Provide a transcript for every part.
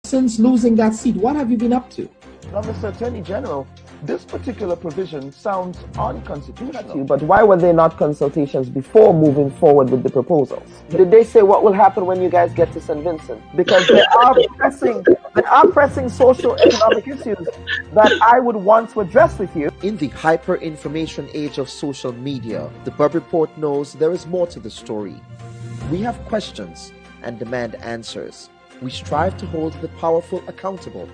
Since losing that seat, what have you been up to? Now, Mr. Attorney General, this particular provision sounds unconstitutional. But why were there not consultations before moving forward with the proposals? Did they say what will happen when you guys get to St. Vincent? Because there are pressing socio-economic issues that I would want to address with you. In the hyper-information age of social media, the Bubb Report knows there is more to the story. We have questions and demand answers. We strive to hold the powerful accountable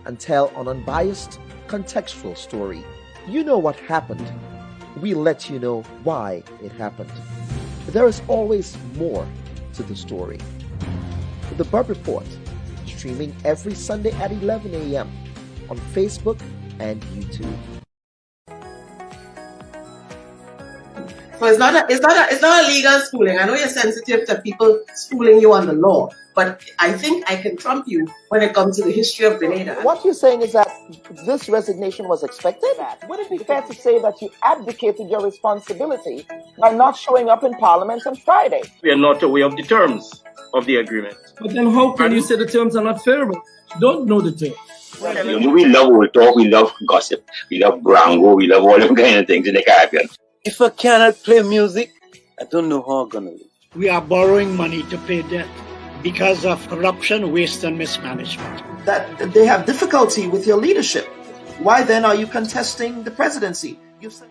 and tell an unbiased, contextual story. You know what happened. We let you know why it happened. There is always more to the story. The Bubb Report, streaming every Sunday at 11 a.m. on Facebook and YouTube. So it's not a legal schooling. I know you're sensitive to people schooling you on the law, but I think I can trump you when it comes to the history of Grenada. What you're saying is that this resignation was expected? Would it be fair to say that you abdicated your responsibility by not showing up in Parliament on Friday? We are not aware of the terms of the agreement. But then how can you say the terms are not favorable? You don't know the terms. We love old talk, we love gossip, we love brango, we love all them kind of things in the Caribbean. If I cannot play music, I don't know how I'm going to live. We are borrowing money to pay debt because of corruption, waste, and mismanagement. That they have difficulty with your leadership. Why then are you contesting the presidency? You said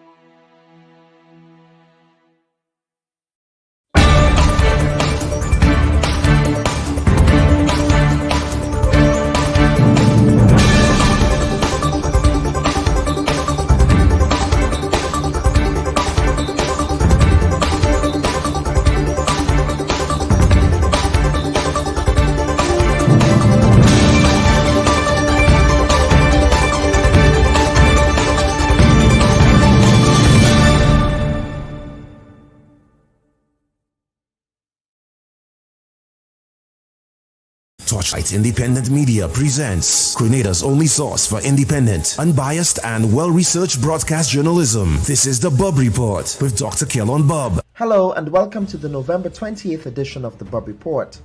Torchlight Independent Media presents Grenada's only source for independent, unbiased, and well-researched broadcast journalism. This is the Bubb Report with Dr. Kellon Bubb. Hello and welcome to the November 28th edition of the Bubb Report.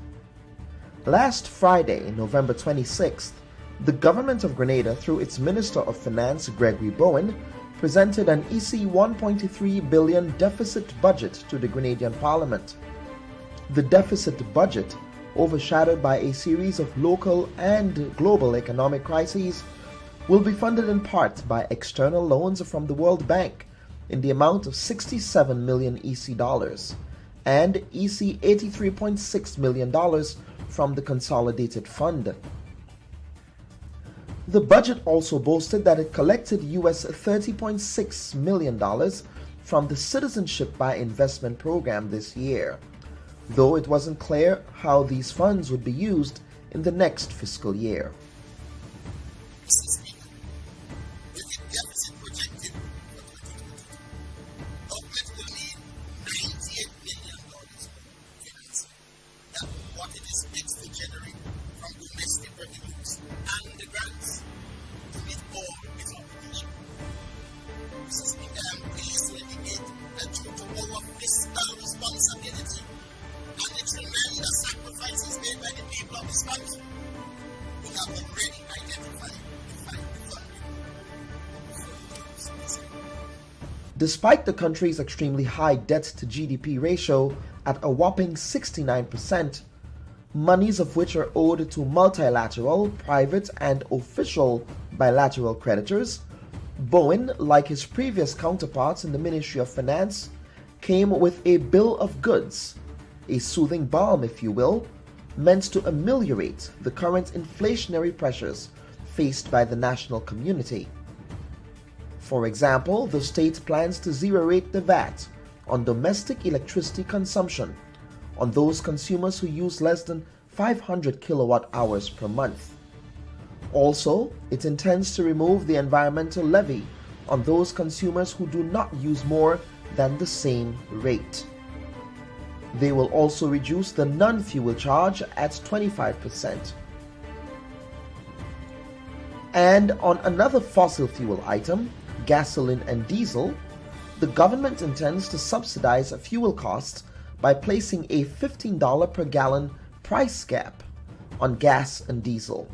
Last Friday, November 26th, the government of Grenada, through its Minister of Finance, Gregory Bowen, presented an EC 1.3 billion deficit budget to the Grenadian Parliament. The deficit budget, overshadowed by a series of local and global economic crises, will be funded in part by external loans from the World Bank in the amount of 67 million EC dollars and EC $83.6 million from the Consolidated Fund. The budget also boasted that it collected US $30.6 million from the Citizenship by Investment program this year, though it wasn't clear how these funds would be used in the next fiscal year. Despite the country's extremely high debt-to-GDP ratio at a whopping 69%, monies of which are owed to multilateral, private, and official bilateral creditors, Bowen, like his previous counterparts in the Ministry of Finance, came with a bill of goods, a soothing balm, if you will, meant to ameliorate the current inflationary pressures faced by the national community. For example, the state plans to zero-rate the VAT on domestic electricity consumption on those consumers who use less than 500 kilowatt-hours per month. Also, it intends to remove the environmental levy on those consumers who do not use more than the same rate. They will also reduce the non-fuel charge at 25%. And on another fossil fuel item, gasoline and diesel, the government intends to subsidize fuel costs by placing a $15 per gallon price cap on gas and diesel.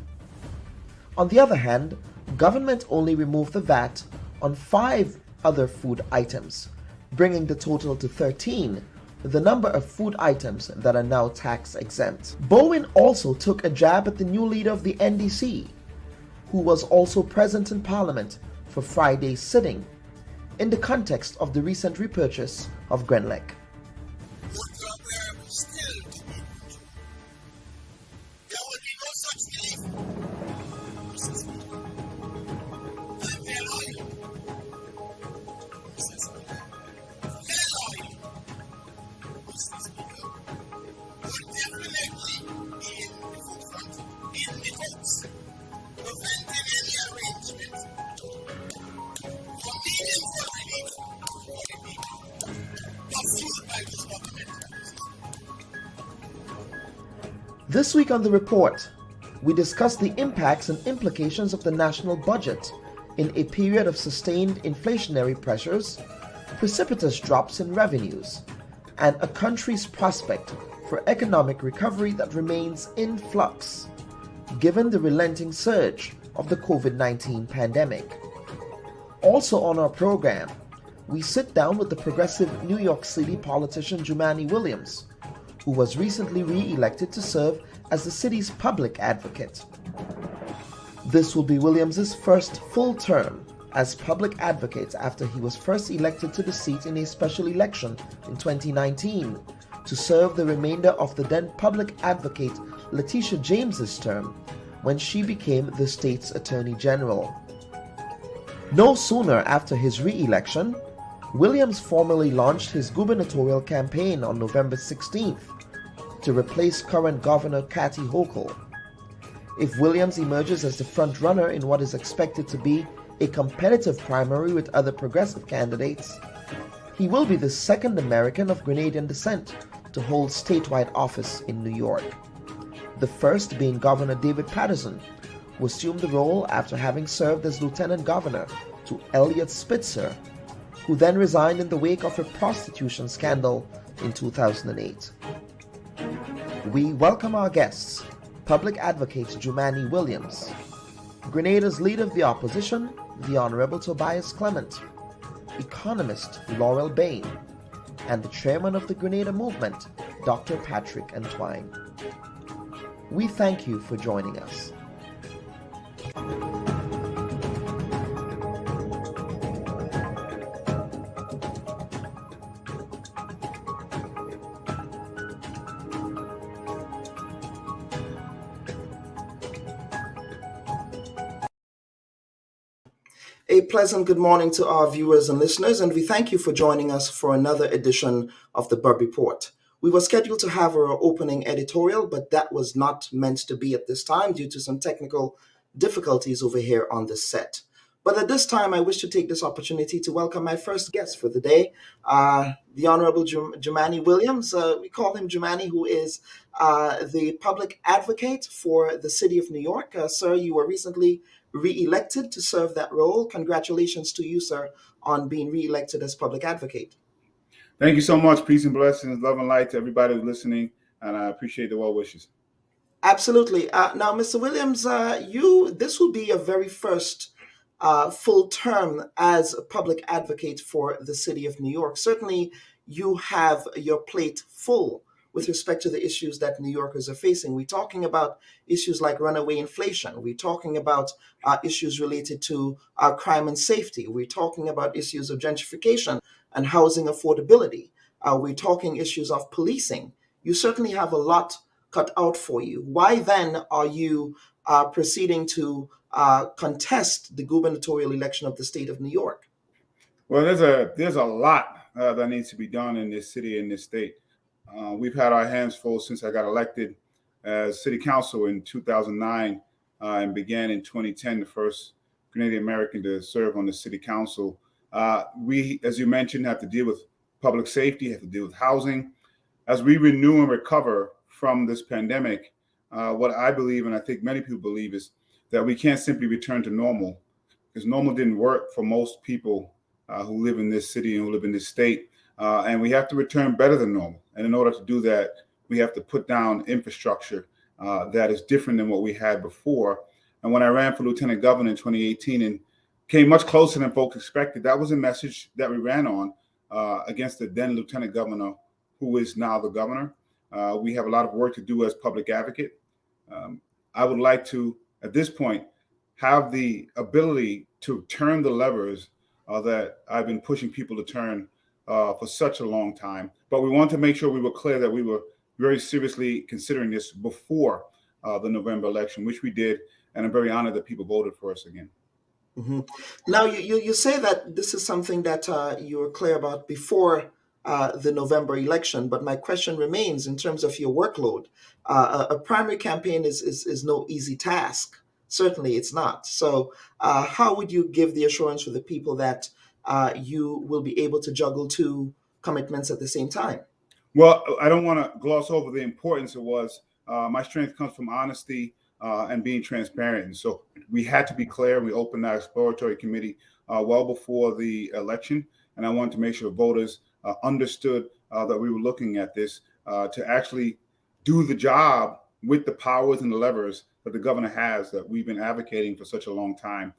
On the other hand, government only removed the VAT on 5 other food items, bringing the total to 13, the number of food items that are now tax exempt. Bowen also took a jab at the new leader of the NDC, who was also present in Parliament for Friday's sitting, in the context of the recent repurchase of Grenlec. This week on The Report, we discuss the impacts and implications of the national budget in a period of sustained inflationary pressures, precipitous drops in revenues, and a country's prospect for economic recovery that remains in flux, given the relenting surge of the COVID-19 pandemic. Also on our program, we sit down with the progressive New York City politician Jumanee Williams, who was recently re-elected to serve as the city's public advocate. This will be Williams' first full term as public advocate after he was first elected to the seat in a special election in 2019 to serve the remainder of the then public advocate Letitia James's term when she became the state's Attorney General. No sooner after his re-election, Williams formally launched his gubernatorial campaign on November 16th to replace current Governor Kathy Hochul. If Williams emerges as the front-runner in what is expected to be a competitive primary with other progressive candidates, he will be the second American of Grenadian descent to hold statewide office in New York, the first being Governor David Paterson, who assumed the role after having served as lieutenant governor to Elliot Spitzer, who then resigned in the wake of a prostitution scandal in 2008. We welcome our guests, Public Advocate Jumanee Williams, Grenada's Leader of the Opposition, the Honorable Tobias Clement, economist Laurel Bain, and the Chairman of the Grenada Movement, Dr. Patrick Entwine. We thank you for joining us. A pleasant good morning to our viewers and listeners, and we thank you for joining us for another edition of the Bubb Report. We were scheduled to have our opening editorial, but that was not meant to be at this time due to some technical difficulties over here on the set. But at this time, I wish to take this opportunity to welcome my first guest for the day, the Honorable Jumanee Williams. We call him Jumanee, who is the public advocate for the city of New York. Sir, you were recently re-elected to serve that role. Congratulations to you, sir, on being re-elected as public advocate. Thank you so much. Peace and blessings, love and light to everybody who's listening, and I appreciate the well wishes. Absolutely. Now, Mr. Williams, this will be your very first full term as a public advocate for the city of New York. Certainly, you have your plate full with respect to the issues that New Yorkers are facing. We're talking about issues like runaway inflation. We're talking about issues related to crime and safety. We're talking about issues of gentrification and housing affordability. We're talking issues of policing. You certainly have a lot cut out for you. Why then are you proceeding to contest the gubernatorial election of the state of New York? Well, there's a lot that needs to be done in this city and this state. We've had our hands full since I got elected as city council in 2009 and began in 2010, the first Grenadian-American to serve on the city council. We, as you mentioned, have to deal with public safety, have to deal with housing. As we renew and recover from this pandemic, what I believe, and I think many people believe, is that we can't simply return to normal, because normal didn't work for most people who live in this city and who live in this state. And we have to return better than normal. And in order to do that, we have to put down infrastructure that is different than what we had before. And when I ran for lieutenant governor in 2018 and came much closer than folks expected, that was a message that we ran on against the then lieutenant governor, who is now the governor. We have a lot of work to do as public advocate. I would like to, at this point, have the ability to turn the levers that I've been pushing people to turn for such a long time. But we want to make sure we were clear that we were very seriously considering this before the November election, which we did. And I'm very honored that people voted for us again. Mm-hmm. Now, you say that this is something that you were clear about before the November election, but my question remains in terms of your workload. A primary campaign is no easy task. Certainly it's not. So how would you give the assurance for the people that you will be able to juggle two commitments at the same time? Well, I don't want to gloss over the importance it was. My strength comes from honesty and being transparent. And so we had to be clear. We opened our exploratory committee well before the election. And I wanted to make sure voters understood that we were looking at this to actually do the job with the powers and the levers that the governor has that we've been advocating for such a long time.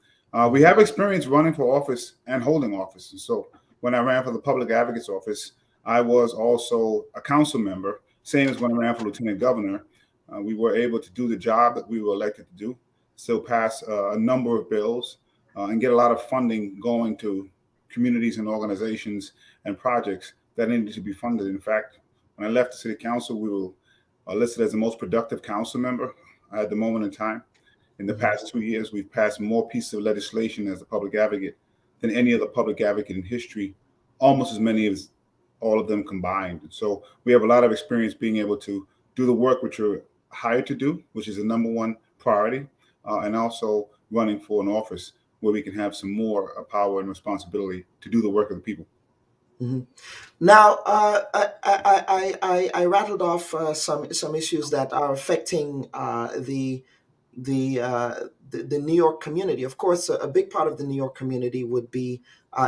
We have experience running for office and holding office. And so when I ran for the public advocate's office, I was also a council member, same as when I ran for lieutenant governor. We were able to do the job that we were elected to do, still pass a number of bills and get a lot of funding going to communities and organizations and projects that needed to be funded. In fact, when I left the city council, we were listed as the most productive council member at the moment in time. In the past 2 years, we've passed more pieces of legislation as a public advocate than any other public advocate in history, almost as many as all of them combined. And so we have a lot of experience being able to do the work which you're hired to do, which is the number one priority, and also running for an office where we can have some more power and responsibility to do the work of the people. Mm-hmm. Now, I rattled off some issues that are affecting the New York community. Of course, a big part of the New York community would be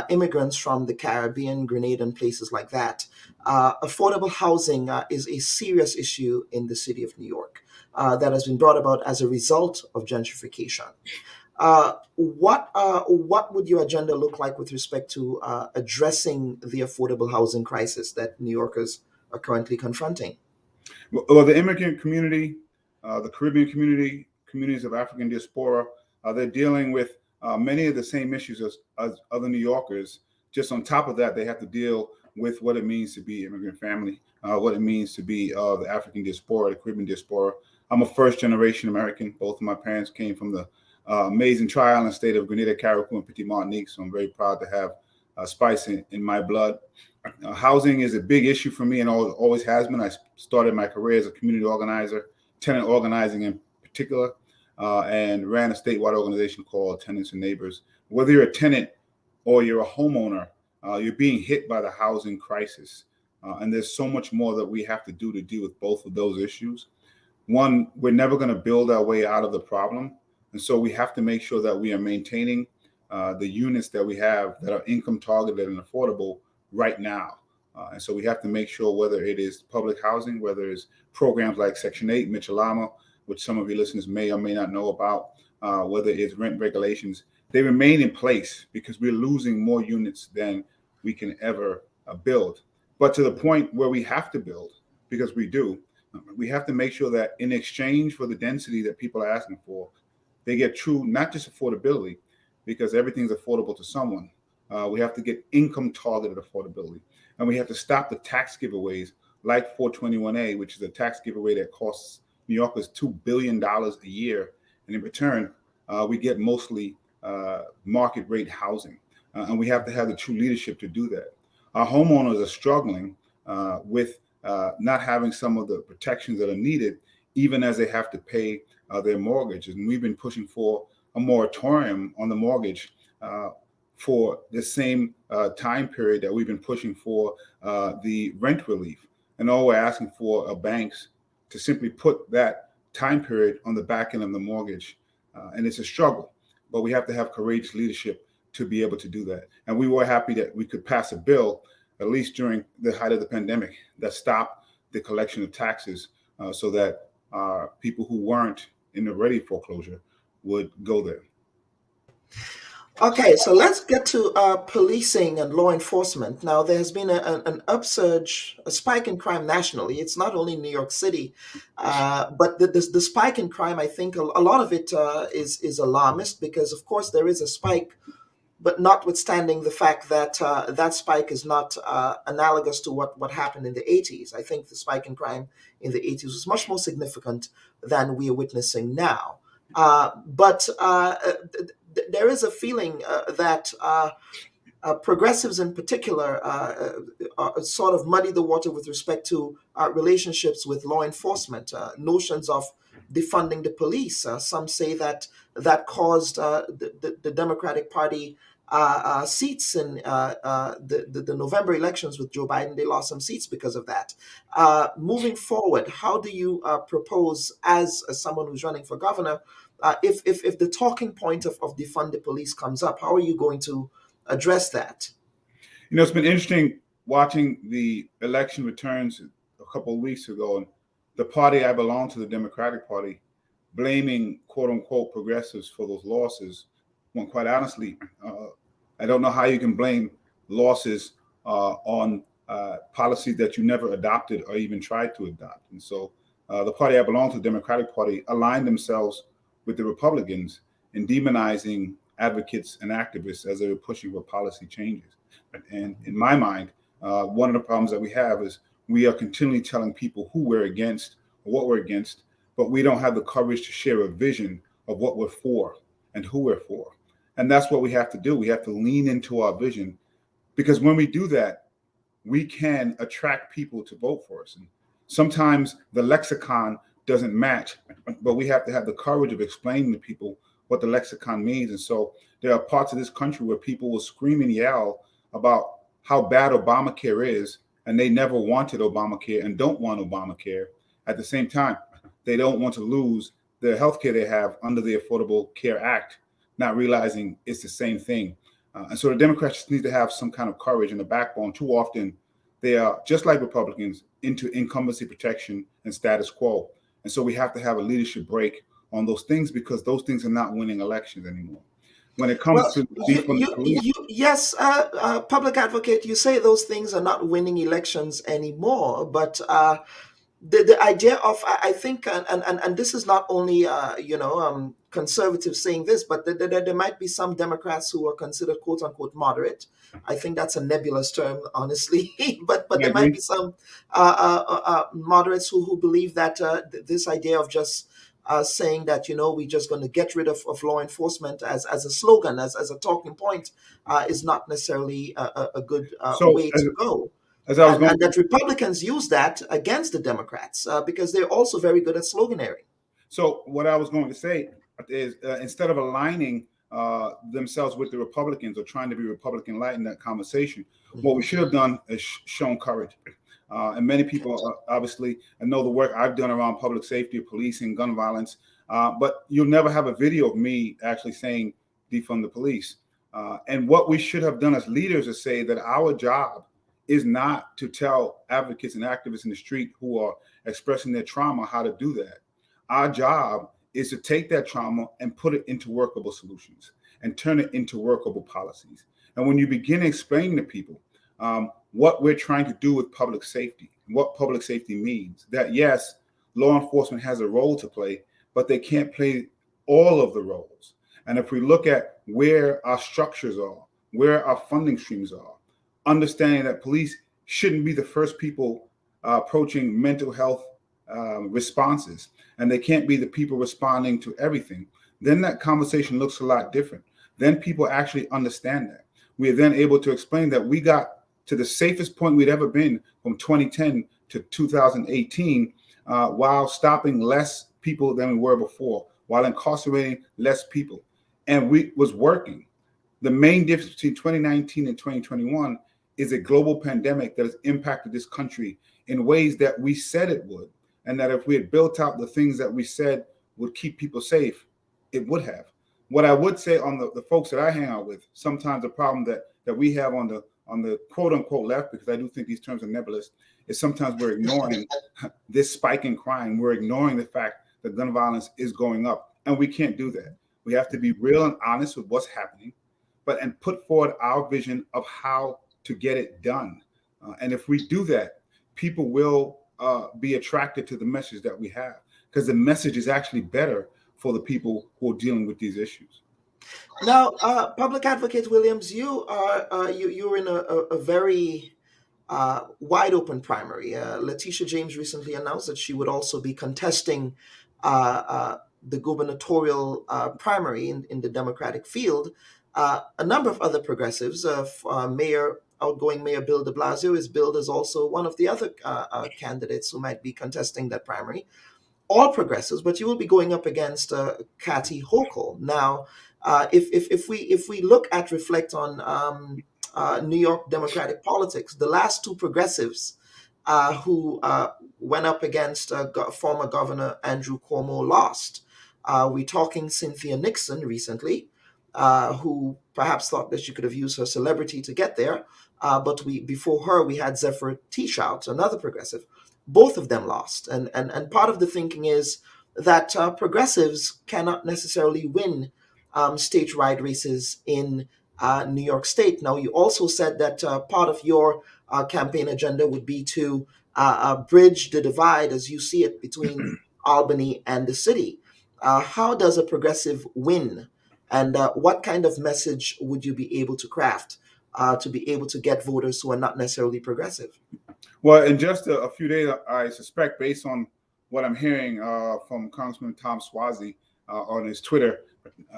immigrants from the Caribbean, Grenada, and places like that. Affordable housing is a serious issue in the city of New York that has been brought about as a result of gentrification. What would your agenda look like with respect to addressing the affordable housing crisis that New Yorkers are currently confronting? Well, the immigrant community, the Caribbean community, communities of African diaspora, they're dealing with many of the same issues as other New Yorkers. Just on top of that, they have to deal with what it means to be immigrant family, what it means to be the African diaspora, the Caribbean diaspora. I'm a first-generation American. Both of my parents came from the amazing tri-island state of Grenada, Carriacou, and Petit Martinique, so I'm very proud to have spice in my blood. Housing is a big issue for me and always has been. I started my career as a community organizer, tenant organizing in particular, and ran a statewide organization called Tenants and Neighbors. Whether you're a tenant or you're a homeowner, you're being hit by the housing crisis. And there's so much more that we have to do to deal with both of those issues. One, we're never going to build our way out of the problem. And so we have to make sure that we are maintaining the units that we have that are income targeted and affordable right now. And so we have to make sure whether it is public housing, whether it's programs like Section 8, Mitchell-Lama, which some of your listeners may or may not know about, whether it's rent regulations, they remain in place because we're losing more units than we can ever build. But to the point where we have to build, because we do, we have to make sure that in exchange for the density that people are asking for, they get true, not just affordability, because everything's affordable to someone. We have to get income targeted affordability. And we have to stop the tax giveaways like 421A, which is a tax giveaway that costs New Yorkers $2 billion a year. And in return, we get mostly market rate housing. And we have to have the true leadership to do that. Our homeowners are struggling with not having some of the protections that are needed, even as they have to pay their mortgages. And we've been pushing for a moratorium on the mortgage for the same time period that we've been pushing for the rent relief. And all we're asking for are banks to simply put that time period on the back end of the mortgage. And it's a struggle, but we have to have courageous leadership to be able to do that. And we were happy that we could pass a bill at least during the height of the pandemic, that stopped the collection of taxes so that people who weren't in the ready foreclosure would go there. Okay, so let's get to policing and law enforcement. Now, there has been an upsurge, a spike in crime nationally. It's not only New York City, but the spike in crime, I think a lot of it is alarmist because, of course, there is a spike, but notwithstanding the fact that that spike is not analogous to what happened in the 80s. I think the spike in crime in the 80s was much more significant than we are witnessing now. But there is a feeling that progressives in particular sort of muddy the water with respect to relationships with law enforcement, notions of defunding the police. Some say that caused the Democratic Party seats in the November elections with Joe Biden. They lost some seats because of that. Moving forward, how do you propose, as someone who's running for governor, if the talking point of defund the police comes up, how are you going to address that? You know, it's been interesting watching the election returns a couple of weeks ago, and the party I belong to, the Democratic Party, blaming quote unquote progressives for those losses. When quite honestly, I don't know how you can blame losses on policies that you never adopted or even tried to adopt. And so the party I belong to, the Democratic Party, aligned themselves with the Republicans in demonizing advocates and activists as they were pushing for policy changes. And in my mind, one of the problems that we have is we are continually telling people who we're against or what we're against, but we don't have the courage to share a vision of what we're for and who we're for. And that's what we have to do. We have to lean into our vision, because when we do that, we can attract people to vote for us. And sometimes the lexicon doesn't match, but we have to have the courage of explaining to people what the lexicon means. And so there are parts of this country where people will scream and yell about how bad Obamacare is, and they never wanted Obamacare and don't want Obamacare. At the same time, they don't want to lose the health care they have under the Affordable Care Act, not realizing it's the same thing. And so the Democrats need to have some kind of courage and a backbone. Too often, they are, just like Republicans, into incumbency protection and status quo. And so we have to have a leadership break on those things, because those things are not winning elections anymore. When it comes to yes, public advocate, you say those things are not winning elections anymore, but the idea of, I think, and this is not only conservatives saying this, but there might be some Democrats who are considered quote unquote moderate. I think that's a nebulous term, honestly, but there might be some moderates who believe that this idea of just saying that, we're just going to get rid of law enforcement as a slogan, as a talking point, is not necessarily a good way to go. And that Republicans use that against the Democrats because they're also very good at sloganeering. So what I was going to say is instead of aligning themselves with the Republicans or trying to be Republican light in that conversation, what we should have done is shown courage. And many people obviously know the work I've done around public safety, policing, gun violence, but you'll never have a video of me actually saying defund the police. And what we should have done as leaders is say that our job is not to tell advocates and activists in the street who are expressing their trauma how to do that. Our job is to take that trauma and put it into workable solutions and turn it into workable policies. And when you begin explaining to people what we're trying to do with public safety, what public safety means, that yes, law enforcement has a role to play, but they can't play all of the roles. And if we look at where our structures are, where our funding streams are, understanding that police shouldn't be the first people approaching mental health responses, and they can't be the people responding to everything, then that conversation looks a lot different. Then people actually understand that. We are then able to explain that we got to the safest point we'd ever been from 2010 to 2018 while stopping less people than we were before, while incarcerating less people. And we was working. The main difference between 2019 and 2021 is a global pandemic that has impacted this country in ways that we said it would. And that if we had built out the things that we said would keep people safe, it would have. What I would say on the folks that I hang out with, sometimes the problem that we have on the quote unquote left, because I do think these terms are nebulous, is sometimes we're ignoring this spike in crime. We're ignoring the fact that gun violence is going up, and we can't do that. We have to be real and honest with what's happening, and put forward our vision of how to get it done. And if we do that, people will be attracted to the message that we have, because the message is actually better for the people who are dealing with these issues. Now, Public Advocate Williams, you're in a very wide open primary. Letitia James recently announced that she would also be contesting the gubernatorial primary in the Democratic field. A number of other progressives, outgoing Mayor Bill de Blasio is billed as also one of the other candidates who might be contesting that primary. All progressives, but you will be going up against Kathy Hochul. Now, if we reflect on New York Democratic politics, the last two progressives who went up against former Governor Andrew Cuomo lost. We're talking Cynthia Nixon recently, who perhaps thought that she could have used her celebrity to get there. But before her, we had Zephyr Teashout, another progressive. Both of them lost. And part of the thinking is that progressives cannot necessarily win statewide races in New York State. Now, you also said that part of your campaign agenda would be to bridge the divide as you see it between Albany and the city. How does a progressive win? And what kind of message would you be able to craft to be able to get voters who are not necessarily progressive? Well, in just a few days, I suspect, based on what I'm hearing from Congressman Tom Suozzi on his Twitter,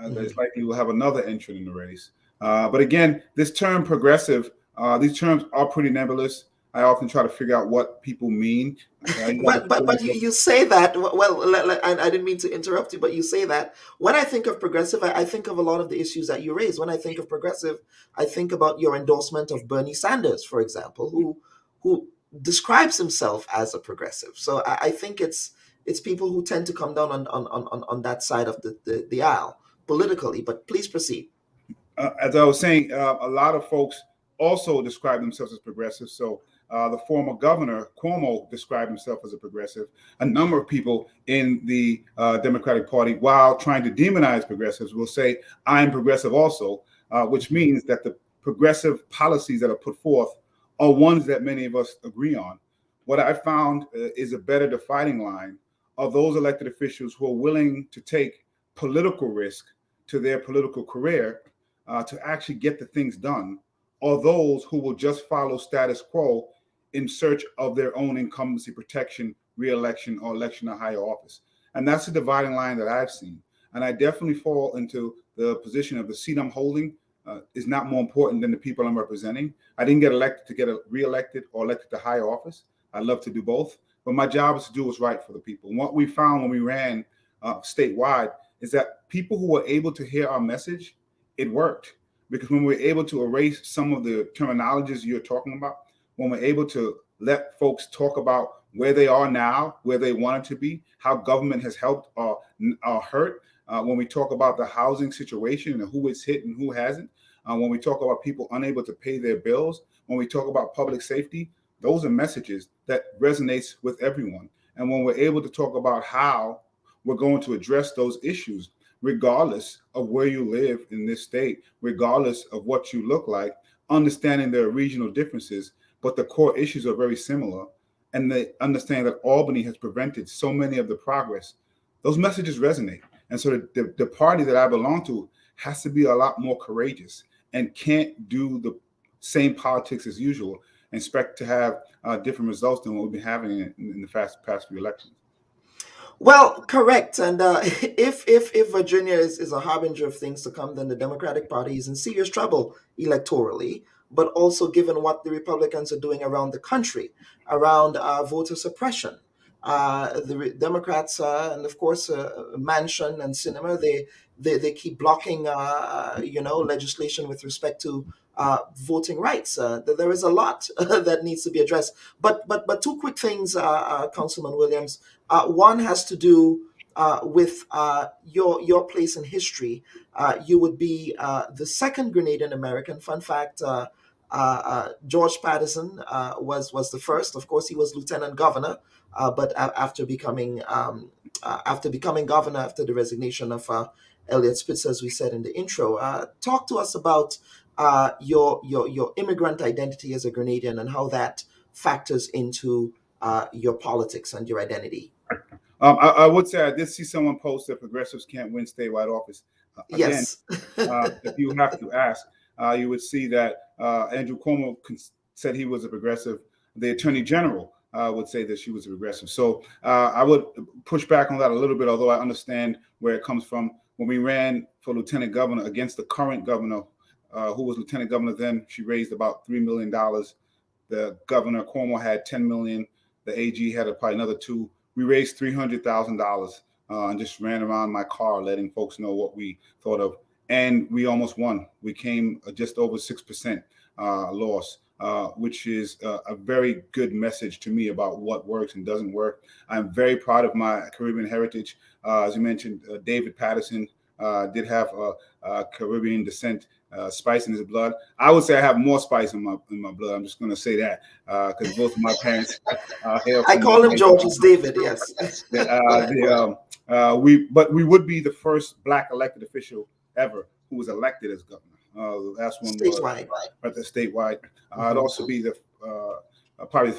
that it's likely we'll have another entrant in the race. But again, this term progressive, these terms are pretty nebulous. I often try to figure out what people mean. But you say that, well, I didn't mean to interrupt you, but you say that. When I think of progressive, I think of a lot of the issues that you raise. When I think of progressive, I think about your endorsement of Bernie Sanders, for example, who describes himself as a progressive. So I think it's people who tend to come down on that side of the aisle politically. But please proceed. As I was saying, a lot of folks also describe themselves as progressive. So the former governor, Cuomo, described himself as a progressive. A number of people in the Democratic Party, while trying to demonize progressives, will say, I'm progressive also, which means that the progressive policies that are put forth are ones that many of us agree on. What I found is a better defining line of those elected officials who are willing to take political risk to their political career to actually get the things done, or those who will just follow status quo in search of their own incumbency protection, re-election, or election to higher office. And that's the dividing line that I've seen. And I definitely fall into the position of the seat I'm holding is not more important than the people I'm representing. I didn't get elected to get re-elected or elected to higher office. I'd love to do both, but my job is to do what's right for the people. And what we found when we ran statewide is that people who were able to hear our message, it worked. Because when we're able to erase some of the terminologies you're talking about, when we're able to let folks talk about where they are now, where they wanted to be, how government has helped or hurt, when we talk about the housing situation and who it's hit and who hasn't, when we talk about people unable to pay their bills, when we talk about public safety, those are messages that resonates with everyone. And when we're able to talk about how we're going to address those issues, regardless of where you live in this state, regardless of what you look like, understanding there are regional differences, but the core issues are very similar, and they understand that Albany has prevented so many of the progress, those messages resonate. And so the party that I belong to has to be a lot more courageous and can't do the same politics as usual and expect to have different results than what we've been having in the past few elections. Well, correct. And if Virginia is a harbinger of things to come, then the Democratic Party is in serious trouble electorally, but also given what the Republicans are doing around the country, around voter suppression. The Democrats, and of course, Manchin and Sinema, they keep blocking, legislation with respect to voting rights. There is a lot that needs to be addressed. But two quick things, Councilman Williams. One has to do with your place in history. You would be the second Grenadian-American. Fun fact, George Patterson was the first. Of course, he was lieutenant governor, but after becoming governor after the resignation of Elliot Spitzer, as we said in the intro, talk to us about your immigrant identity as a Grenadian and how that factors into your politics and your identity. I would say I did see someone post that progressives can't win statewide office. Again, Yes. if you have to ask, you would see that Andrew Cuomo said he was a progressive. The Attorney General would say that she was a progressive. So I would push back on that a little bit, although I understand where it comes from. When we ran for lieutenant governor against the current governor, who was lieutenant governor then, she raised about $3 million. The governor Cuomo had $10 million. The AG had probably another $2 million. We raised $300,000 and just ran around my car letting folks know what we thought of. And we almost won. We came just over 6% loss, which is a very good message to me about what works and doesn't work. I'm very proud of my Caribbean heritage. As you mentioned, David Patterson did have a Caribbean descent, spice in his blood. I would say I have more spice in my blood. I'm just going to say that because both of my parents hail I call him George's David. Yes. We would be the first Black elected official ever who was elected as governor. The last one statewide. Was statewide. I'd also be the probably.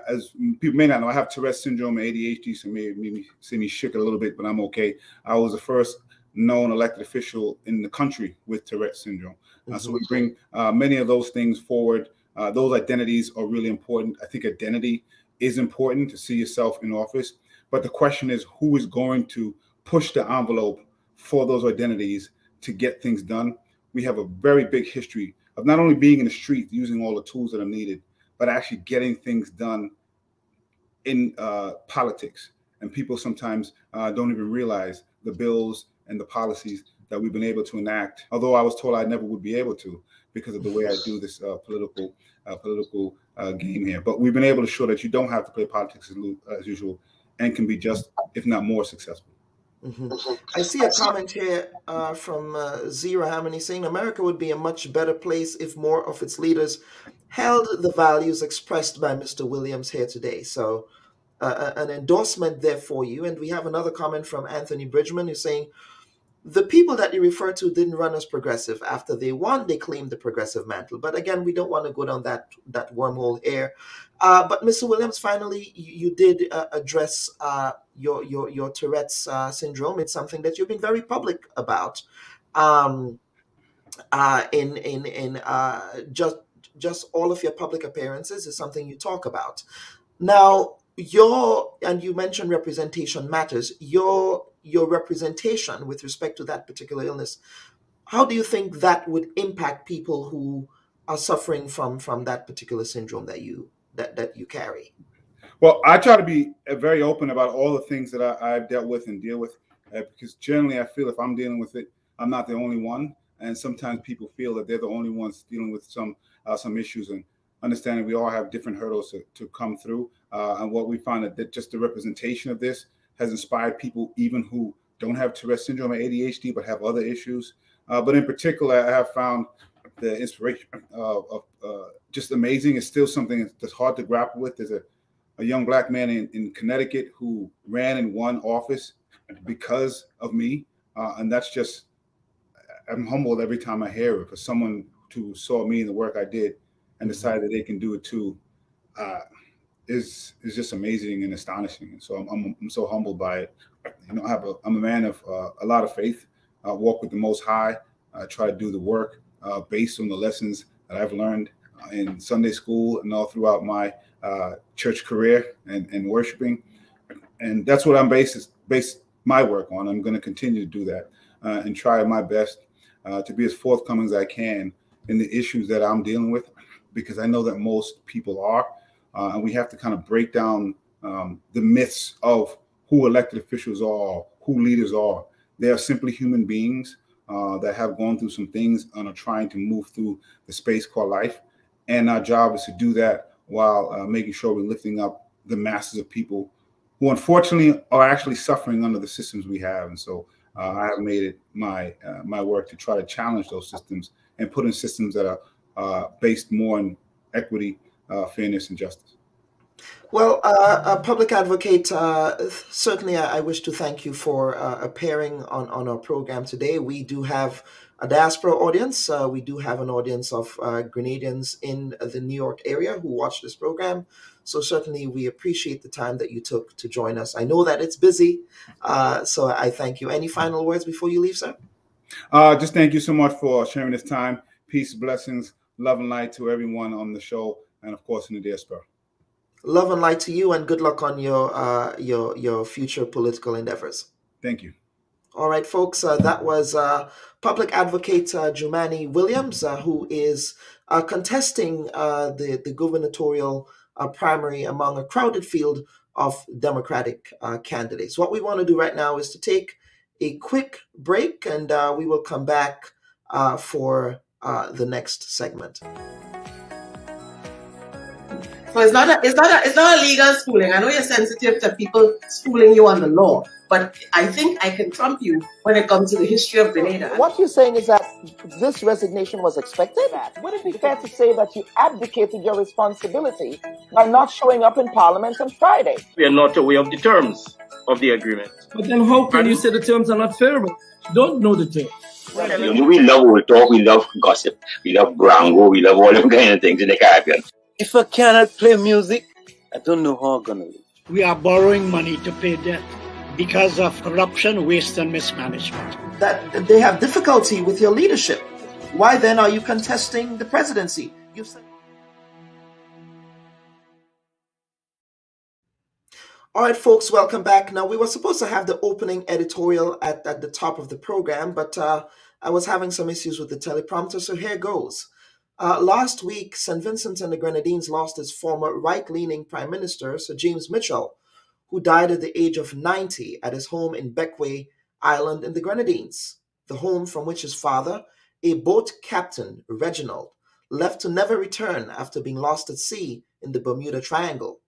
As people may not know, I have Tourette's syndrome and ADHD, so maybe see me shook a little bit, but I'm okay. I was the first known elected official in the country with Tourette's syndrome. So we bring many of those things forward. Those identities are really important. I think identity is important to see yourself in office, but the question is who is going to push the envelope for those identities to get things done. We have a very big history of not only being in the street, using all the tools that are needed, but actually getting things done in politics. And people sometimes don't even realize the bills and the policies that we've been able to enact, although I was told I never would be able to because of the way I do this political game here. But we've been able to show that you don't have to play politics as usual and can be just, if not more, successful. I see a comment here from Zira Hamani saying America would be a much better place if more of its leaders held the values expressed by Mr. Williams here today. So an endorsement there for you. And we have another comment from Anthony Bridgman who's saying, the people that you refer to didn't run as progressive. After they won, they claimed the progressive mantle. But again, we don't want to go down that wormhole here. But Mr. Williams, finally, you did address your Tourette's syndrome. It's something that you've been very public about. In just all of your public appearances is something you talk about. Now, and you mentioned representation matters. Your representation with respect to that particular illness, how do you think that would impact people who are suffering from that particular syndrome that you carry? Well, I try to be very open about all the things that I've dealt with and deal with, because generally I feel if I'm dealing with it, I'm not the only one. And sometimes people feel that they're the only ones dealing with some issues, and understanding we all have different hurdles to come through. And what we find that just the representation of this has inspired people even who don't have Tourette's syndrome or ADHD but have other issues. But in particular, I have found the inspiration of just amazing. It's still something that's hard to grapple with. There's a young Black man in Connecticut who ran and won office because of me. And that's just, I'm humbled every time I hear it, for someone who saw me and the work I did and decided that they can do it too. Is just amazing and astonishing, and so I'm so humbled by it. You know, I'm a man of a lot of faith. I walk with the Most High. I try to do the work based on the lessons that I've learned in Sunday school and all throughout my church career and worshiping, and that's what I'm based my work on. I'm going to continue to do that and try my best to be as forthcoming as I can in the issues that I'm dealing with, because I know that most people are. And we have to kind of break down the myths of who elected officials are, who leaders are. They are simply human beings that have gone through some things and are trying to move through the space called life. And our job is to do that while making sure we're lifting up the masses of people who unfortunately are actually suffering under the systems we have. And so I have made it my work to try to challenge those systems and put in systems that based more on equity, fairness, and justice. Well, Public Advocate, certainly I wish to thank you for appearing on our program today. We do have a diaspora audience. We do have an audience of Grenadians in the New York area who watch this program. So certainly we appreciate the time that you took to join us. I know that it's busy, so I thank you. Any final words before you leave, sir? Just thank you so much for sharing this time. Peace, blessings, love, and light to everyone on the show, and of course in the diaspora. Love and light to you, and good luck on your future political endeavors. Thank you. All right, folks, that was Public Advocate Jumanee Williams, who is contesting the gubernatorial primary among a crowded field of Democratic candidates. What we want to do right now is to take a quick break, and we will come back for the next segment. So it's not a legal schooling. I know you're sensitive to people schooling you on the law, but I think I can trump you when it comes to the history of Grenada. What you're saying is that this resignation was expected? Would it be fair to say that you abdicated your responsibility by not showing up in Parliament on Friday? We are not aware of the terms of the agreement. But then how can you say the terms are not favorable? You don't know the terms. We love old talk, we love gossip, we love brango, we love all them kind of things in the Caribbean. If I cannot play music, I don't know how I'm gonna live. We are borrowing money to pay debt because of corruption, waste, and mismanagement. That they have difficulty with your leadership. Why then are you contesting the presidency? You said. All right, folks, welcome back. Now, we were supposed to have the opening editorial at the top of the program, but I was having some issues with the teleprompter, so here goes. Last week, St. Vincent and the Grenadines lost its former right-leaning Prime Minister, Sir James Mitchell, who died at the age of 90 at his home in Bequia Island in the Grenadines, the home from which his father, a boat captain, Reginald, left to never return after being lost at sea in the Bermuda Triangle.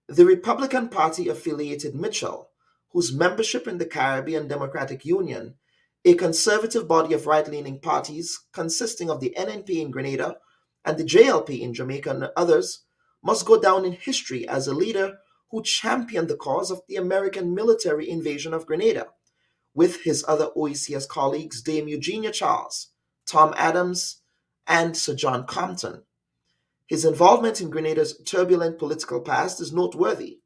The Republican Party affiliated Mitchell, whose membership in the Caribbean Democratic Union, a conservative body of right-leaning parties consisting of the NNP in Grenada and the JLP in Jamaica and others, must go down in history as a leader who championed the cause of the American military invasion of Grenada, with his other OECS colleagues Dame Eugenia Charles, Tom Adams, and Sir John Compton. His involvement in Grenada's turbulent political past is noteworthy,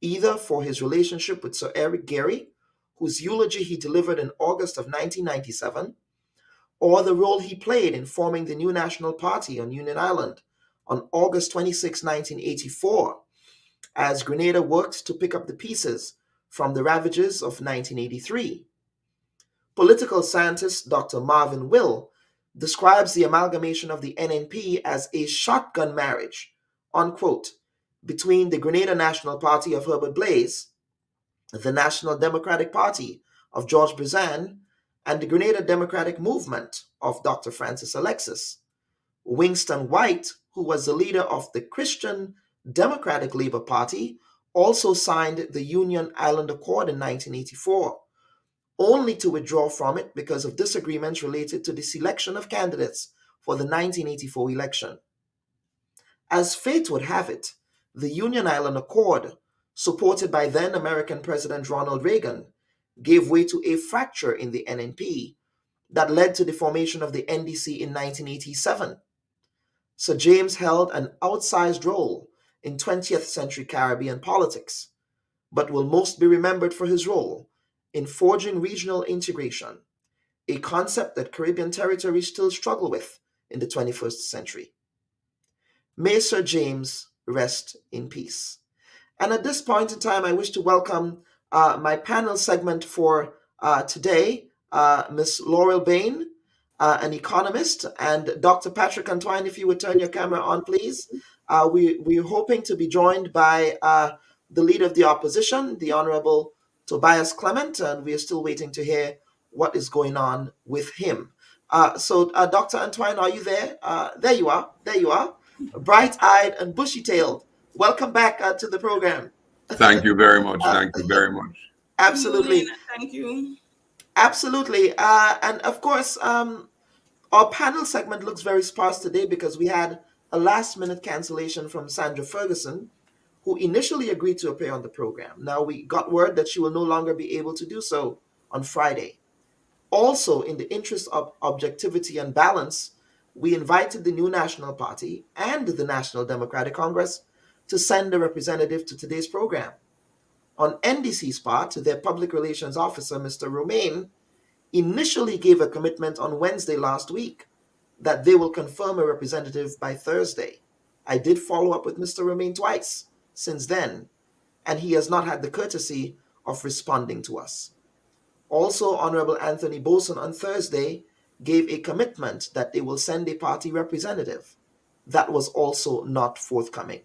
either for his relationship with Sir Eric Gairy, whose eulogy he delivered in August of 1997, or the role he played in forming the new National Party on Union Island on August 26, 1984, as Grenada worked to pick up the pieces from the ravages of 1983. Political scientist Dr. Marvin Will describes the amalgamation of the NNP as a shotgun marriage, unquote, between the Grenada National Party of Herbert Blaise, the National Democratic Party of George Brizan, and the Grenada Democratic Movement of Dr. Francis Alexis. Winston White, who was the leader of the Christian Democratic Labour Party, also signed the Union Island Accord in 1984, only to withdraw from it because of disagreements related to the selection of candidates for the 1984 election. As fate would have it, the Union Island Accord, supported by then American President Ronald Reagan, gave way to a fracture in the NNP that led to the formation of the NDC in 1987. Sir James held an outsized role in 20th century Caribbean politics, but will most be remembered for his role in forging regional integration, a concept that Caribbean territories still struggle with in the 21st century. May Sir James rest in peace. And at this point in time, I wish to welcome my panel segment for today, Ms. Laurel Bain, an economist, and Dr. Patrick Antoine, if you would turn your camera on, please. We're hoping to be joined by the leader of the opposition, the Honorable Tobias Clement, and we are still waiting to hear what is going on with him. So, Dr. Antoine, are you there? There you are. There you are. Bright-eyed and bushy-tailed. Welcome back to the program. Thank you very much. Thank you very much. Thank Absolutely. you. Absolutely. And of course, Our panel segment looks very sparse today because we had a last-minute cancellation from Sandra Ferguson, who initially agreed to appear on the program. Now we got word that she will no longer be able to do so on Friday. Also, in the interest of objectivity and balance, we invited the New National Party and the National Democratic Congress to send a representative to today's program. On NDC's part, their public relations officer, Mr. Romaine, initially gave a commitment on Wednesday last week that they will confirm a representative by Thursday. I did follow up with Mr. Romaine twice since then, and he has not had the courtesy of responding to us. Also, Honorable Anthony Boson on Thursday gave a commitment that they will send a party representative. That was also not forthcoming.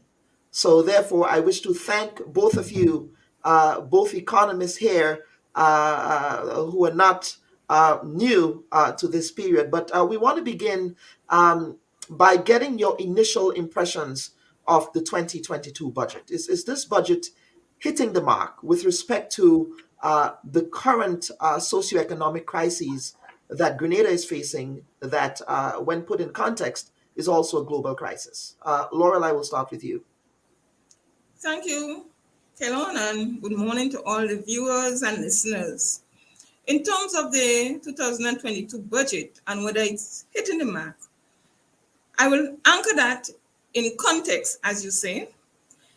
So therefore, I wish to thank both of you, both economists here who are not new to this period, but we want to begin by getting your initial impressions of the 2022 budget. Is this budget hitting the mark with respect to the current socioeconomic crises that Grenada is facing that, when put in context, is also a global crisis? Laurel, I will start with you. Thank you, Kelon, and good morning to all the viewers and listeners. In terms of the 2022 budget and whether it's hitting the mark, I will anchor that in context, as you say,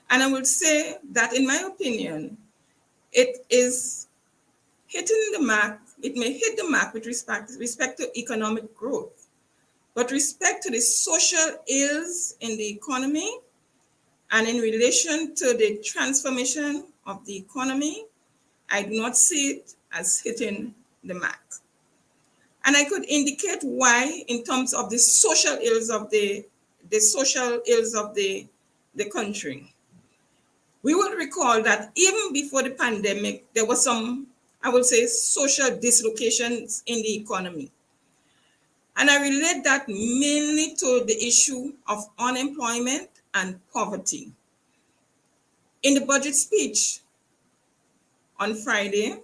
and I will say that, in my opinion, it is hitting the mark. It may hit the mark with respect to economic growth, but respect to the social ills in the economy and in relation to the transformation of the economy, I do not see it as hitting the mark. And I could indicate why in terms of the social ills of the country. We will recall that even before the pandemic, there was some, I would say, social dislocations in the economy. And I relate that mainly to the issue of unemployment and poverty. In the budget speech on Friday,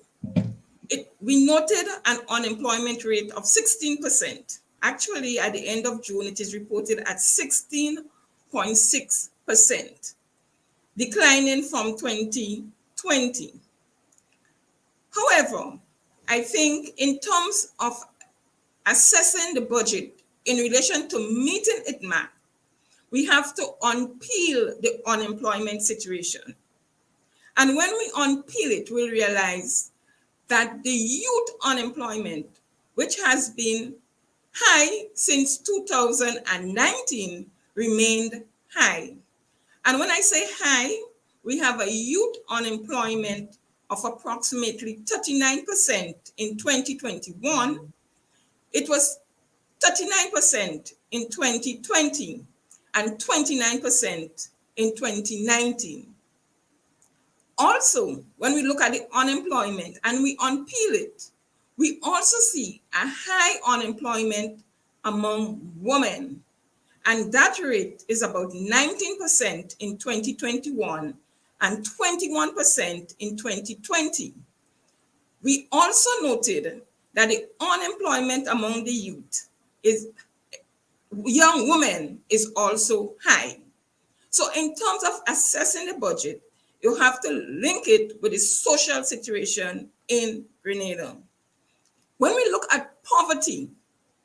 we noted an unemployment rate of 16%. Actually, at the end of June, it is reported at 16.6%, declining from 2020. However, I think in terms of assessing the budget in relation to meeting its mark, we have to unpeel the unemployment situation. And when we unpeel it, we'll realize that the youth unemployment, which has been high since 2019, remained high. And when I say high, we have a youth unemployment of approximately 39% in 2021. It was 39% in 2020 and 29% in 2019. Also, when we look at the unemployment and we unpeel it, we also see a high unemployment among women. And that rate is about 19% in 2021 and 21% in 2020. We also noted that the unemployment among the youth young women is also high. So in terms of assessing the budget, you have to link it with the social situation in Grenada. When we look at poverty,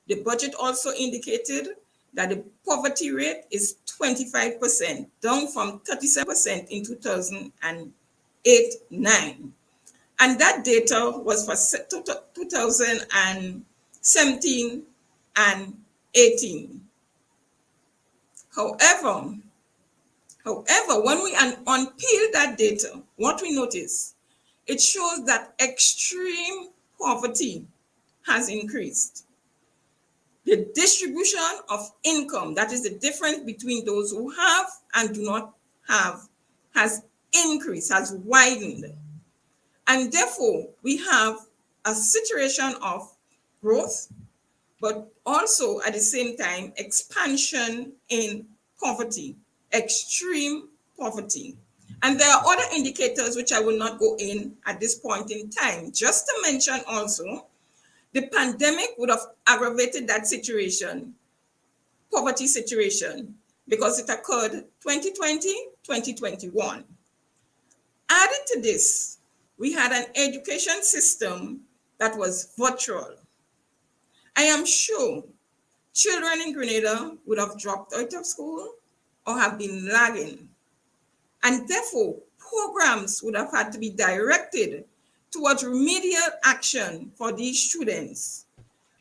the budget also indicated that the poverty rate is 25%, down from 37% in 2008-9. And that data was for 2017 and 18. However, when we unpeel that data, what we notice, it shows that extreme poverty has increased. The distribution of income, that is the difference between those who have and do not have, has increased, has widened. And therefore, we have a situation of growth, but also at the same time, expansion in poverty, extreme poverty. And there are other indicators which I will not go in at this point in time. Just to mention also The pandemic would have aggravated that situation, poverty situation, because it occurred 2020, 2021. Added to this, we had an education system that was virtual. I am sure children in Grenada would have dropped out of school or have been lagging. And therefore, programs would have had to be directed towards remedial action for these students.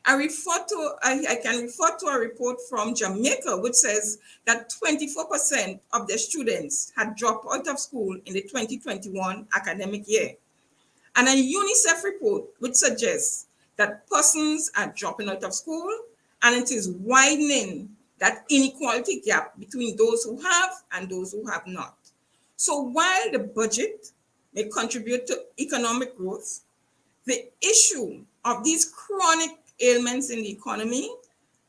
I can refer to a report from Jamaica, which says that 24% of their students had dropped out of school in the 2021 academic year. And a UNICEF report which suggests that persons are dropping out of school, and it is widening that inequality gap between those who have and those who have not. So while the budget may contribute to economic growth, the issue of these chronic ailments in the economy,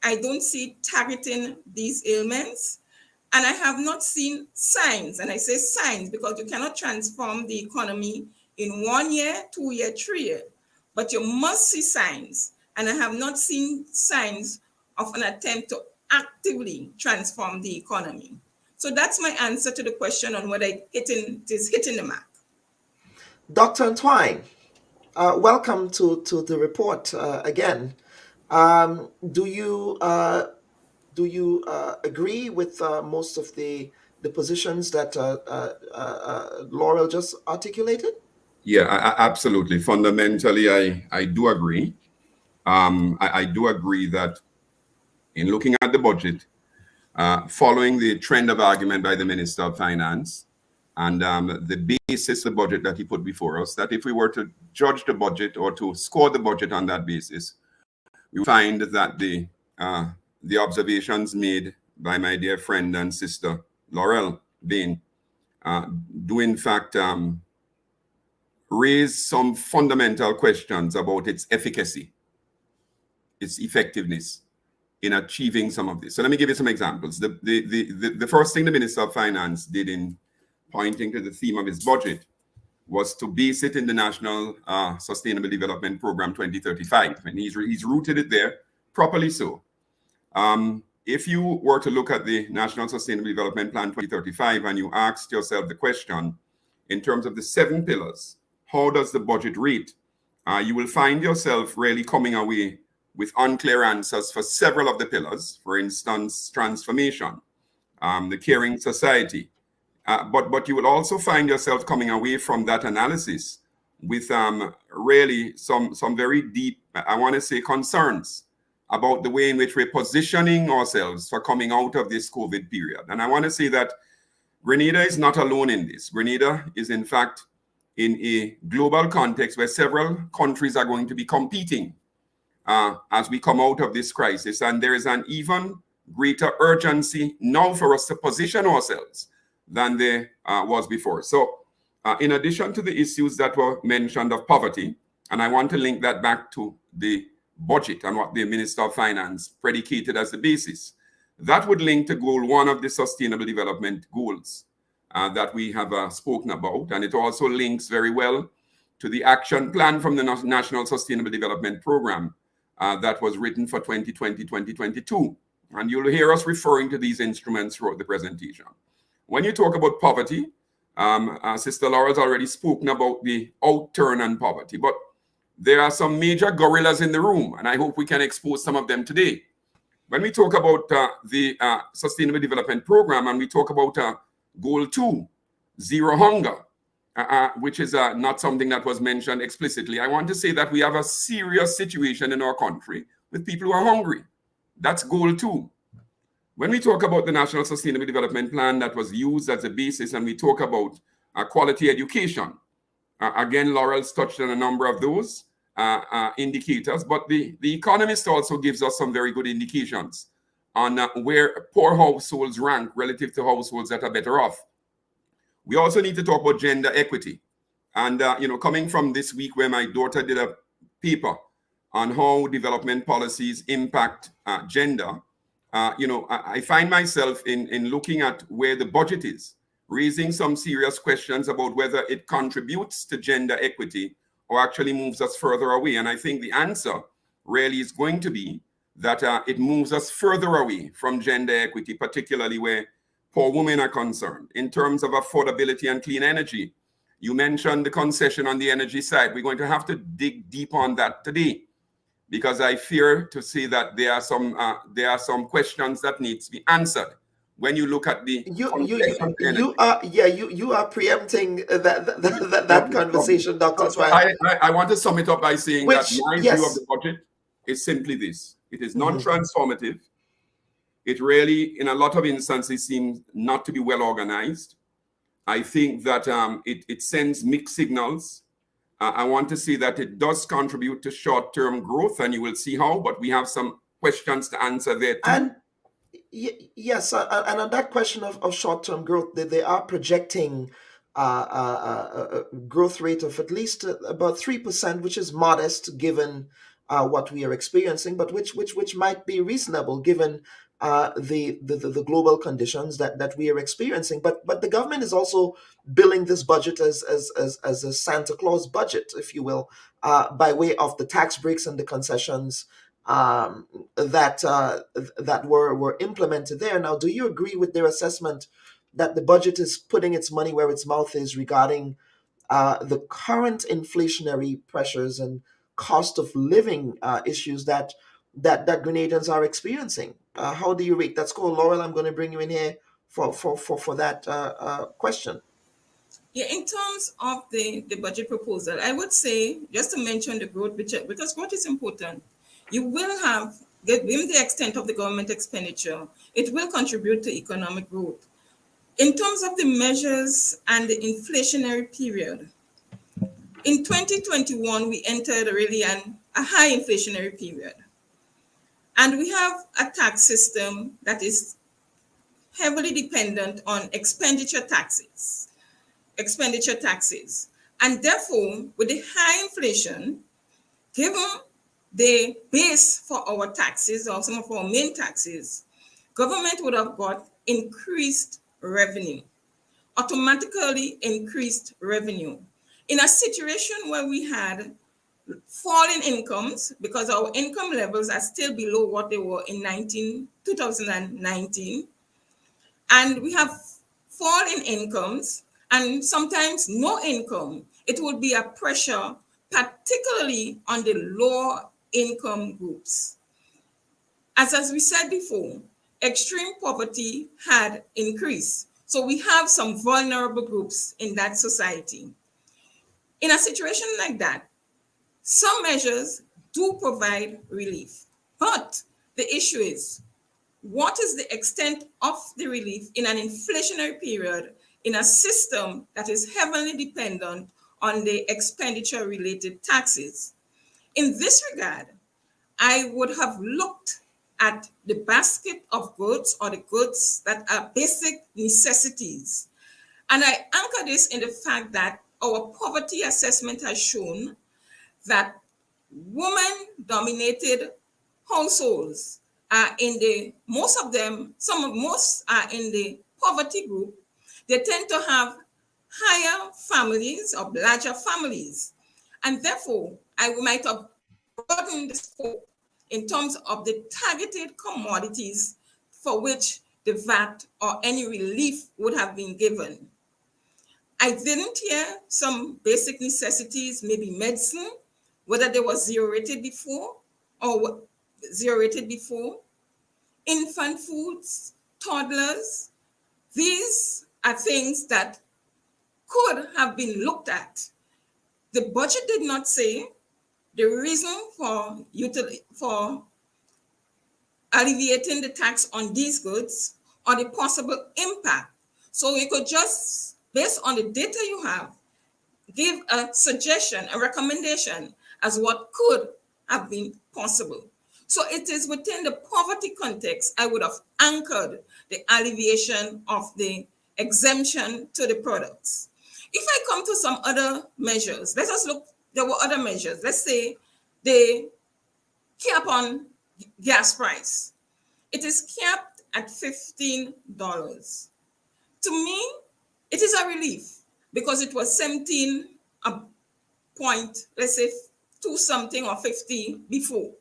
I don't see targeting these ailments, and I have not seen signs, and I say signs because you cannot transform the economy in 1 year, 2 year, 3 year, but you must see signs, and I have not seen signs of an attempt to actively transform the economy. So that's my answer to the question on whether it is hitting the mark. Dr. Entwine, welcome to the report again. Do you agree with most of the positions that Laurel just articulated? Yeah, absolutely. Fundamentally, I do agree. I do agree that in looking at the budget, following the trend of argument by the Minister of Finance and the basis of the budget that he put before us, that if we were to judge the budget or to score the budget on that basis, we find that the observations made by my dear friend and sister Laurel Bain do in fact raise some fundamental questions about its efficacy, its effectiveness in achieving some of this. So let me give you some examples. The first thing the Minister of Finance did in pointing to the theme of his budget was to base it in the National Sustainable Development Program 2035, and he's rooted it there, properly so. If you were to look at the National Sustainable Development Plan 2035 and you asked yourself the question, in terms of the 7 pillars, how does the budget rate? You will find yourself really coming away with unclear answers for several of the pillars. For instance, transformation, the caring society. But you will also find yourself coming away from that analysis with really some very deep, I want to say, concerns about the way in which we're positioning ourselves for coming out of this COVID period. And I want to say that Grenada is not alone in this. Grenada is, in fact, in a global context where several countries are going to be competing as we come out of this crisis. And there is an even greater urgency now for us to position ourselves than there was before. So in addition to the issues that were mentioned of poverty, and I want to link that back to the budget and what the Minister of Finance predicated as the basis, that would link to goal 1 of the Sustainable Development Goals that we have spoken about. And it also links very well to the action plan from the National Sustainable Development Program that was written for 2020-2022. And you'll hear us referring to these instruments throughout the presentation. When you talk about poverty, Sister Laura's already spoken about the outturn and poverty, but there are some major gorillas in the room, and I hope we can expose some of them today. When we talk about the Sustainable Development Program and we talk about Goal 2, Zero Hunger, which is not something that was mentioned explicitly, I want to say that we have a serious situation in our country with people who are hungry. That's Goal 2. When we talk about the National Sustainable Development Plan that was used as a basis and we talk about quality education, again, Laurel's touched on a number of those indicators, but the Economist also gives us some very good indications on where poor households rank relative to households that are better off. We also need to talk about gender equity. And, coming from this week where my daughter did a paper on how development policies impact gender, I find myself in looking at where the budget is, raising some serious questions about whether it contributes to gender equity or actually moves us further away. And I think the answer really is going to be that it moves us further away from gender equity, particularly where poor women are concerned. In terms of affordability and clean energy, you mentioned the concession on the energy side. We're going to have to dig deep on that today, because I fear to say that there are some questions that need to be answered. When you look at the you are preempting that conversation, Dr. Twine. I want to sum it up by saying that my view of the budget is simply this: it is non-transformative. It really, in a lot of instances, seems not to be well organized. I think that it sends mixed signals. I want to say that it does contribute to short-term growth, and you will see how, but we have some questions to answer there too. And yes, and on that question of short-term growth, they are projecting a growth rate of at least about 3%, which is modest given what we are experiencing, but which might be reasonable given the global conditions that we are experiencing. But the government is also billing this budget as a Santa Claus budget, if you will, by way of the tax breaks and the concessions that were implemented there. Now, do you agree with their assessment that the budget is putting its money where its mouth is regarding the current inflationary pressures and cost of living issues that Grenadians are experiencing? How do you rate that score? Laurel, I'm going to bring you in here for that question. Yeah, in terms of the budget proposal, I would say, just to mention the growth, because growth is important, you will have, given the extent of the government expenditure, it will contribute to economic growth. In terms of the measures and the inflationary period, in 2021, we entered really a high inflationary period. And we have a tax system that is heavily dependent on expenditure taxes. And therefore, with the high inflation, given the base for our taxes or some of our main taxes, government would have got increased revenue, automatically increased revenue. In a situation where we had falling incomes, because our income levels are still below what they were in 2019, and we have falling incomes and sometimes no income, it would be a pressure, particularly on the lower income groups. As we said before, extreme poverty had increased. So we have some vulnerable groups in that society. In a situation like that, some measures do provide relief. But the issue is, what is the extent of the relief in an inflationary period in a system that is heavily dependent on the expenditure-related taxes? In this regard, I would have looked at the basket of goods or the goods that are basic necessities. And I anchor this in the fact that our poverty assessment has shown that women-dominated households are most are in the poverty group. They tend to have higher families or larger families. And therefore, I might have broadened the scope in terms of the targeted commodities for which the VAT or any relief would have been given. I didn't hear some basic necessities, maybe medicine, whether they were zero rated before, infant foods, toddlers. These are things that could have been looked at. The budget did not say the reason for alleviating the tax on these goods or the possible impact. So you could just, based on the data you have, give a suggestion, a recommendation as what could have been possible. So it is within the poverty context, I would have anchored the alleviation of the exemption to the products. If I come to some other measures, let us look, there were other measures. Let's say the cap on gas price. It is capped at $15. To me, it is a relief because it was 17 point, let's say 2 something or 50 before.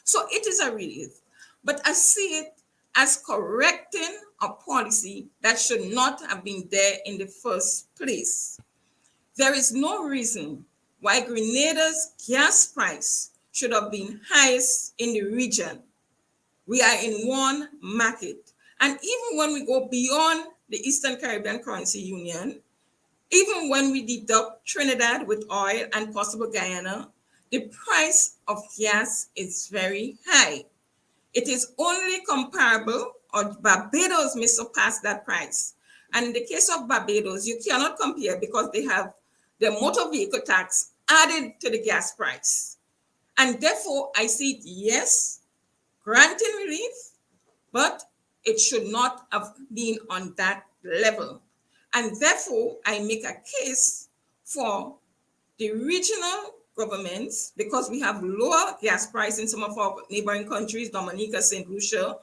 So it is a relief. But I see it as correcting a policy that should not have been there in the first place. There is no reason why Grenada's gas price should have been highest in the region. We are in one market. And even when we go beyond the Eastern Caribbean Currency Union, even when we deduct Trinidad with oil and possible Guyana, the price of gas is very high. It is only comparable, or Barbados may surpass that price. And in the case of Barbados, you cannot compare because they have the motor vehicle tax added to the gas price. And therefore, I see it, yes, granting relief, but it should not have been on that level. And therefore, I make a case for the regional governments, because we have lower gas price in some of our neighboring countries, Dominica, St. Lucia,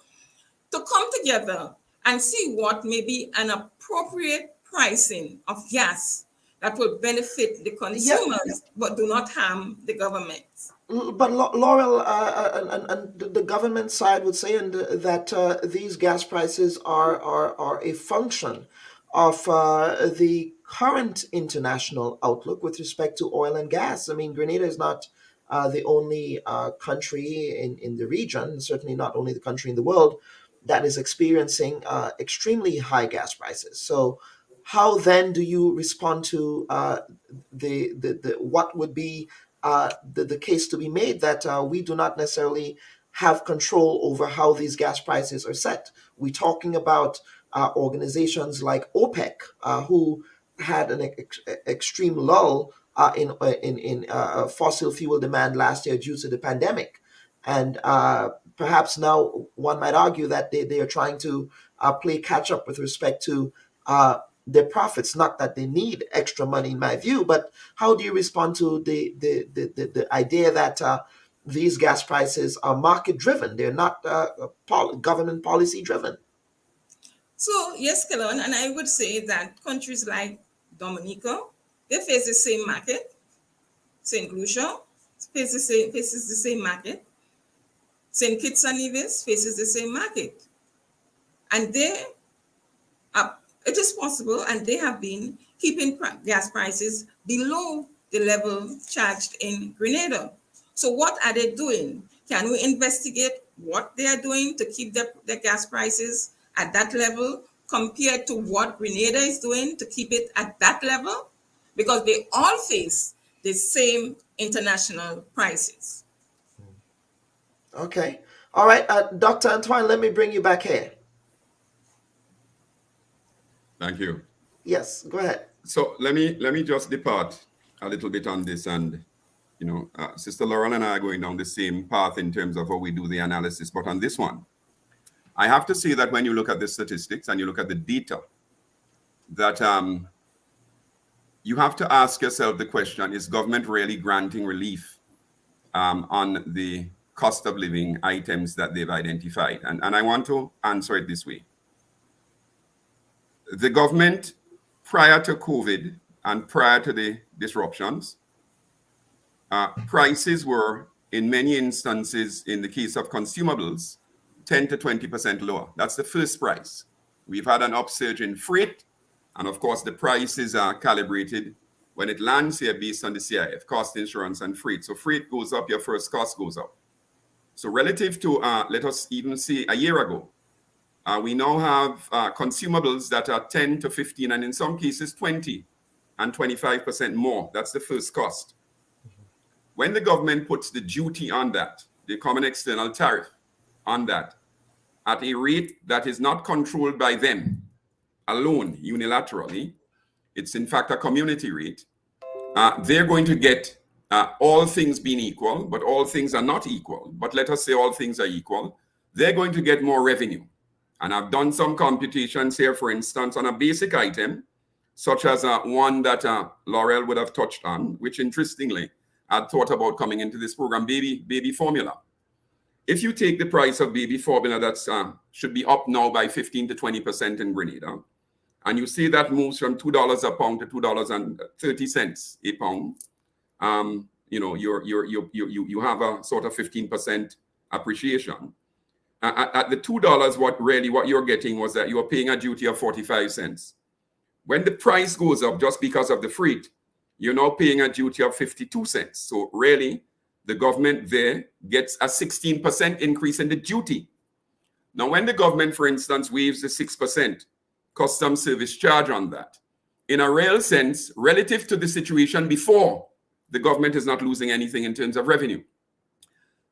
to come together and see what may be an appropriate pricing of gas that will benefit the consumers, but do not harm the government. But Laurel and the government side would say that these gas prices are a function of the current international outlook with respect to oil and gas. I mean, Grenada is not the only country in the region, certainly not only the country in the world, that is experiencing extremely high gas prices. So how then do you respond to the what would be the case to be made that we do not necessarily have control over how these gas prices are set? We're talking about organizations like OPEC, who had an extreme lull in fossil fuel demand last year due to the pandemic. And perhaps now one might argue that they are trying to play catch up with respect to their profits. Not that they need extra money, in my view, but how do you respond to the idea that these gas prices are market driven? They're not government policy driven. So yes, Kelon, and I would say that countries like Dominica, they face the same market. St. Lucia faces the same market. St. Kitts and Nevis faces the same market. And it is possible, and they have been keeping gas prices below the level charged in Grenada. So what are they doing? Can we investigate what they are doing to keep the gas prices at that level compared to what Grenada is doing to keep it at that level? Because they all face the same international prices. Okay. All right. Dr. Antoine, let me bring you back here. Thank you. Yes, go ahead. So let me just depart a little bit on this, and Sister Laurel and I are going down the same path in terms of how we do the analysis. But on this one, I have to say that when you look at the statistics and you look at the data, that you have to ask yourself the question: is government really granting relief on the cost of living items that they've identified? And I want to answer it this way. The government, prior to COVID and prior to the disruptions, prices were, in many instances, in the case of consumables, 10 to 20% lower. That's the first price. We've had an upsurge in freight, and of course, the prices are calibrated when it lands here based on the CIF, cost, insurance, and freight. So freight goes up, your first cost goes up. So relative to, let us even say, a year ago, we now have consumables that are 10 to 15, and in some cases 20 and 25% more. That's the first cost. When the government puts the duty on that, the common external tariff on that, at a rate that is not controlled by them alone unilaterally, it's in fact a community rate, they're going to get, all things being equal, but all things are not equal, but let us say all things are equal, they're going to get more revenue. And I've done some computations here, for instance, on a basic item, such as one that Laurel would have touched on, which interestingly, I'd thought about coming into this program, baby formula. If you take the price of baby formula that's should be up now by 15 to 20% in Grenada, and you see that moves from $2 a pound to $2.30 a pound, you have a sort of 15% appreciation. At the $2, what you're getting was that you're paying a duty of 45 cents. When the price goes up just because of the freight, you're now paying a duty of 52 cents. So really, the government there gets a 16% increase in the duty. Now, when the government, for instance, waives the 6% custom service charge on that, in a real sense, relative to the situation before, the government is not losing anything in terms of revenue.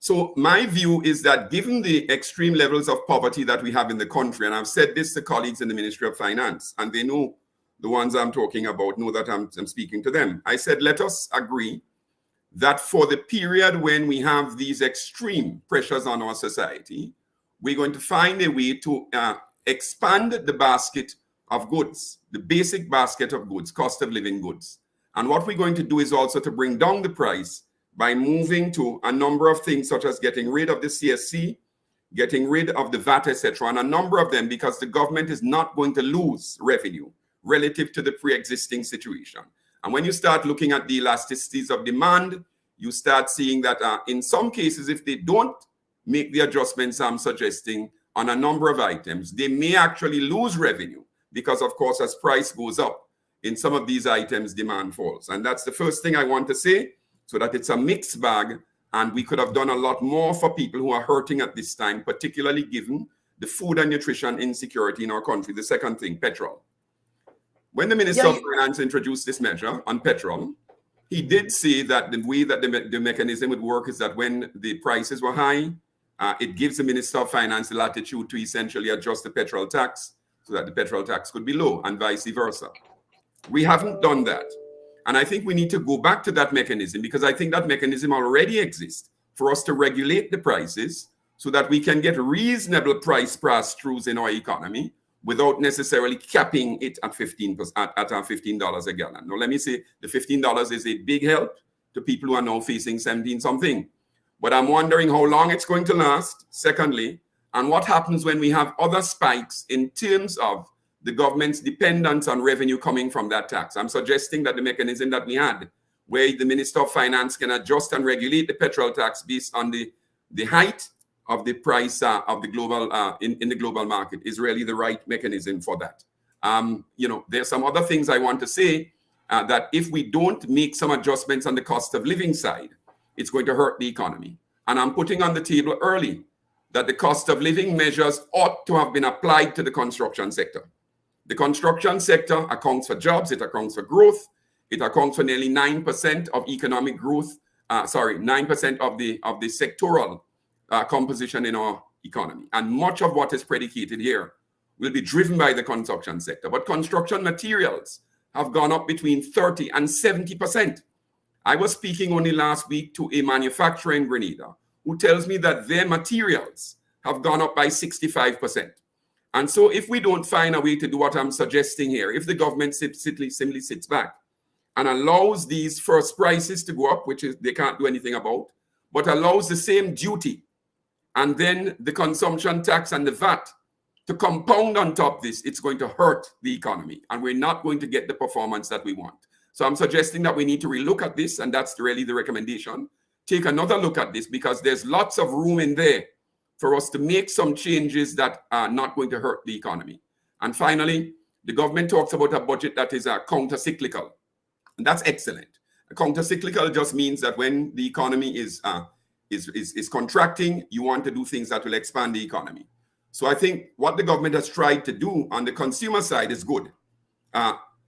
So my view is that given the extreme levels of poverty that we have in the country, and I've said this to colleagues in the Ministry of Finance, and they know, the ones I'm talking about know that I'm speaking to them. I said, let us agree that for the period when we have these extreme pressures on our society, we're going to find a way to expand the basket of goods, the basic basket of goods, cost of living goods. And what we're going to do is also to bring down the price by moving to a number of things, such as getting rid of the CSC, getting rid of the VAT, etc., and a number of them, because the government is not going to lose revenue relative to the pre-existing situation. And when you start looking at the elasticities of demand, you start seeing that in some cases, if they don't make the adjustments I'm suggesting on a number of items, they may actually lose revenue because, of course, as price goes up in some of these items, demand falls. And that's the first thing I want to say, so that it's a mixed bag, and we could have done a lot more for people who are hurting at this time, particularly given the food and nutrition insecurity in our country. The second thing, petrol. When the Minister of Finance introduced this measure on petrol, he did say that the way that the mechanism would work is that when the prices were high, it gives the Minister of Finance the latitude to essentially adjust the petrol tax so that the petrol tax could be low, and vice versa. We haven't done that. And I think we need to go back to that mechanism, because I think that mechanism already exists for us to regulate the prices so that we can get reasonable price pass-throughs in our economy without necessarily capping it at $15 a gallon. Now, let me say the $15 is a big help to people who are now facing 17-something. But I'm wondering how long it's going to last, secondly, and what happens when we have other spikes in terms of the government's dependence on revenue coming from that tax. I'm suggesting that the mechanism that we had, where the Minister of Finance can adjust and regulate the petrol tax based on the height of the price of the global in the global market, is really the right mechanism for that. There's some other things I want to say that if we don't make some adjustments on the cost of living side, it's going to hurt the economy. And I'm putting on the table early that the cost of living measures ought to have been applied to the construction sector. The construction sector accounts for jobs, it accounts for growth, it accounts for nearly 9% of economic growth, 9% of the sectoral composition in our economy. And much of what is predicated here will be driven by the construction sector. But construction materials have gone up between 30 and 70%. I was speaking only last week to a manufacturer in Grenada who tells me that their materials have gone up by 65%. And so if we don't find a way to do what I'm suggesting here, if the government simply sits back and allows these first prices to go up, which is they can't do anything about, but allows the same duty and then the consumption tax and the VAT to compound on top of this, it's going to hurt the economy and we're not going to get the performance that we want. So I'm suggesting that we need to relook at this, and that's really the recommendation. Take another look at this, because there's lots of room in there for us to make some changes that are not going to hurt the economy. And finally, the government talks about a budget that is counter-cyclical. And that's excellent. A counter-cyclical just means that when the economy is contracting, you want to do things that will expand the economy. So I think what the government has tried to do on the consumer side is good.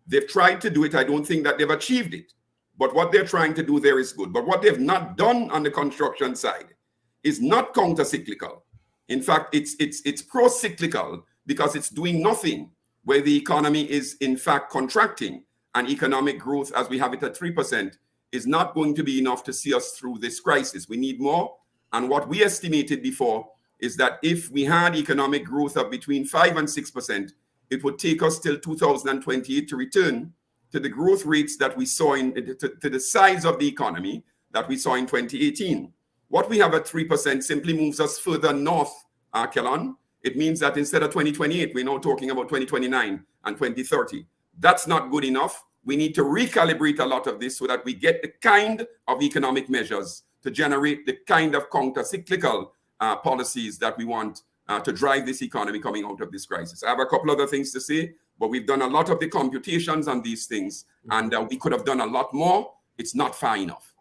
They've tried to do it. I don't think that they've achieved it. But what they're trying to do there is good. But what they've not done on the construction side is not counter-cyclical. In fact, it's pro-cyclical, because it's doing nothing where the economy is in fact contracting, and economic growth, as we have it at 3%, is not going to be enough to see us through this crisis. We need more. And what we estimated before is that if we had economic growth of between 5 and 6%, it would take us till 2028 to return to the growth rates that we saw to the size of the economy that we saw in 2018. What we have at 3% simply moves us further north, Kelon. It means that instead of 2028, we're now talking about 2029 and 2030. That's not good enough. We need to recalibrate a lot of this so that we get the kind of economic measures to generate the kind of counter-cyclical policies that we want to drive this economy coming out of this crisis. I have a couple other things to say, but we've done a lot of the computations on these things, and we could have done a lot more. It's not far enough.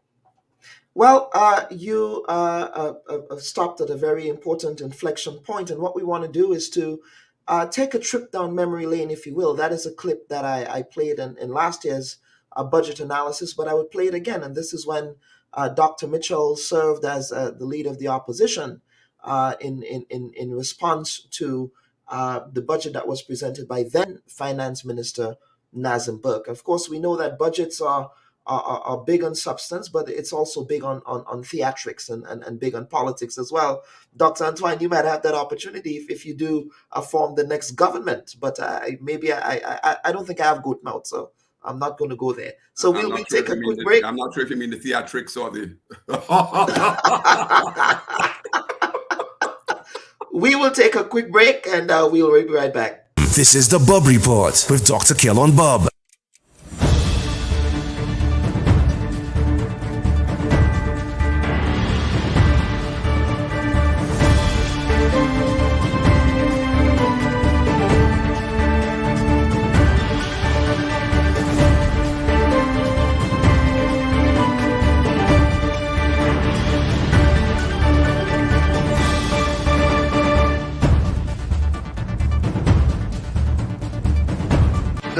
Well, you stopped at a very important inflection point, and what we want to do is to take a trip down memory lane, if you will. That is a clip that I played in last year's budget analysis, but I would play it again, and this is when Dr. Mitchell served as the leader of the opposition in response to the budget that was presented by then Finance Minister Nazim Burke. Of course, we know that budgets are big on substance, but it's also big on theatrics and big on politics as well. Dr. Antoine, you might have that opportunity if you do form the next government, but I don't think I have good mouth, so I'm not going to go there. So we'll take a quick break. I'm not sure if you mean the theatrics or the... We will take a quick break, and we'll be right back. This is the Bubb Report with Dr. Kellon Bubb.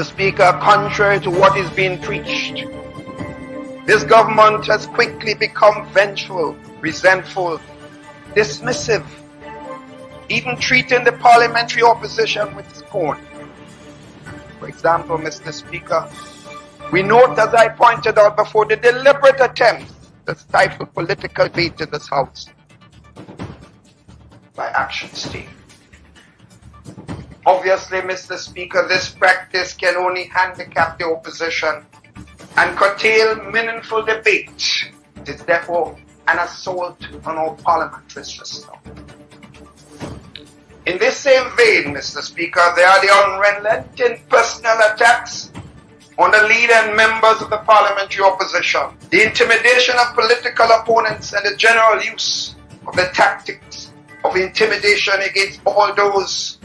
Speaker, contrary to what is being preached, this government has quickly become vengeful, resentful, dismissive, even treating the parliamentary opposition with scorn. For example, Mr. Speaker, we note, as I pointed out before, the deliberate attempt to stifle political debate in this House by action state. Obviously, Mr. Speaker, this practice can only handicap the opposition and curtail meaningful debate. It is therefore an assault on our parliamentary system. In this same vein, Mr. Speaker, there are the unrelenting personal attacks on the leader and members of the parliamentary opposition, the intimidation of political opponents, and the general use of the tactics of intimidation against all those,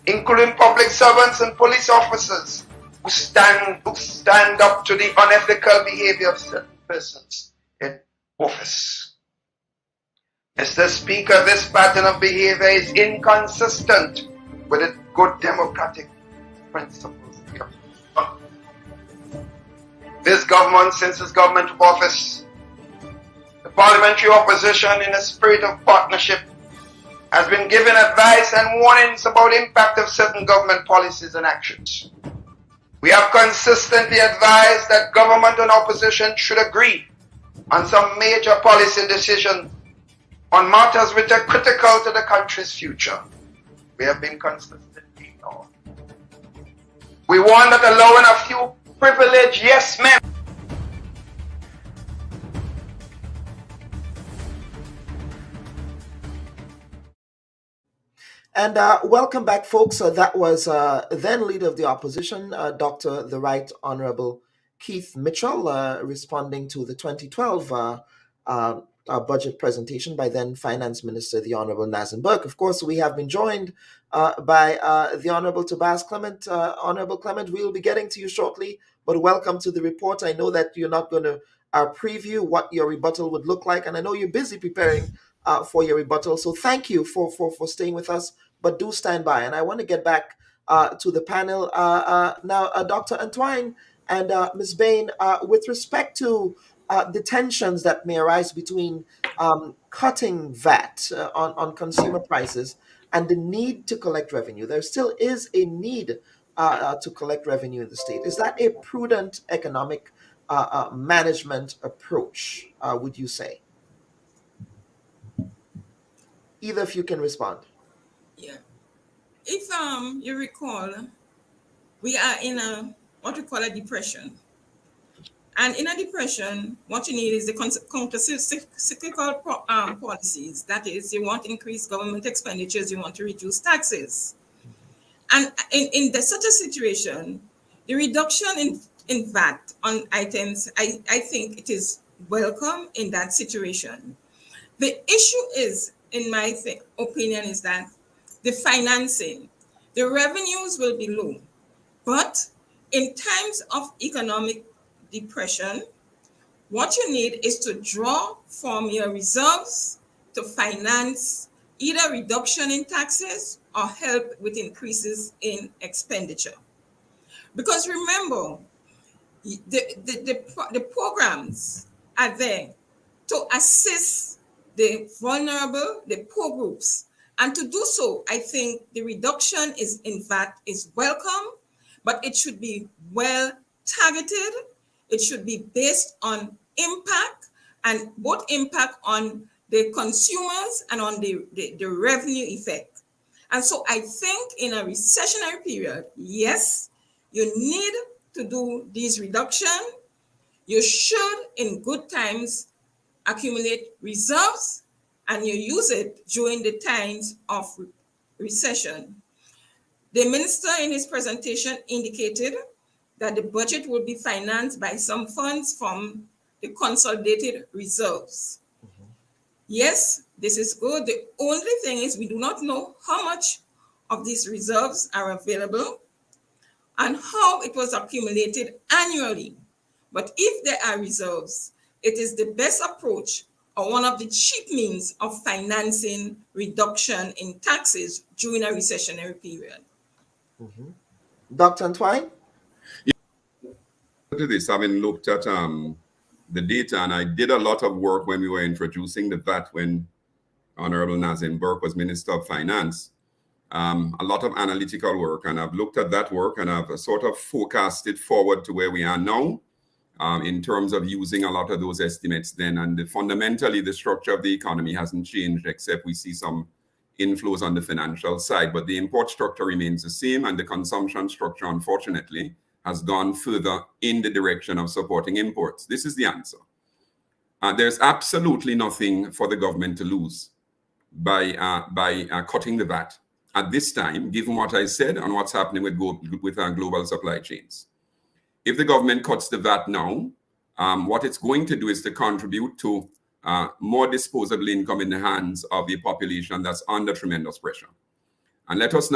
including public servants and police officers, who stand up to the unethical behavior of certain persons in office. Mr. Speaker, this pattern of behavior is inconsistent with the good democratic principles here. This government, since its government of office, the parliamentary opposition, in a spirit of partnership, has been given advice and warnings about the impact of certain government policies and actions. We have consistently advised that government and opposition should agree on some major policy decisions on matters which are critical to the country's future. We have been consistently ignored. We warn that allowing a few privileged yes men And welcome back, folks. That was then Leader of the Opposition, Dr. the Right Honorable Keith Mitchell, responding to the 2012 budget presentation by then Finance Minister, the Honorable Nazim Burke. Of course, we have been joined by the Honorable Tobias Clement. Honorable Clement, we will be getting to you shortly, but welcome to the report. I know that you're not going to preview what your rebuttal would look like, and I know you're busy preparing for your rebuttal. So thank you for staying with us, but do stand by. And I want to get back to the panel now, Dr. Antoine and Ms. Bain, with respect to the tensions that may arise between cutting VAT on consumer prices and the need to collect revenue. There still is a need to collect revenue in the state. Is that a prudent economic management approach, would you say? Either of you can respond. Yeah. If you recall, we are in what we call a depression. And in a depression, what you need is the counter-cyclical policies. That is, you want to increase government expenditures, you want to reduce taxes. And in such a situation, the reduction in VAT on items, I think it is welcome in that situation. The issue is in my opinion, is that the financing, the revenues will be low, but in times of economic depression, what you need is to draw from your reserves to finance either reduction in taxes or help with increases in expenditure. Because remember, the programs are there to assist the vulnerable, the poor groups. And to do so, I think the reduction in VAT is welcome, but it should be well targeted. It should be based on impact, and both impact on the consumers and on the revenue effect. And so I think in a recessionary period, yes, you need to do these reductions. You should, in good times, accumulate reserves, and you use it during the times of recession. The minister in his presentation indicated that the budget will be financed by some funds from the consolidated reserves. Yes, this is good. The only thing is we do not know how much of these reserves are available and how it was accumulated annually. But if there are reserves, it is the best approach or one of the cheap means of financing reduction in taxes during a recessionary period. Dr. Antoine? To this, having looked at the data, and I did a lot of work when we were introducing the VAT when Honorable Nazim Burke was Minister of Finance, a lot of analytical work, and I've looked at that work and I've sort of forecasted forward to where we are now in terms of using a lot of those estimates then. And fundamentally, the structure of the economy hasn't changed, except we see some inflows on the financial side, but the import structure remains the same, and the consumption structure, unfortunately, has gone further in the direction of supporting imports. This is the answer. There's absolutely nothing for the government to lose by cutting the VAT at this time, given what I said and what's happening with our global supply chains. If the government cuts the VAT now, what it's going to do is to contribute to more disposable income in the hands of the population that's under tremendous pressure. And let us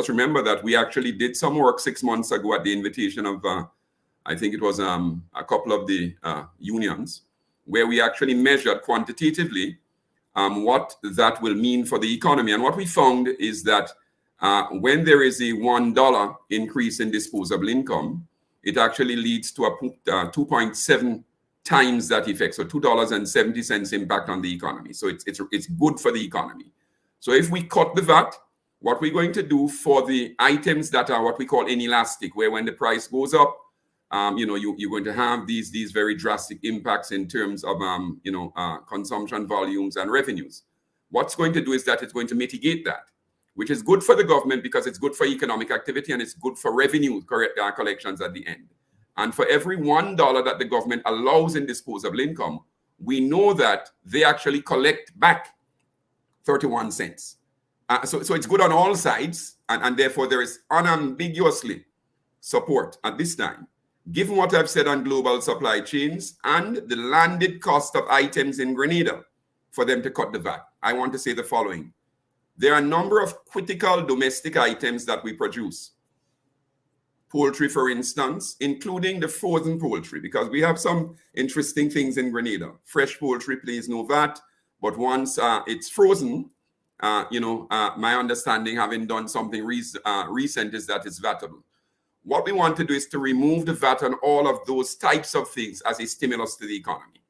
remember that we actually did some work 6 months ago at the invitation of, I think it was a couple of the unions, where we actually measured quantitatively what that will mean for the economy. And what we found is that when there is a $1 increase in disposable income, it actually leads to a 2.7 times that effect. So $2.70 impact on the economy. So it's good for the economy. So if we cut the VAT, what we're going to do for the items that are what we call inelastic, where when the price goes up, you're going to have these very drastic impacts in terms of consumption volumes and revenues. What's going to do is that it's going to mitigate that, which is good for the government because it's good for economic activity and it's good for revenue collections at the end. And for every $1 that the government allows in disposable income, we know that they actually collect back 31 cents. So it's good on all sides, and therefore there is unambiguously support at this time. Given what I've said on global supply chains and the landed cost of items in Grenada for them to cut the VAT, I want to say the following. There are a number of critical domestic items that we produce. Poultry, for instance, including the frozen poultry, because we have some interesting things in Grenada. Fresh poultry pays no VAT, but once it's frozen, my understanding, having done something recent, is that it's VATable. What we want to do is to remove the VAT on all of those types of things as a stimulus to the economy.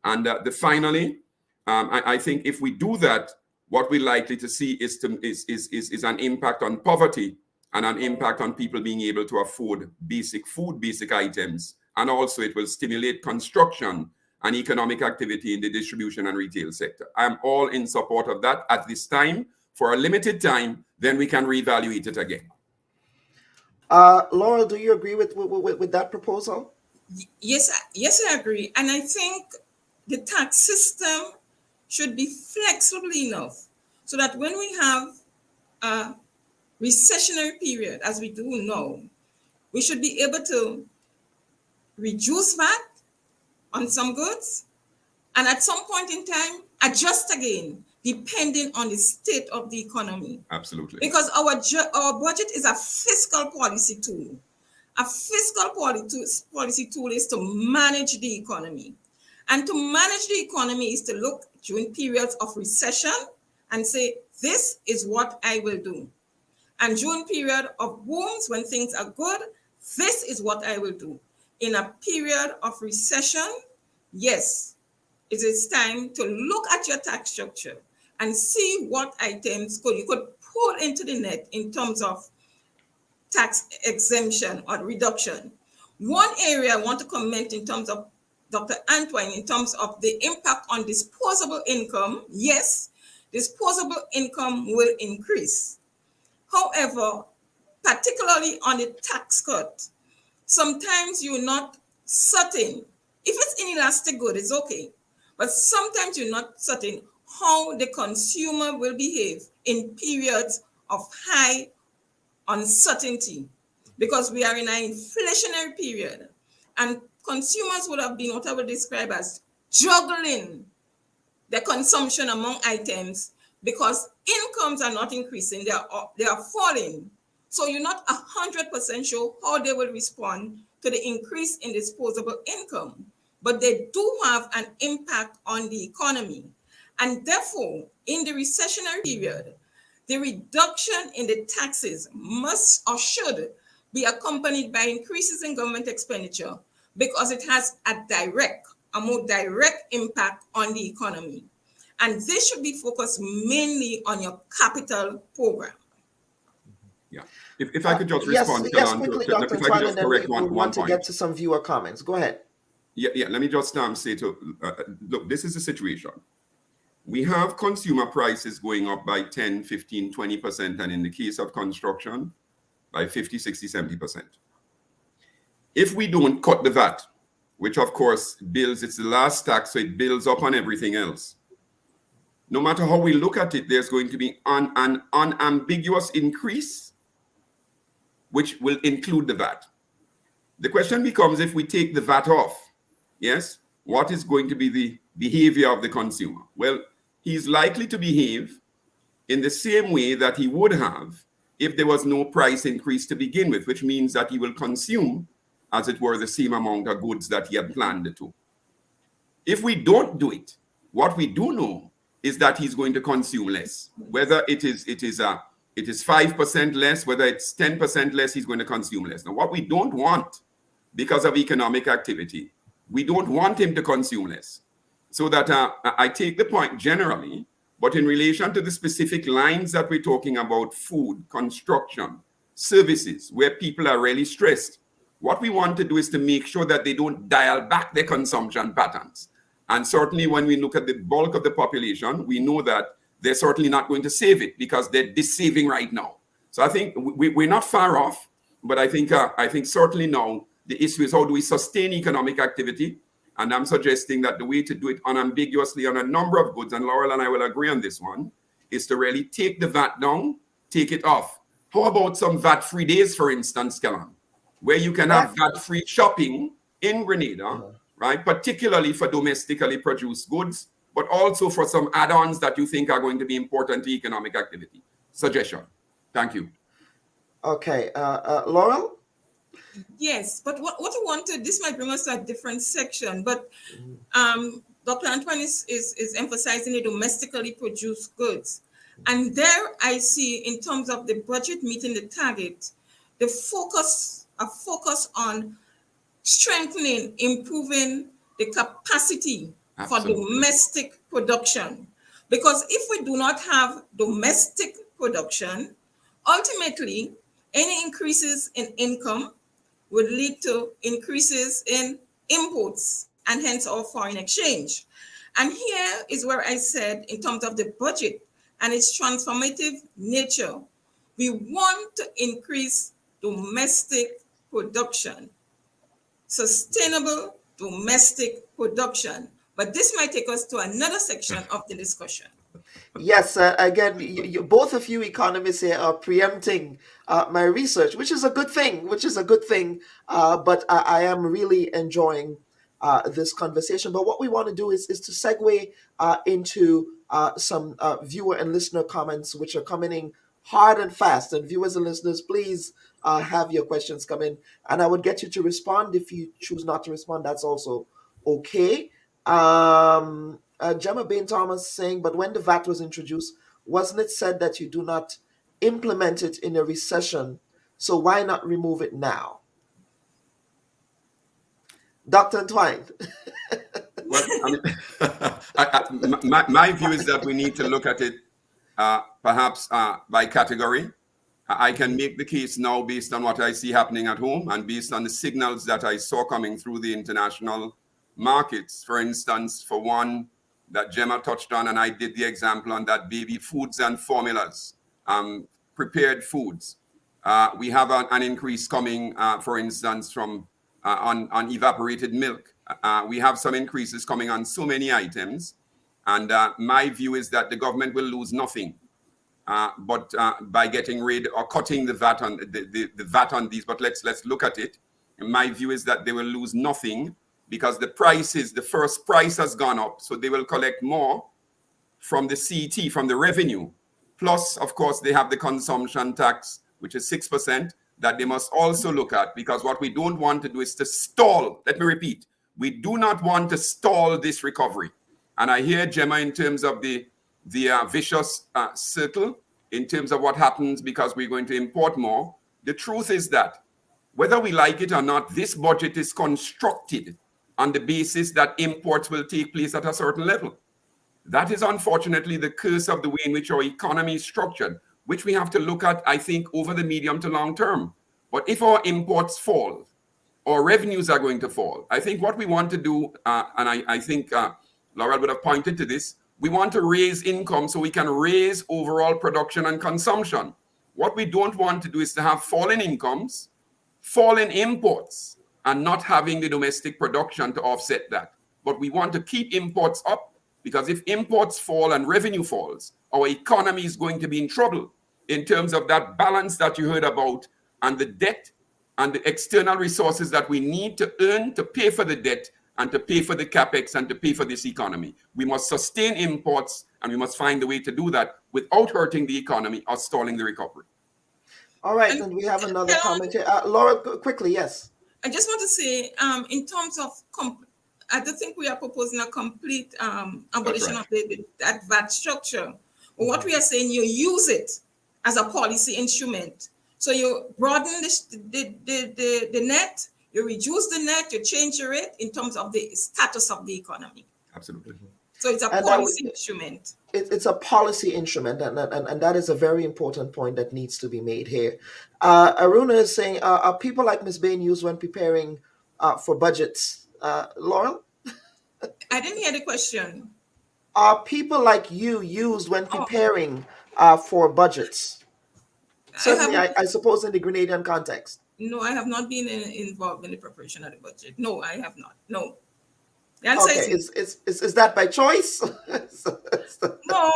And finally, I think if we do that, what we're likely to see is an impact on poverty and an impact on people being able to afford basic food, basic items. And also it will stimulate construction and economic activity in the distribution and retail sector. I'm all in support of that at this time for a limited time, then we can reevaluate it again. Laura, do you agree with that proposal? Yes, I agree. And I think the tax system should be flexible enough so that when we have a recessionary period, as we do now, we should be able to reduce VAT on some goods and at some point in time adjust again depending on the state of the economy. Absolutely. Because our budget is a fiscal policy tool. A fiscal policy tool is to manage the economy. And to manage the economy is to look during periods of recession and say, this is what I will do. And during period of booms, when things are good, this is what I will do. In a period of recession, yes, it is time to look at your tax structure and see what items you could pull into the net in terms of tax exemption or reduction. One area I want to comment in terms of Dr. Antoine, in terms of the impact on disposable income, yes, disposable income will increase. However, particularly on the tax cut, sometimes you're not certain. If it's inelastic good, it's okay. But sometimes you're not certain how the consumer will behave in periods of high uncertainty, because we are in an inflationary period and consumers would have been what I would describe as juggling the consumption among items because incomes are not increasing, they are falling. So you're not 100% sure how they will respond to the increase in disposable income, but they do have an impact on the economy. And therefore, in the recessionary period, the reduction in the taxes must or should be accompanied by increases in government expenditure because it has a more direct impact on the economy. And this should be focused mainly on your capital program. Yeah. If I could just yes, respond quickly, Dr. Antoine, and then we want to get to some viewer comments. Go ahead. Yeah. Let me just say look, this is the situation. We have consumer prices going up by 10, 15, 20%, and in the case of construction, by 50, 60, 70%. If we don't cut the VAT, which of course it's the last tax, so it builds up on everything else. No matter how we look at it, there's going to be an unambiguous increase, which will include the VAT. The question becomes, if we take the VAT off, yes, what is going to be the behavior of the consumer? Well, he's likely to behave in the same way that he would have if there was no price increase to begin with, which means that he will consume, as it were, the same amount of goods that he had planned to. If we don't do it, what we do know is that he's going to consume less. Whether it is 5% less, whether it's 10% less, he's going to consume less. Now, what we don't want, because of economic activity, we don't want him to consume less. So that I take the point generally, but in relation to the specific lines that we're talking about, food, construction, services, where people are really stressed, what we want to do is to make sure that they don't dial back their consumption patterns. And certainly when we look at the bulk of the population, we know that they're certainly not going to save it because they're dissaving right now. So I think we're not far off, but I think certainly now the issue is how do we sustain economic activity? And I'm suggesting that the way to do it unambiguously on a number of goods, and Laurel and I will agree on this one, is to really take the VAT down, take it off. How about some VAT-free days, for instance, Kellan, where you can have VAT-free shopping in Grenada, right? Particularly for domestically produced goods, but also for some add-ons that you think are going to be important to economic activity. Suggestion. Thank you. Okay. Laurel? Yes, but what I wanted, this might bring us to a different section, but Dr. Antoine is emphasizing the domestically produced goods. And there I see, in terms of the budget meeting the target, a focus on strengthening, improving the capacity for domestic production. Because if we do not have domestic production, ultimately, any increases in income would lead to increases in imports and hence our foreign exchange. And here is where I said, in terms of the budget and its transformative nature, we want to increase domestic production, sustainable domestic production. But this might take us to another section of the discussion. Yes, again, both of you economists here are preempting my research, which is a good thing, but I am really enjoying this conversation. But what we want to do is to segue into some viewer and listener comments, which are coming in hard and fast. And viewers and listeners, please have your questions come in, and I would get you to respond. If you choose not to respond, that's also okay. Gemma Bain Thomas saying, but when the VAT was introduced, wasn't it said that you do not implement it in a recession? So why not remove it now? Dr. Entwine. Well, I mean, my view is that we need to look at it perhaps by category. I can make the case now based on what I see happening at home and based on the signals that I saw coming through the international markets. For instance, for one that Gemma touched on, and I did the example on that, baby foods and formulas, prepared foods. We have an increase coming, for instance, from on evaporated milk. We have some increases coming on so many items. And my view is that the government will lose nothing but by getting rid or cutting the VAT on the VAT on these. But let's look at it. And my view is that they will lose nothing because the first price has gone up. So they will collect more from the CET, from the revenue. Plus, of course, they have the consumption tax, which is 6%, that they must also look at, because what we don't want to do is to stall. Let me repeat. We do not want to stall this recovery. And I hear Gemma in terms of the vicious circle, in terms of what happens because we're going to import more. The truth is that whether we like it or not, this budget is constructed on the basis that imports will take place at a certain level. That is unfortunately the curse of the way in which our economy is structured, which we have to look at, I think, over the medium to long term. But if our imports fall, our revenues are going to fall. I think what we want to do, and I think Laurel would have pointed to this, we want to raise income so we can raise overall production and consumption. What we don't want to do is to have falling incomes, falling imports, and not having the domestic production to offset that. But we want to keep imports up, because if imports fall and revenue falls, our economy is going to be in trouble in terms of that balance that you heard about and the debt and the external resources that we need to earn to pay for the debt and to pay for the capex and to pay for this economy. We must sustain imports, and we must find a way to do that without hurting the economy or stalling the recovery. All right, and we have another comment here. Laura, quickly, yes. I just want to say, in terms of, I don't think we are proposing a complete abolition of that VAT structure. But what we are saying, you use it as a policy instrument. So you broaden the net, you reduce the net, you change the rate in terms of the status of the economy. Absolutely. So it's a policy instrument. It's a policy instrument, and that is a very important point that needs to be made here. Aruna is saying, are people like Ms. Bain used when preparing for budgets? Laurel? I didn't hear the question. Are people like you used when preparing for budgets? Certainly, I suppose in the Grenadian context. No, I have not been involved in the preparation of the budget. No, I have not. No. Okay, is that by choice? No.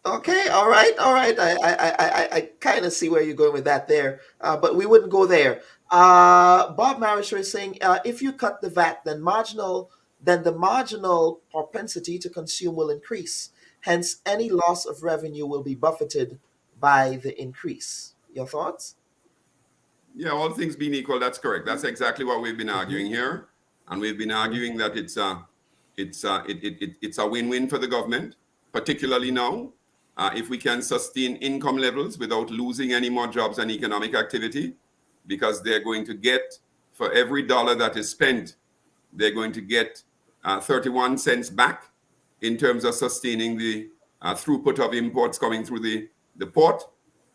Okay, all right. I kind of see where you're going with that there, but we wouldn't go there. Bob Marisher is saying, if you cut the VAT, then the marginal propensity to consume will increase. Hence, any loss of revenue will be buffeted by the increase. Your thoughts? Yeah, all things being equal, that's correct. That's exactly what we've been arguing here, and we've been arguing that it's a win-win for the government, particularly now, if we can sustain income levels without losing any more jobs and economic activity, because they're going to get, for every dollar that is spent, they're going to get 31 cents back in terms of sustaining the throughput of imports coming through the port.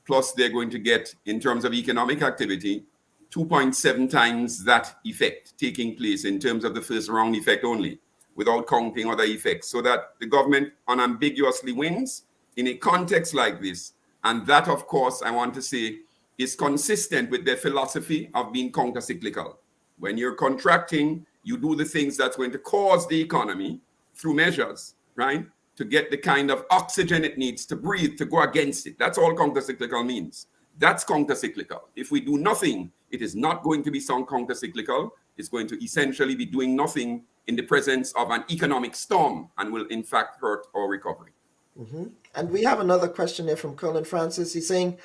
Plus, they're going to get, in terms of economic activity, 2.7 times that effect taking place in terms of the first round effect only, without counting other effects, so that the government unambiguously wins in a context like this. And that, of course, I want to say, is consistent with their philosophy of being counter-cyclical. When you're contracting, you do the things that's going to cause the economy through measures, right? To get the kind of oxygen it needs to breathe, to go against it. That's all counter-cyclical means. That's counter-cyclical. If we do nothing, it is not going to be some counter-cyclical. It's going to essentially be doing nothing in the presence of an economic storm and will in fact hurt our recovery. Mm-hmm. And we have another question here from Colin Francis. He's saying,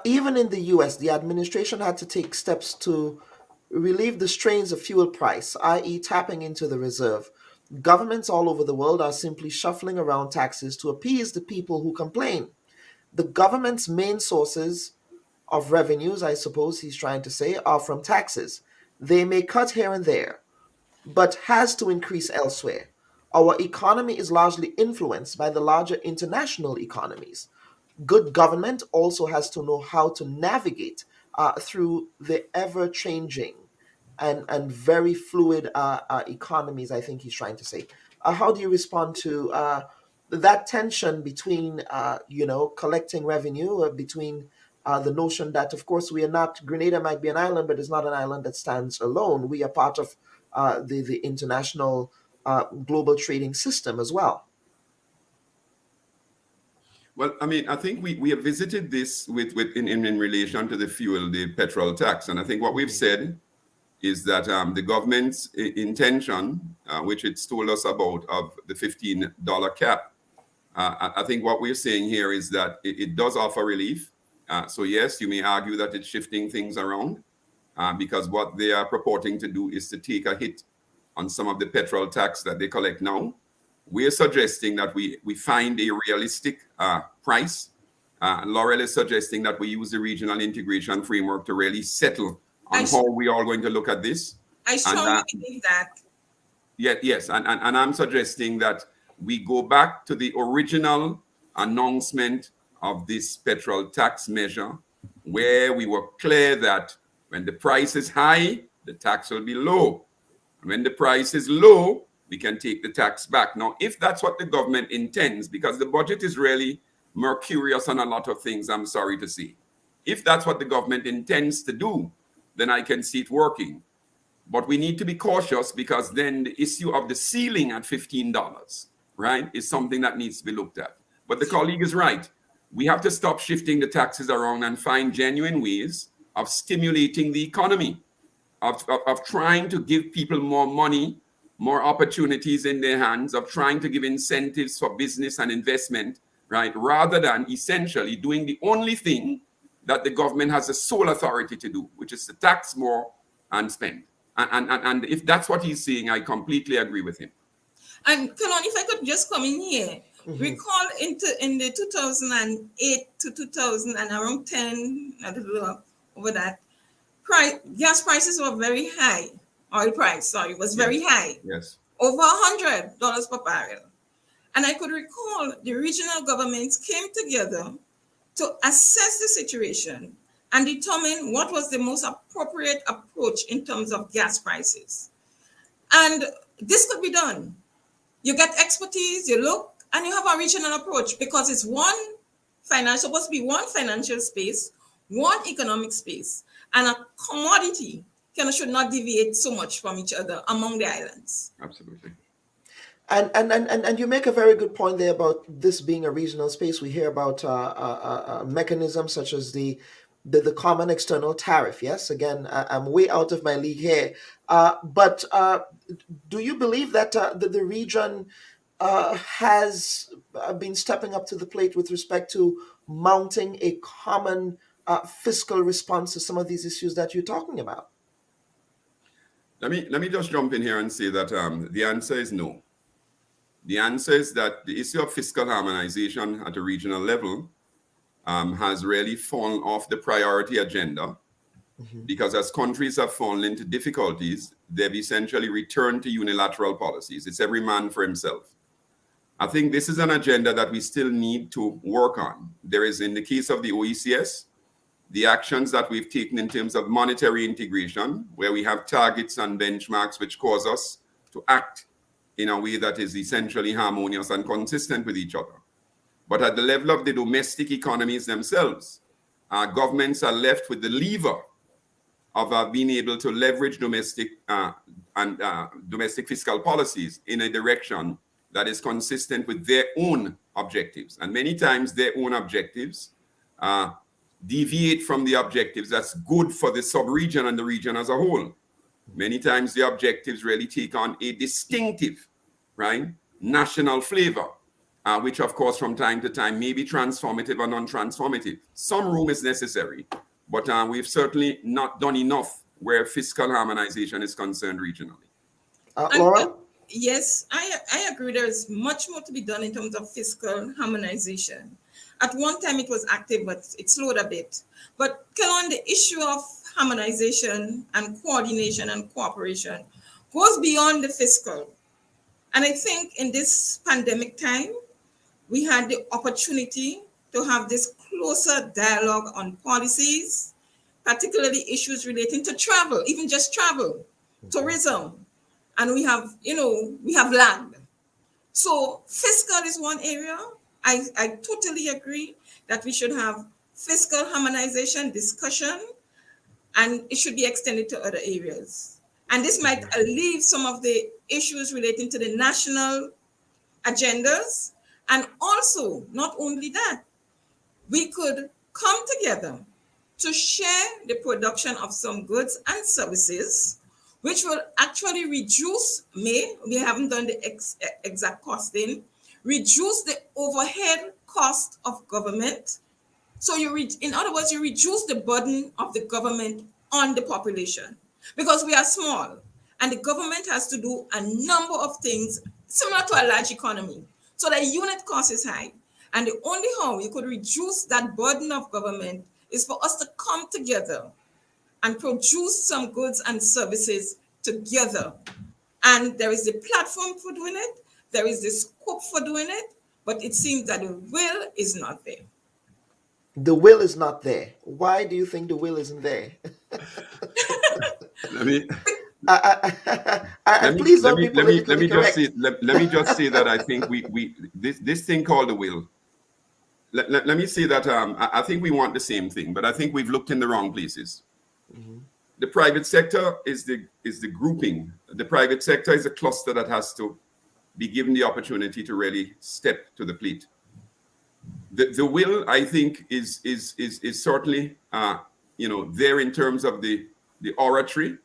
even in the US, the administration had to take steps to relieve the strains of fuel price, i.e. tapping into the reserve. Governments all over the world are simply shuffling around taxes to appease the people who complain. The government's main sources of revenues, I suppose he's trying to say, are from taxes. They may cut here and there, but has to increase elsewhere. Our economy is largely influenced by the larger international economies. Good government also has to know how to navigate through the ever-changing and very fluid economies, I think he's trying to say. How do you respond to that tension between, collecting revenue, between the notion that, of course, we are not, Grenada might be an island, but it's not an island that stands alone. We are part of the international global trading system as well. Well, I mean, I think we have visited this in relation to the petrol tax. And I think what we've said is that the government's intention, which it's told us about, of the $15 cap, I think what we're saying here is that it does offer relief. So yes, you may argue that it's shifting things around because what they are purporting to do is to take a hit on some of the petrol tax that they collect now. We're suggesting that we find a realistic price. Laurel is suggesting that we use the regional integration framework to really settle on how we are going to look at this. I strongly believe that. Yes, and I'm suggesting that we go back to the original announcement of this petrol tax measure, where we were clear that when the price is high, the tax will be low. When the price is low, we can take the tax back. Now, if that's what the government intends, because the budget is really mercurious on a lot of things, I'm sorry to say. If that's what the government intends to do, then I can see it working. But we need to be cautious because then the issue of the ceiling at $15, right, is something that needs to be looked at. But the colleague is right. We have to stop shifting the taxes around and find genuine ways of stimulating the economy, of trying to give people more money, more opportunities in their hands, of trying to give incentives for business and investment, right, rather than essentially doing the only thing that the government has the sole authority to do, which is to tax more and spend. And if that's what he's saying, I completely agree with him. And Kalon, if I could just come in here, recall in the 2008 to 2000 and around 10, I don't know, over that, gas prices were very high. Oil price, sorry, was very high. Yes. Over $100 per barrel. And I could recall the regional governments came together to assess the situation and determine what was the most appropriate approach in terms of gas prices. And this could be done. You get expertise, you look, and you have a regional approach because it's supposed to be one financial space, one economic space, and a commodity should not deviate so much from each other among the islands. Absolutely. And you make a very good point there about this being a regional space. We hear about mechanisms such as the common external tariff. Yes, again, I'm way out of my league here. But do you believe that the region has been stepping up to the plate with respect to mounting a common fiscal response to some of these issues that you're talking about? Let me just jump in here and say that the answer is no. The answer is that the issue of fiscal harmonization at a regional level has really fallen off the priority agenda because as countries have fallen into difficulties, they've essentially returned to unilateral policies. It's every man for himself. I think this is an agenda that we still need to work on. There is, in the case of the OECS, the actions that we've taken in terms of monetary integration, where we have targets and benchmarks which cause us to act in a way that is essentially harmonious and consistent with each other. But at the level of the domestic economies themselves, our governments are left with the lever of being able to leverage domestic fiscal policies in a direction that is consistent with their own objectives. And many times their own objectives deviate from the objectives that's good for the sub-region and the region as a whole. Many times the objectives really take on a distinctive, right, national flavor, which of course from time to time may be transformative or non-transformative. Some room is necessary, but we've certainly not done enough where fiscal harmonization is concerned regionally. Laura? Yes, I agree. There's much more to be done in terms of fiscal harmonization. At one time it was active, but it slowed a bit. But Kelon, the issue of harmonization and coordination and cooperation goes beyond the fiscal. And I think in this pandemic time, we had the opportunity to have this closer dialogue on policies, particularly issues relating to travel, even just travel, tourism. And we have, we have land. So fiscal is one area. I totally agree that we should have fiscal harmonization discussion, and it should be extended to other areas. And this might alleviate some of the issues relating to the national agendas. And also, not only that, we could come together to share the production of some goods and services, which will actually reduce, we haven't done the exact costing, reduce the overhead cost of government. So in other words, you reduce the burden of the government on the population, because we are small and the government has to do a number of things similar to a large economy. So the unit cost is high. And the only how you could reduce that burden of government is for us to come together and produce some goods and services together. And there is the platform for doing it. There is the scope for doing it, but it seems that the will is not there. The will is not there. Why do you think the will isn't there? Let me just say that I think this thing called the will. Let me say that I think we want the same thing, but I think we've looked in the wrong places. Mm-hmm. The private sector is the grouping. The private sector is a cluster that has to be given the opportunity to really step to the plate. The will, I think, is certainly there in terms of the oratory,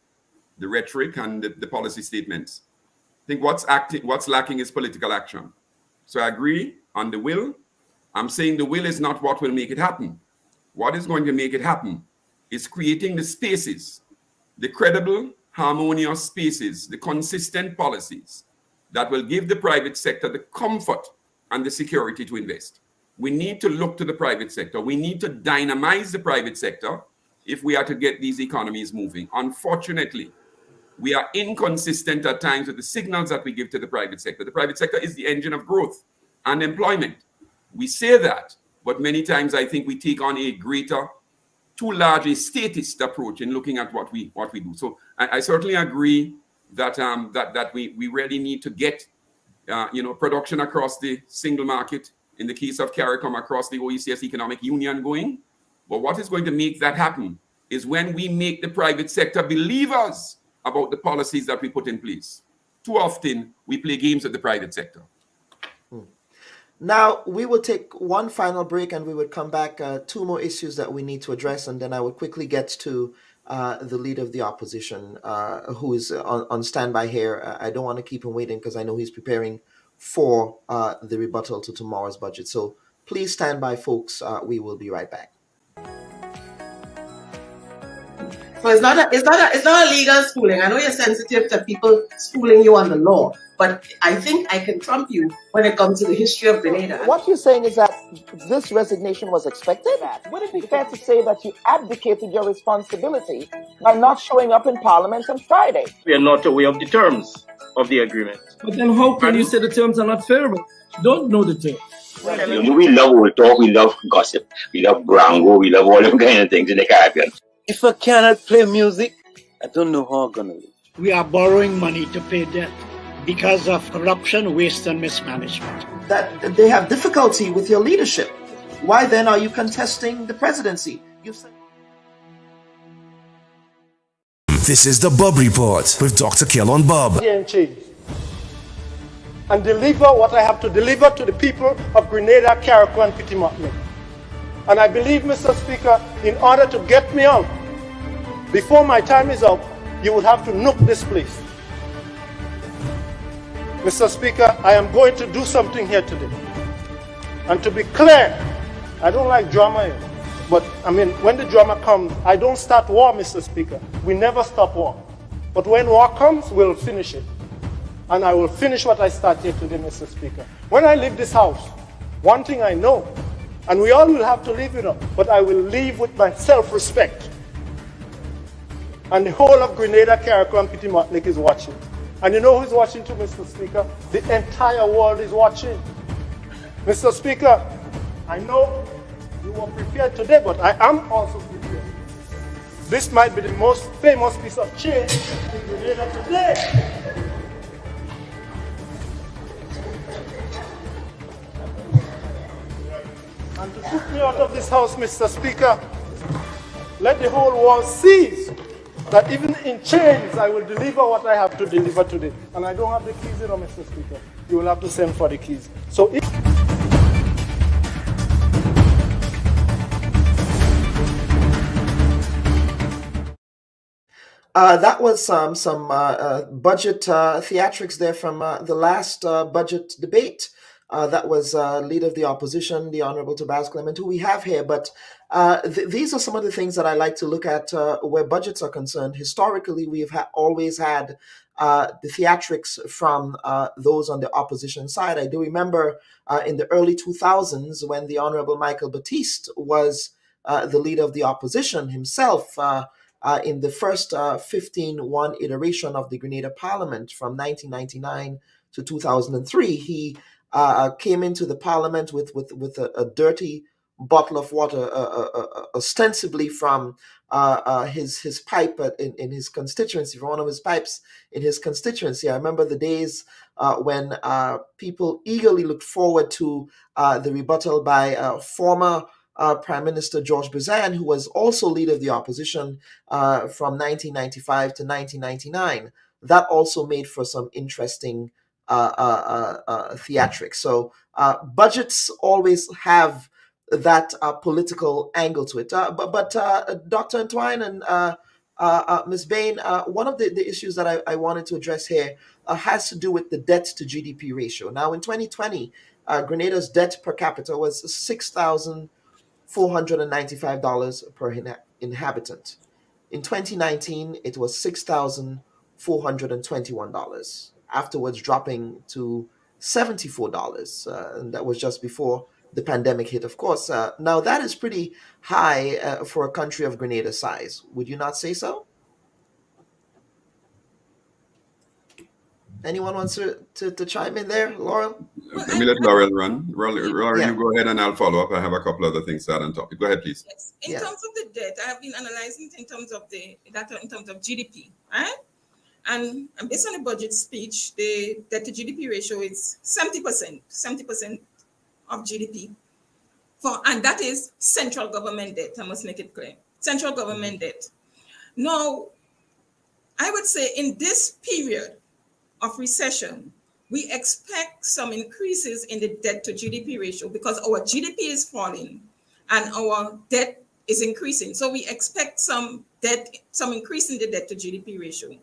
the rhetoric, and the policy statements. I think what's lacking is political action. So I agree on the will. I'm saying the will is not what will make it happen. What is going to make it happen is creating the spaces, the credible, harmonious spaces, the consistent policies that will give the private sector the comfort and the security to invest. We need to look to the private sector. We need to dynamize the private sector if we are to get these economies moving. Unfortunately, we are inconsistent at times with the signals that we give to the private sector. The private sector is the engine of growth and employment. We say that, but many times I think we take on a greater, too large a statist approach in looking at what we do. So I certainly agree that that we really need to get production across the single market, in the case of CARICOM across the OECS Economic Union going. But what is going to make that happen is when we make the private sector believers about the policies that we put in place. Too often we play games with the private sector. Now, we will take one final break and we would come back, two more issues that we need to address, and then I will quickly get to the leader of the opposition, who is on standby here. I don't want to keep him waiting because I know he's preparing for the rebuttal to tomorrow's budget. So please stand by, folks. We will be right back. So it's not a legal schooling. I know you're sensitive to people schooling you on the law, but I think I can trump you when it comes to the history of Grenada. What you're saying is that this resignation was expected? Would it be fair to say that you abdicated your responsibility by not showing up in Parliament on Friday? We are not aware of the terms of the agreement. But then how can you say the terms are not fair? You don't know the terms. We love old talk, we love gossip, we love brango, we love all them kind of things in the Caribbean. If I cannot play music, I don't know how I'm going to live. We are borrowing money to pay debt because of corruption, waste, and mismanagement. That they have difficulty with your leadership. Why then are you contesting the presidency? This is the Bubb Report with Dr. Kelon Bubb. And deliver what I have to deliver to the people of Grenada, Carriacou, and Petit Martinique. And I believe, Mr. Speaker, in order to get me out, before my time is up, you will have to nuke this place. Mr. Speaker, I am going to do something here today. And to be clear, I don't like drama here. But, I mean, when the drama comes, I don't start war, Mr. Speaker. We never stop war. But when war comes, we'll finish it. And I will finish what I started here today, Mr. Speaker. When I leave this house, one thing I know, and we all will have to leave, but I will leave with my self-respect. And the whole of Grenada, Carriacou, and Petit Martinique is watching. And you know who's watching too, Mr. Speaker? The entire world is watching. Mr. Speaker, I know you were prepared today, but I am also prepared. This might be the most famous piece of change in Grenada today. And to put me out of this house, Mr. Speaker, let the whole world see that even in chains, I will deliver what I have to deliver today. And I don't have the keys, Mr. Speaker. You will have to send for the keys. So if that was some budget theatrics there from the last budget debate. That was Leader of the Opposition, the Honorable Tabaz Clement, who we have here. But these are some of the things that I like to look at where budgets are concerned. Historically, we have always had the theatrics from those on the opposition side. I do remember in the early 2000s when the Honorable Michael Batiste was the Leader of the Opposition himself. In the first 15-1 iteration of the Grenada Parliament from 1999 to 2003, he came into the Parliament with a dirty bottle of water, ostensibly from his pipe in his constituency, from one of his pipes in his constituency. I remember the days when people eagerly looked forward to the rebuttal by former Prime Minister George Buzan, who was also Leader of the Opposition from 1995 to 1999. That also made for some interesting theatrics. So budgets always have that political angle to it. But Dr. Antoine and Ms. Bain, one of the issues that I wanted to address here has to do with the debt to GDP ratio. Now, in 2020, Grenada's debt per capita was $6,495 per inhabitant. In 2019, it was $6,421, afterwards dropping to $74. And that was just before the pandemic hit, of course. Now, that is pretty high for a country of Grenada's size. Would you not say so? Anyone wants to chime in there? Laurel? Let me let Laurel run. Laurel, you go ahead and I'll follow up. I have a couple other things to add on topic. Go ahead, please. Yes. In terms of the debt, I have been analyzing in terms of the data in terms of GDP, right? And based on the budget speech, the debt to GDP ratio is 70% of GDP. And that is central government debt. I must make it clear. Central government debt. Now, I would say in this period of recession, we expect some increases in the debt to GDP ratio because our GDP is falling and our debt is increasing. So we expect some increase in the debt to GDP ratio.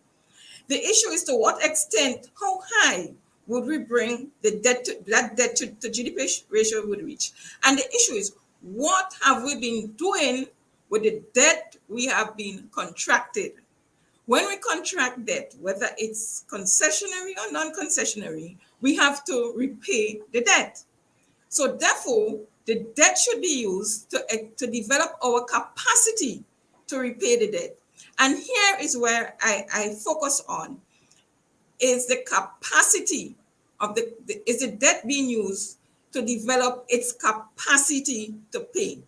The issue is to what extent, how high would we bring the debt to GDP ratio would reach? And the issue is, what have we been doing with the debt we have been contracted? When we contract debt, whether it's concessionary or non-concessionary, we have to repay the debt. So therefore, the debt should be used to develop our capacity to repay the debt. And here is where I focus on, is the capacity of is the debt being used to develop its capacity to pay.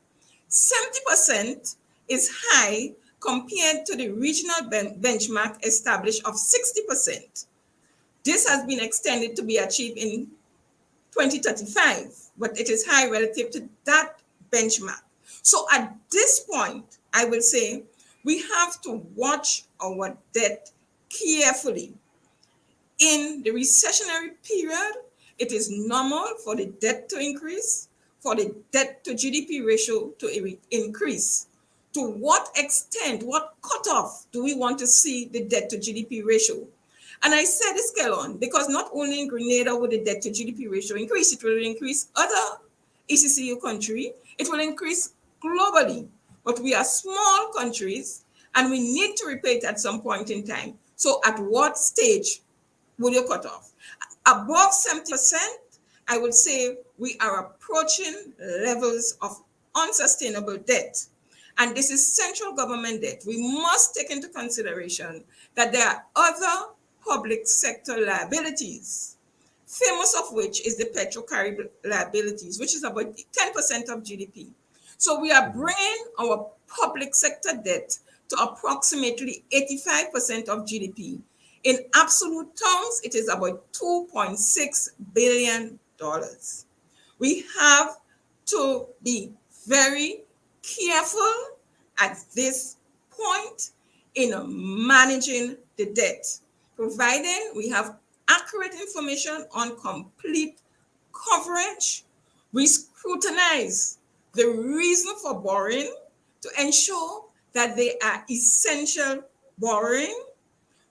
70% is high compared to the regional benchmark established of 60%. This has been extended to be achieved in 2035, but it is high relative to that benchmark. So at this point, I will say we have to watch our debt carefully. In the recessionary period, it is normal for the debt to increase. for the debt to GDP ratio to increase. To what extent, what cutoff do we want to see the debt to GDP ratio? And I said this, Kelon, because not only in Grenada will the debt to GDP ratio increase, it will increase other ECCU countries, it will increase globally. But we are small countries and we need to repay it at some point in time. So at what stage will you cut off? Above 70%, I would say we are approaching levels of unsustainable debt. And this is central government debt. We must take into consideration that there are other public sector liabilities, famous of which is the Petro-Carib liabilities, which is about 10% of GDP. So we are bringing our public sector debt to approximately 85% of GDP. In absolute terms, it is about $2.6 billion. We have to be very careful at this point in managing the debt, providing we have accurate information on complete coverage. We scrutinize the reason for borrowing to ensure that they are essential borrowing.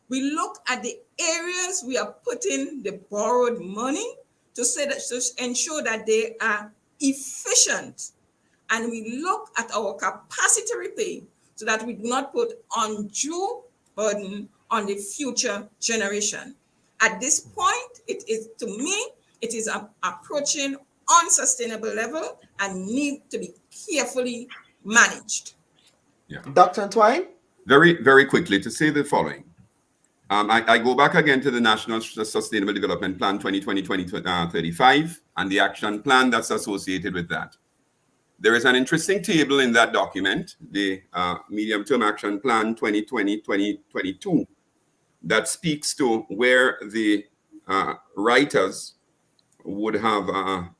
We look at the areas we are putting the borrowed money to ensure that they are efficient. And we look at our capacity to repay so that we do not put undue burden on the future generation. At this point, it is approaching unsustainable level and need to be carefully managed. Yeah. Dr. Twine? Very, very quickly to say the following. I go back again to the National Sustainable Development Plan 2020-2035 and the action plan that's associated with that. There is an interesting table in that document, the Medium-Term Action Plan 2020-2022, that speaks to where the writers would have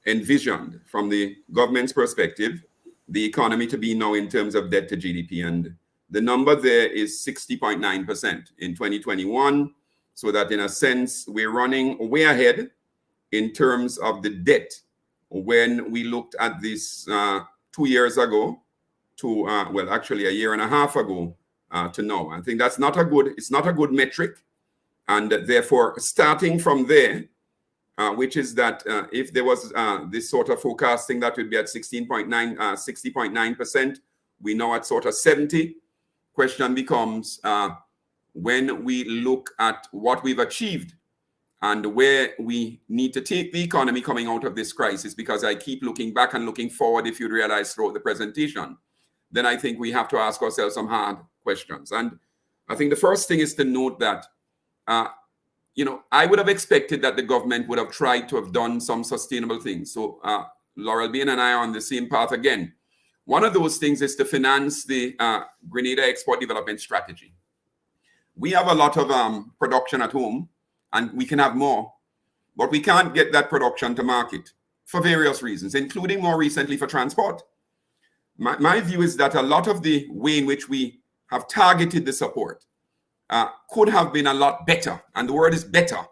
envisioned, from the government's perspective, the economy to be now in terms of debt to GDP. And the number there is 60.9% in 2021, so that in a sense, we're running way ahead in terms of the debt when we looked at this 2 years ago to, well, actually a year and a half ago to now. I think that's not a good, it's not a good metric. And therefore, starting from there, which is that if there was this sort of forecasting that would be at 60.9%, we know at sort of 70. Question becomes, when we look at what we've achieved and where we need to take the economy coming out of this crisis, because I keep looking back and looking forward, if you realize throughout the presentation, then I think we have to ask ourselves some hard questions. And I think the first thing is to note that, you know, I would have expected that the government would have tried to have done some sustainable things. So Laurel Bain and I are on the same path again. One of those things is to finance the Grenada Export Development Strategy. We have a lot of production at home, and we can have more, but we can't get that production to market for various reasons, including more recently for transport. My view is that a lot of the way in which we have targeted the support could have been a lot better, and the word is better,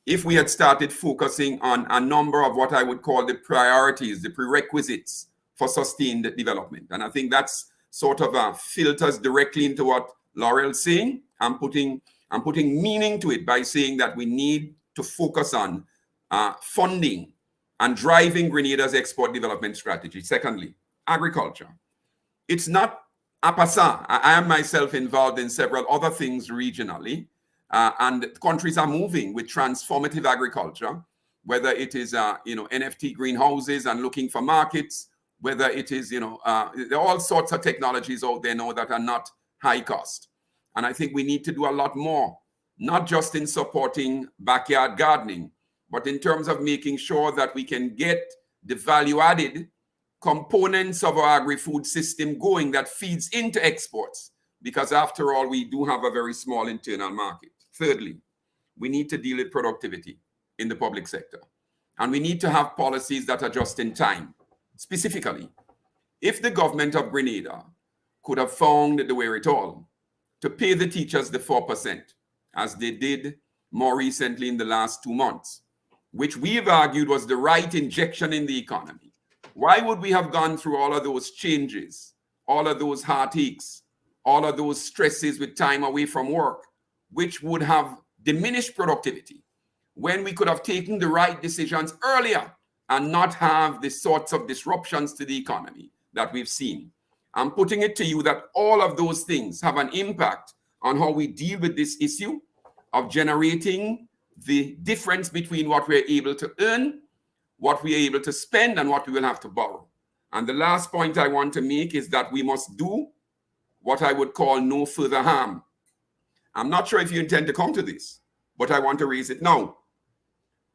if we had started focusing on a number of what I would call the priorities, the prerequisites for sustained development. And I think that's sort of filters directly into what Laurel's saying. I'm putting meaning to it by saying that we need to focus on funding and driving Grenada's export development strategy. Secondly, agriculture. It's not a passant. I am myself involved in several other things regionally, and countries are moving with transformative agriculture, whether it is NFT greenhouses and looking for markets, whether it is, there are all sorts of technologies out there now that are not high cost. And I think we need to do a lot more, not just in supporting backyard gardening, but in terms of making sure that we can get the value-added components of our agri-food system going that feeds into exports, because after all, we do have a very small internal market. Thirdly, we need to deal with productivity in the public sector. And we need to have policies that are just in time. Specifically, if the government of Grenada could have found the wherewithal to pay the teachers the 4%, as they did more recently in the last 2 months, which we've argued was the right injection in the economy, Why would we have gone through all of those changes, all of those heartaches, all of those stresses with time away from work, which would have diminished productivity, when we could have taken the right decisions earlier and not have the sorts of disruptions to the economy that we've seen? I'm putting it to you that all of those things have an impact on how we deal with this issue of generating the difference between what we're able to earn, what we're able to spend, and what we will have to borrow. And the last point I want to make is that we must do what I would call no further harm. I'm not sure if you intend to come to this, but I want to raise it now.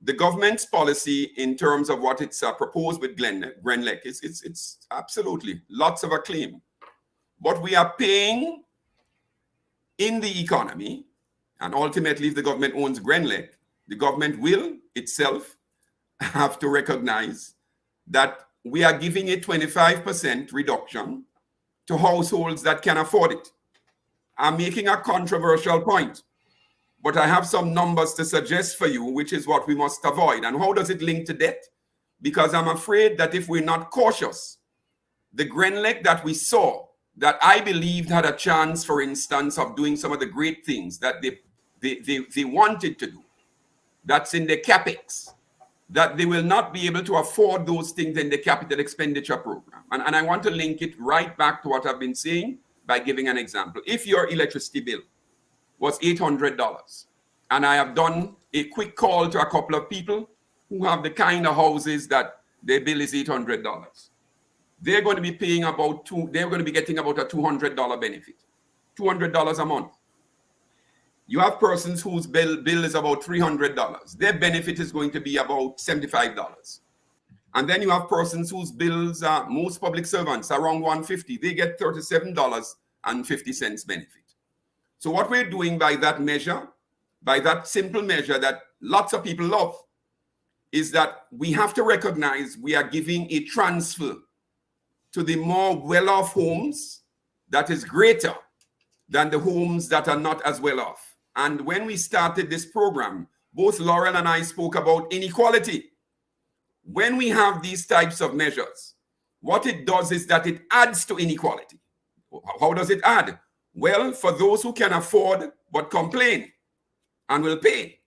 The government's policy in terms of what it's proposed with Grenlec, it's absolutely lots of acclaim. But we are paying in the economy, and ultimately if the government owns Grenlec, the government will itself have to recognize that we are giving a 25% reduction to households that can afford it. I'm making a controversial point, but I have some numbers to suggest for you, which is what we must avoid. And how does it link to debt? Because I'm afraid that if we're not cautious, the Grenlec that we saw, that I believed had a chance, for instance, of doing some of the great things that they wanted to do, that's in the CapEx, that they will not be able to afford those things in the capital expenditure program. And I want to link it right back to what I've been saying by giving an example. If your electricity bill was $800, and I have done a quick call to a couple of people who have the kind of houses that their bill is $800, they're going to be paying they're going to be getting about a $200 benefit, $200 a month. You have persons whose bill is about $300. Their benefit is going to be about $75. And then you have persons whose bills are, most public servants, around $150. They get $37.50 benefit. So what we're doing by that measure, by that simple measure that lots of people love, is that we have to recognize we are giving a transfer to the more well-off homes that is greater than the homes that are not as well off. And when we started this program, both Laurel and I spoke about inequality. When we have these types of measures, what it does is that it adds to inequality. How does it add? Well, for those who can afford but complain and will pay,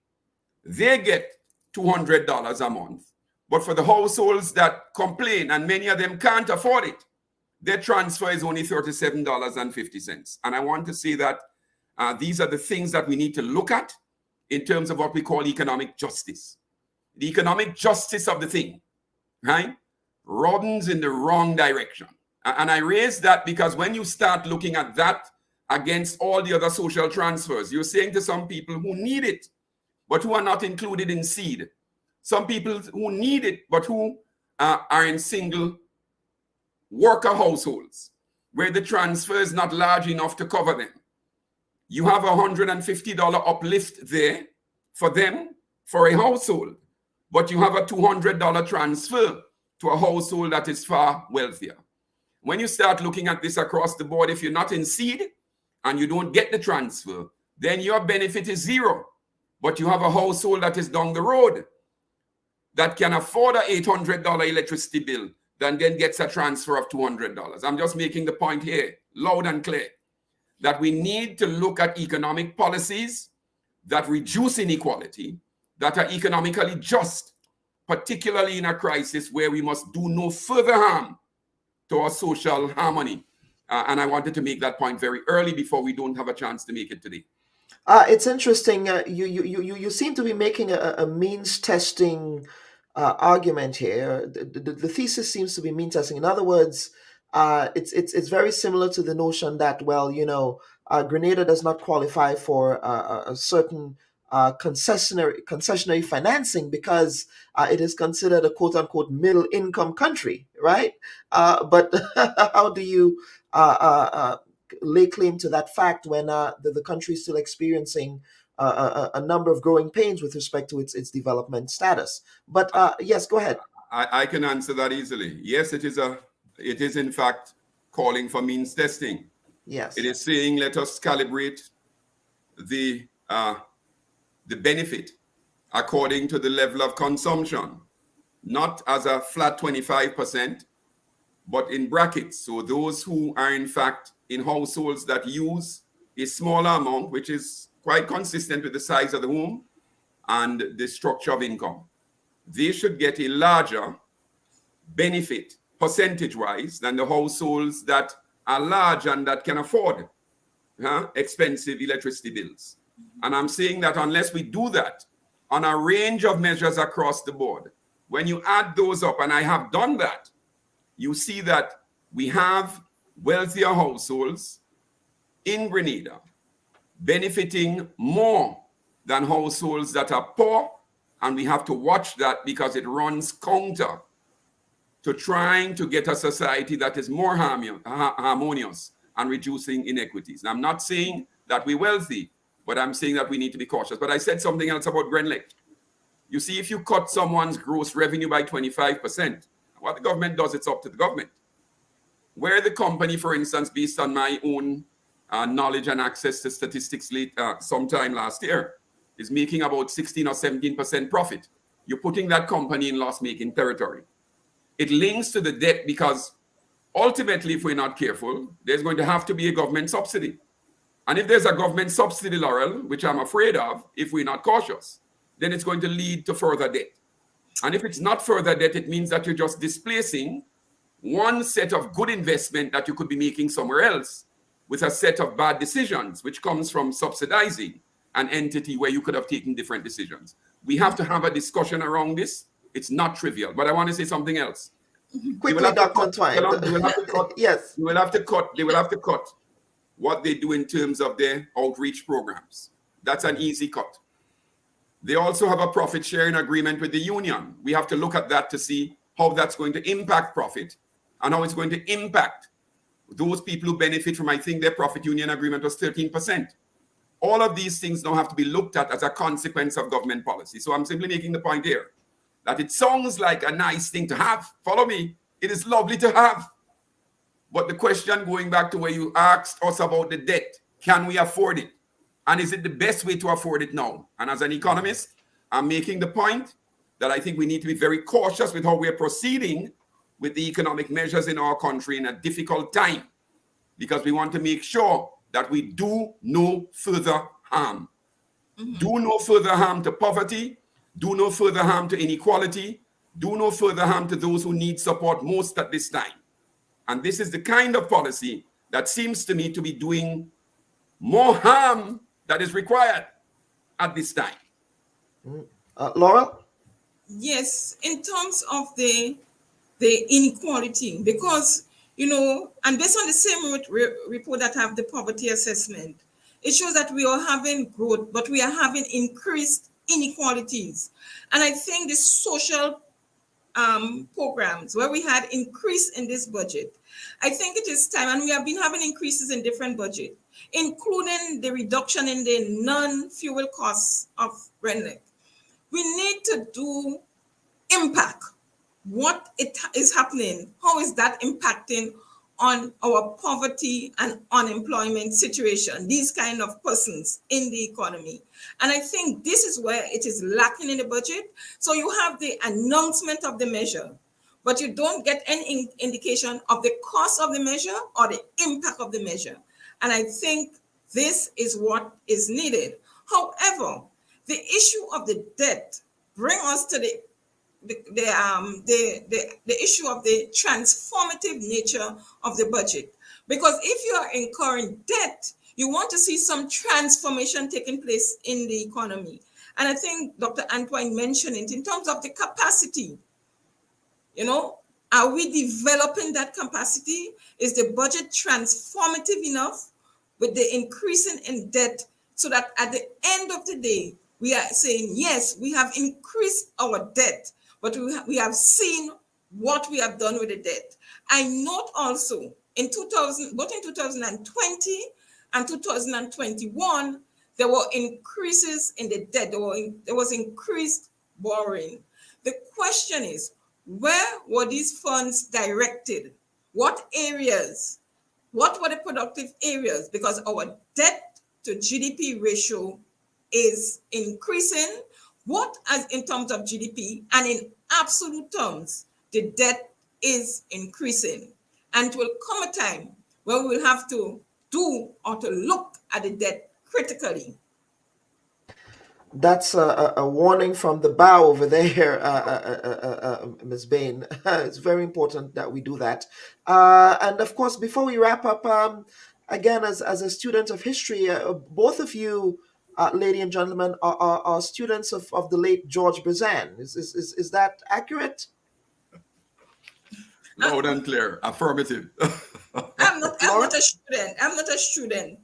they get $200 a month. But for the households that complain, and many of them can't afford it, their transfer is only $37.50. And I want to say that these are the things that we need to look at in terms of what we call economic justice. The economic justice of the thing, right, runs in the wrong direction. And I raise that because when you start looking at that against all the other social transfers, you're saying to some people who need it, but who are not included in seed. Some people who need it, but who are in single worker households, where the transfer is not large enough to cover them. You have a $150 uplift there for them, for a household, but you have a $200 transfer to a household that is far wealthier. When you start looking at this across the board, if you're not in seed and you don't get the transfer, then your benefit is zero. But you have a household that is down the road that can afford an $800 electricity bill, then gets a transfer of $200. I'm just making the point here, loud and clear, that we need to look at economic policies that reduce inequality, that are economically just, particularly in a crisis where we must do no further harm to our social harmony. And I wanted to make that point very early before we don't have a chance to make it today. It's interesting. You seem to be making a means testing argument here. The thesis seems to be means testing. In other words, it's very similar to the notion that, well, Grenada does not qualify for a certain concessionary financing because it is considered a quote unquote middle income country, right? But how do you lay claim to that fact when the country is still experiencing a number of growing pains with respect to its development status? But yes, go ahead. I can answer that easily. Yes, it is in fact calling for means testing. Yes. It is saying let us calibrate the benefit according to the level of consumption. not as a flat 25%, but in brackets. So those who are in fact in households that use a smaller amount, which is quite consistent with the size of the home and the structure of income, they should get a larger benefit percentage-wise than the households that are large and that can afford expensive electricity bills. And I'm saying that unless we do that on a range of measures across the board, when you add those up, and I have done that, you see that we have wealthier households in Grenada benefiting more than households that are poor, and we have to watch that because it runs counter to trying to get a society that is more harmonious and reducing inequities. And I'm not saying that we're wealthy, but I'm saying that we need to be cautious. But I said something else about Grenlec. You see, if you cut someone's gross revenue by 25%, what the government does, it's up to the government. Where the company, for instance, based on my own knowledge and access to statistics sometime last year, is making about 16 or 17% profit, you're putting that company in loss-making territory. It links to the debt because ultimately, if we're not careful, there's going to have to be a government subsidy. And if there's a government subsidy, Laurel, which I'm afraid of, if we're not cautious, then it's going to lead to further debt. And if it's not further debt, it means that you're just displacing one set of good investment that you could be making somewhere else with a set of bad decisions, which comes from subsidizing an entity where you could have taken different decisions. We have to have a discussion around this. It's not trivial. But I want to say something else. Quickly, Dr. Twine. Yes. They will have to cut what they do in terms of their outreach programs. That's an easy cut. They also have a profit sharing agreement with the union. We have to look at that to see how that's going to impact profit and how it's going to impact those people who benefit from, I think their profit union agreement was 13%. All of these things now have to be looked at as a consequence of government policy. So I'm simply making the point here that it sounds like a nice thing to have. Follow me. It is lovely to have. But the question, going back to where you asked us about the debt, can we afford it? And is it the best way to afford it now? And as an economist, I'm making the point that I think we need to be very cautious with how we are proceeding with the economic measures in our country in a difficult time, because we want to make sure that we do no further harm. Do no further harm to poverty, do no further harm to inequality, do no further harm to those who need support most at this time. And this is the kind of policy that seems to me to be doing more harm than is required at this time. Laura? Yes, in terms of the inequality, because, and based on the same report that have the poverty assessment, it shows that we are having growth, but we are having increased inequalities. And I think the social programs where we had increase in this budget, I think it is time, and we have been having increases in different budgets, including the reduction in the non-fuel costs of Grenada. We need to do impact. What is happening? How is that impacting on our poverty and unemployment situation, these kind of persons in the economy? And I think this is where it is lacking in the budget. So you have the announcement of the measure, but you don't get any indication of the cost of the measure or the impact of the measure. And I think this is what is needed. However, the issue of the debt brings us to the issue of the transformative nature of the budget. Because if you are incurring debt, you want to see some transformation taking place in the economy. And I think Dr. Antoine mentioned it in terms of the capacity. Are we developing that capacity? Is the budget transformative enough with the increasing in debt so that at the end of the day, we are saying, yes, we have increased our debt, but we have seen what we have done with the debt. I note also both in 2020 and 2021, there were increases in the debt. There was increased borrowing. The question is, where were these funds directed? What areas? What were the productive areas? Because our debt to GDP ratio is increasing both as in terms of GDP and in absolute terms, the debt is increasing. And it will come a time where we will have to do or to look at the debt critically. That's a warning from the bow over there, Ms. Bain. It's very important that we do that. And of course, before we wrap up, again, as a student of history, both of you, ladies and gentlemen, are students of the late George Brazan. Is that accurate? Loud and clear. Affirmative. I'm not a student. I'm not a student.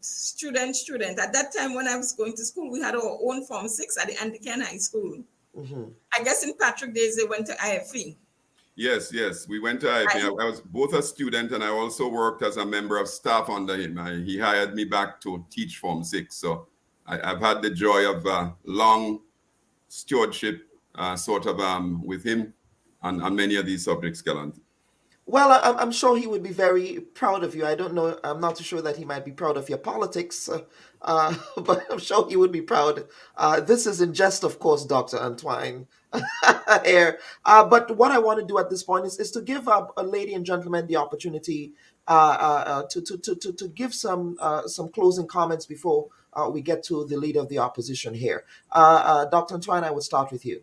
At that time when I was going to school, we had our own Form 6 at the Anglican High School. Mm-hmm. I guess in Patrick days, they went to IFE. Yes, we went to IFE. I was both a student and I also worked as a member of staff under him. He hired me back to teach Form 6. So I've had the joy of long stewardship with him on many of these subjects, Gallant. Well, I'm sure he would be very proud of you. I don't know. I'm not too sure that he might be proud of your politics, but I'm sure he would be proud. This is in jest, of course, Dr. Antoine here. But what I want to do at this point is to give a lady and gentleman the opportunity to give some closing comments before we get to the leader of the opposition here. Dr. Antoine, I would start with you.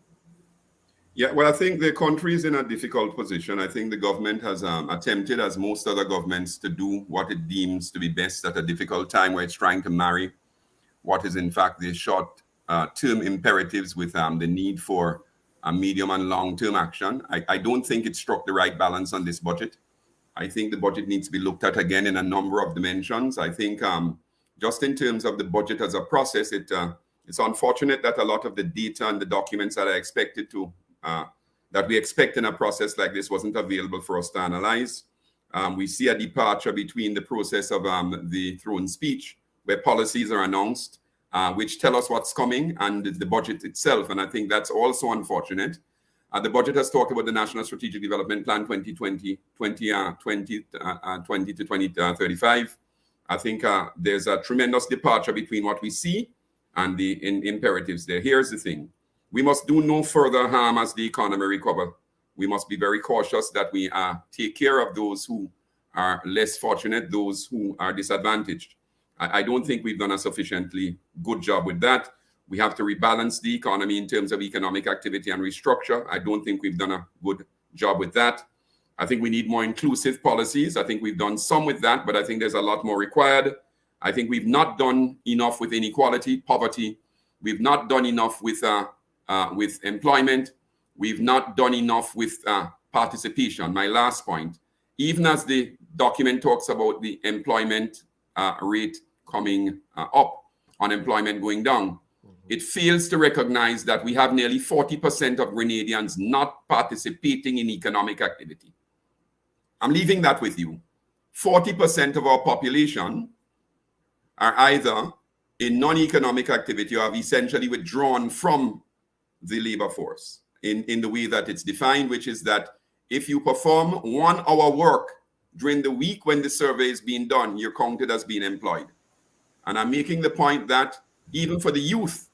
Yeah, well, I think the country is in a difficult position. I think the government has attempted, as most other governments, to do what it deems to be best at a difficult time where it's trying to marry what is, in fact, the short-term imperatives with the need for a medium and long-term action. I don't think it struck the right balance on this budget. I think the budget needs to be looked at again in a number of dimensions. I think just in terms of the budget as a process, it's unfortunate that a lot of the data and the documents that are expected to that we expect in a process like this wasn't available for us to analyze. We see a departure between the process of the throne speech, where policies are announced, which tell us what's coming, and the budget itself. And I think that's also unfortunate. The budget has talked about the National Strategic Development Plan 2020 to 2035. I think there's a tremendous departure between what we see and the imperatives there. Here's the thing. We must do no further harm as the economy recovers. We must be very cautious that we take care of those who are less fortunate, those who are disadvantaged. I don't think we've done a sufficiently good job with that. We have to rebalance the economy in terms of economic activity and restructure. I don't think we've done a good job with that. I think we need more inclusive policies. I think we've done some with that, but I think there's a lot more required. I think we've not done enough with inequality, poverty. We've not done enough with employment. We've not done enough with participation. My last point, even as the document talks about the employment rate coming up, unemployment going down, it fails to recognize that we have nearly 40% of Grenadians not participating in economic activity. I'm leaving that with you. 40% of our population are either in non-economic activity or have essentially withdrawn from the labor force in the way that it's defined, which is that if you perform 1 hour work during the week when the survey is being done, you're counted as being employed. And I'm making the point that even for the youth,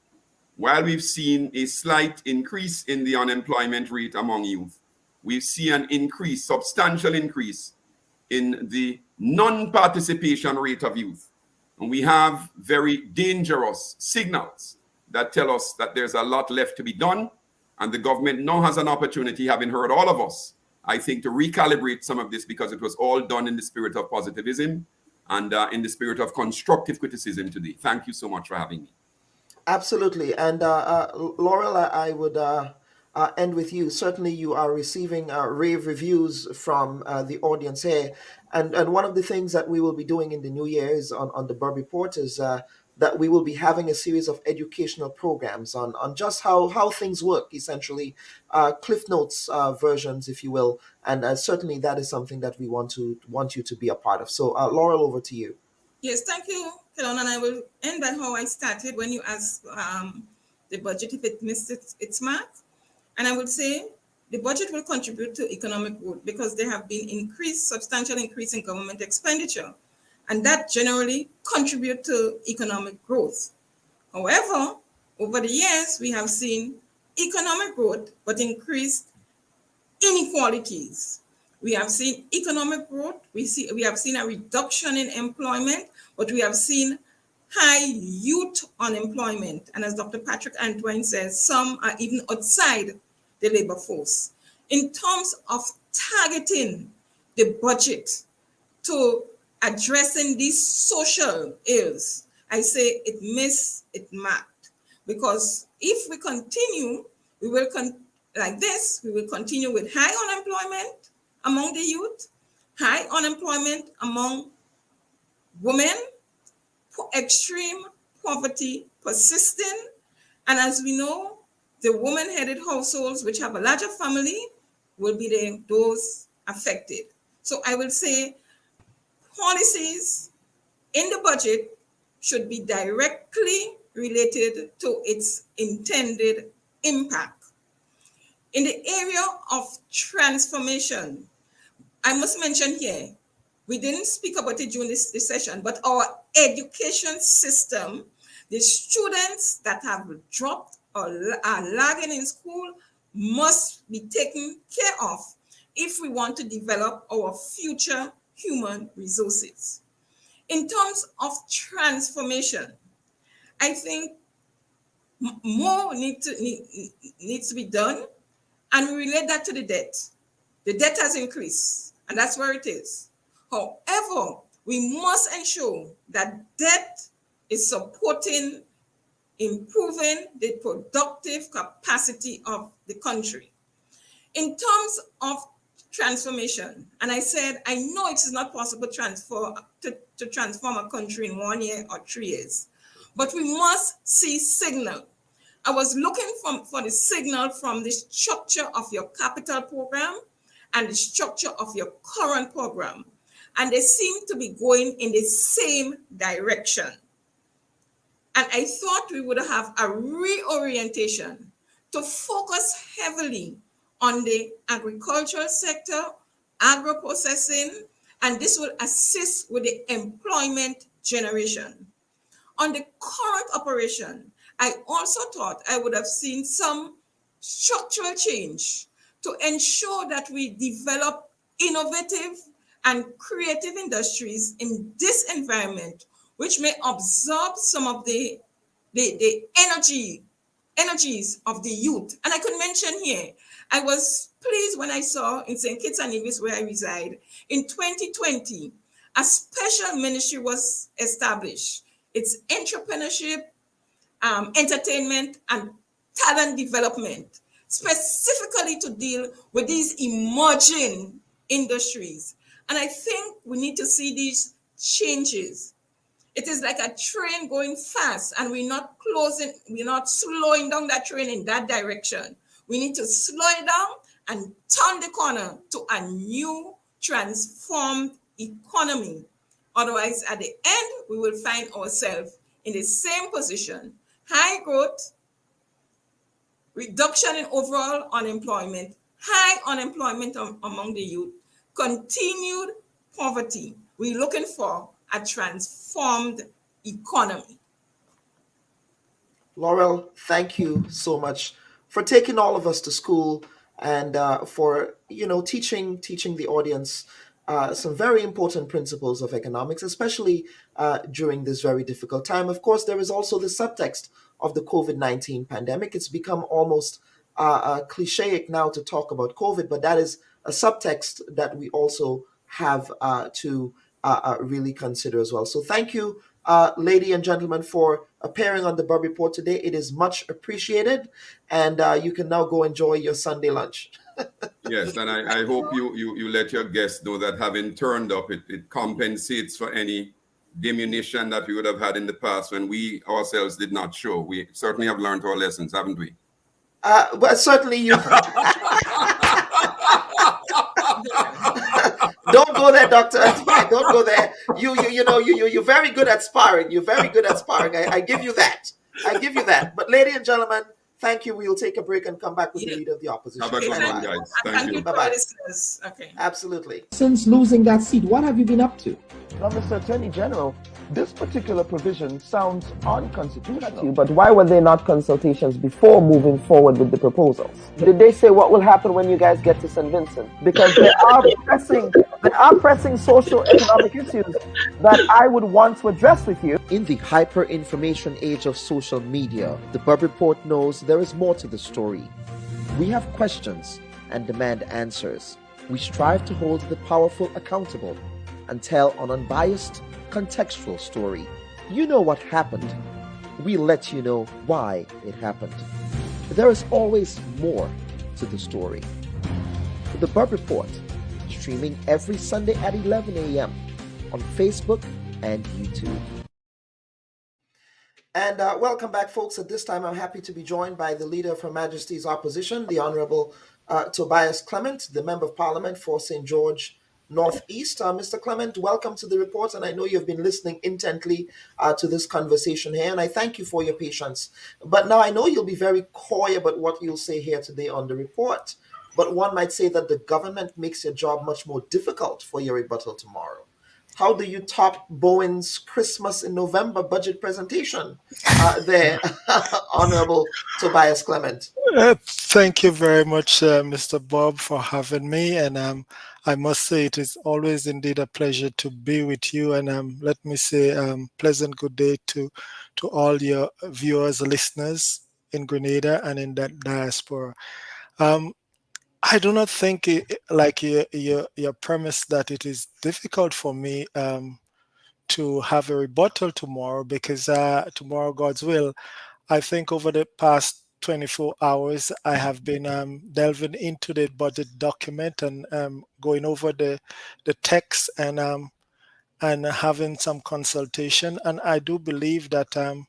while we've seen a slight increase in the unemployment rate among youth, we've seen an increase, substantial increase in the non-participation rate of youth. And we have very dangerous signals that tell us that there's a lot left to be done. And the government now has an opportunity, having heard all of us, I think, to recalibrate some of this, because it was all done in the spirit of positivism and in the spirit of constructive criticism today. Thank you so much for having me. Absolutely. And Laurel, I would end with you. Certainly you are receiving rave reviews from the audience here. And one of the things that we will be doing in the new year is on the Bubb Report is that we will be having a series of educational programs on just how things work, essentially, Cliff Notes versions, if you will. And certainly that is something that we want you to be a part of. So Laurel, over to you. Yes, thank you, Kelon. And I will end by how I started when you asked the budget if it missed its mark. And I would say the budget will contribute to economic growth because there have been substantial increase in government expenditure. And that generally contributes to economic growth. However, over the years, we have seen economic growth, but increased inequalities. We have seen economic growth, we have seen a reduction in employment, but we have seen high youth unemployment. And as Dr. Patrick Antoine says, some are even outside the labor force. In terms of targeting the budget to addressing these social ills, I say it missed its mark. Because if we continue, like this, we will continue with high unemployment among the youth, high unemployment among women, extreme poverty persisting, and as we know, the woman-headed households which have a larger family will be those affected. So I will say policies in the budget should be directly related to its intended impact. In the area of transformation, I must mention here, we didn't speak about it during this session, but our education system, the students that have dropped or are lagging in school must be taken care of if we want to develop our future human resources. In terms of transformation, I think more needs to be done, and we relate that to the debt. The debt has increased, and that's where it is. However, we must ensure that debt is supporting, improving the productive capacity of the country. In terms of transformation, and I said, I know it is not possible to transform a country in 1 year or 3 years, but we must see signal. I was looking for the signal from the structure of your capital program and the structure of your current program, and they seem to be going in the same direction. And I thought we would have a reorientation to focus heavily on the agricultural sector, agro-processing, and this will assist with the employment generation. On the current operation, I also thought I would have seen some structural change to ensure that we develop innovative and creative industries in this environment, which may absorb some of the energies of the youth. And I could mention here, I was pleased when I saw in St. Kitts and Nevis, where I reside, in 2020, a special ministry was established. It's entrepreneurship, entertainment, and talent development, specifically to deal with these emerging industries. And I think we need to see these changes. It is like a train going fast, and we're not slowing down that train in that direction. We need to slow it down and turn the corner to a new transformed economy. Otherwise, at the end, we will find ourselves in the same position: high growth, reduction in overall unemployment, high unemployment among the youth, continued poverty. We're looking for a transformed economy. Laurel, thank you so much for taking all of us to school and for teaching the audience some very important principles of economics, especially during this very difficult time. Of course, there is also the subtext of the COVID-19 pandemic. It's become almost clichéic now to talk about COVID, but that is a subtext that we also have to really consider as well. So thank you, ladies and gentlemen, for appearing on the Bubb Report today. It is much appreciated, and you can now go enjoy your Sunday lunch. Yes, and I hope you let your guests know that having turned up, it compensates for any diminution that we would have had in the past when we ourselves did not show. We certainly have learned our lessons, haven't we? Well, certainly you. Don't go there, Doctor. Don't go there. You're very good at sparring. You're very good at sparring. I give you that. But ladies and gentlemen, Thank you. We'll take a break and come back with the Leader of the Opposition. Have a good one, guys. Thank you. Bye-bye. Okay. Absolutely. Since losing that seat, what have you been up to? Now, Mr. Attorney General, this particular provision sounds unconstitutional. But why were there not consultations before moving forward with the proposals? Did they say what will happen when you guys get to St. Vincent? Because there are pressing social economic issues that I would want to address with you. In the hyper-information age of social media, the Bubb Report knows there is more to the story. We have questions and demand answers. We strive to hold the powerful accountable and tell an unbiased, contextual story. You know what happened. We let you know why it happened. There is always more to the story. The Bubb Report, streaming every Sunday at 11 a.m. on Facebook and YouTube. And welcome back, folks. At this time, I'm happy to be joined by the Leader of Her Majesty's Opposition, the Honorable Tobias Clement, the Member of Parliament for St. George Northeast. Mr. Clement, welcome to the report, and I know you've been listening intently to this conversation here, and I thank you for your patience. But now I know you'll be very coy about what you'll say here today on the report, but one might say that the government makes your job much more difficult for your rebuttal tomorrow. How do you top Bowen's Christmas in November budget presentation there, Honorable Tobias Clement? Thank you very much, Mr. Bob, for having me. And I must say it is always indeed a pleasure to be with you. And let me say pleasant good day to all your viewers, listeners in Grenada and in that diaspora. I do not think, like your premise, that it is difficult for me to have a rebuttal tomorrow, because tomorrow, God's will, I think over the past 24 hours, I have been delving into the budget document and going over the text and having some consultation. And I do believe that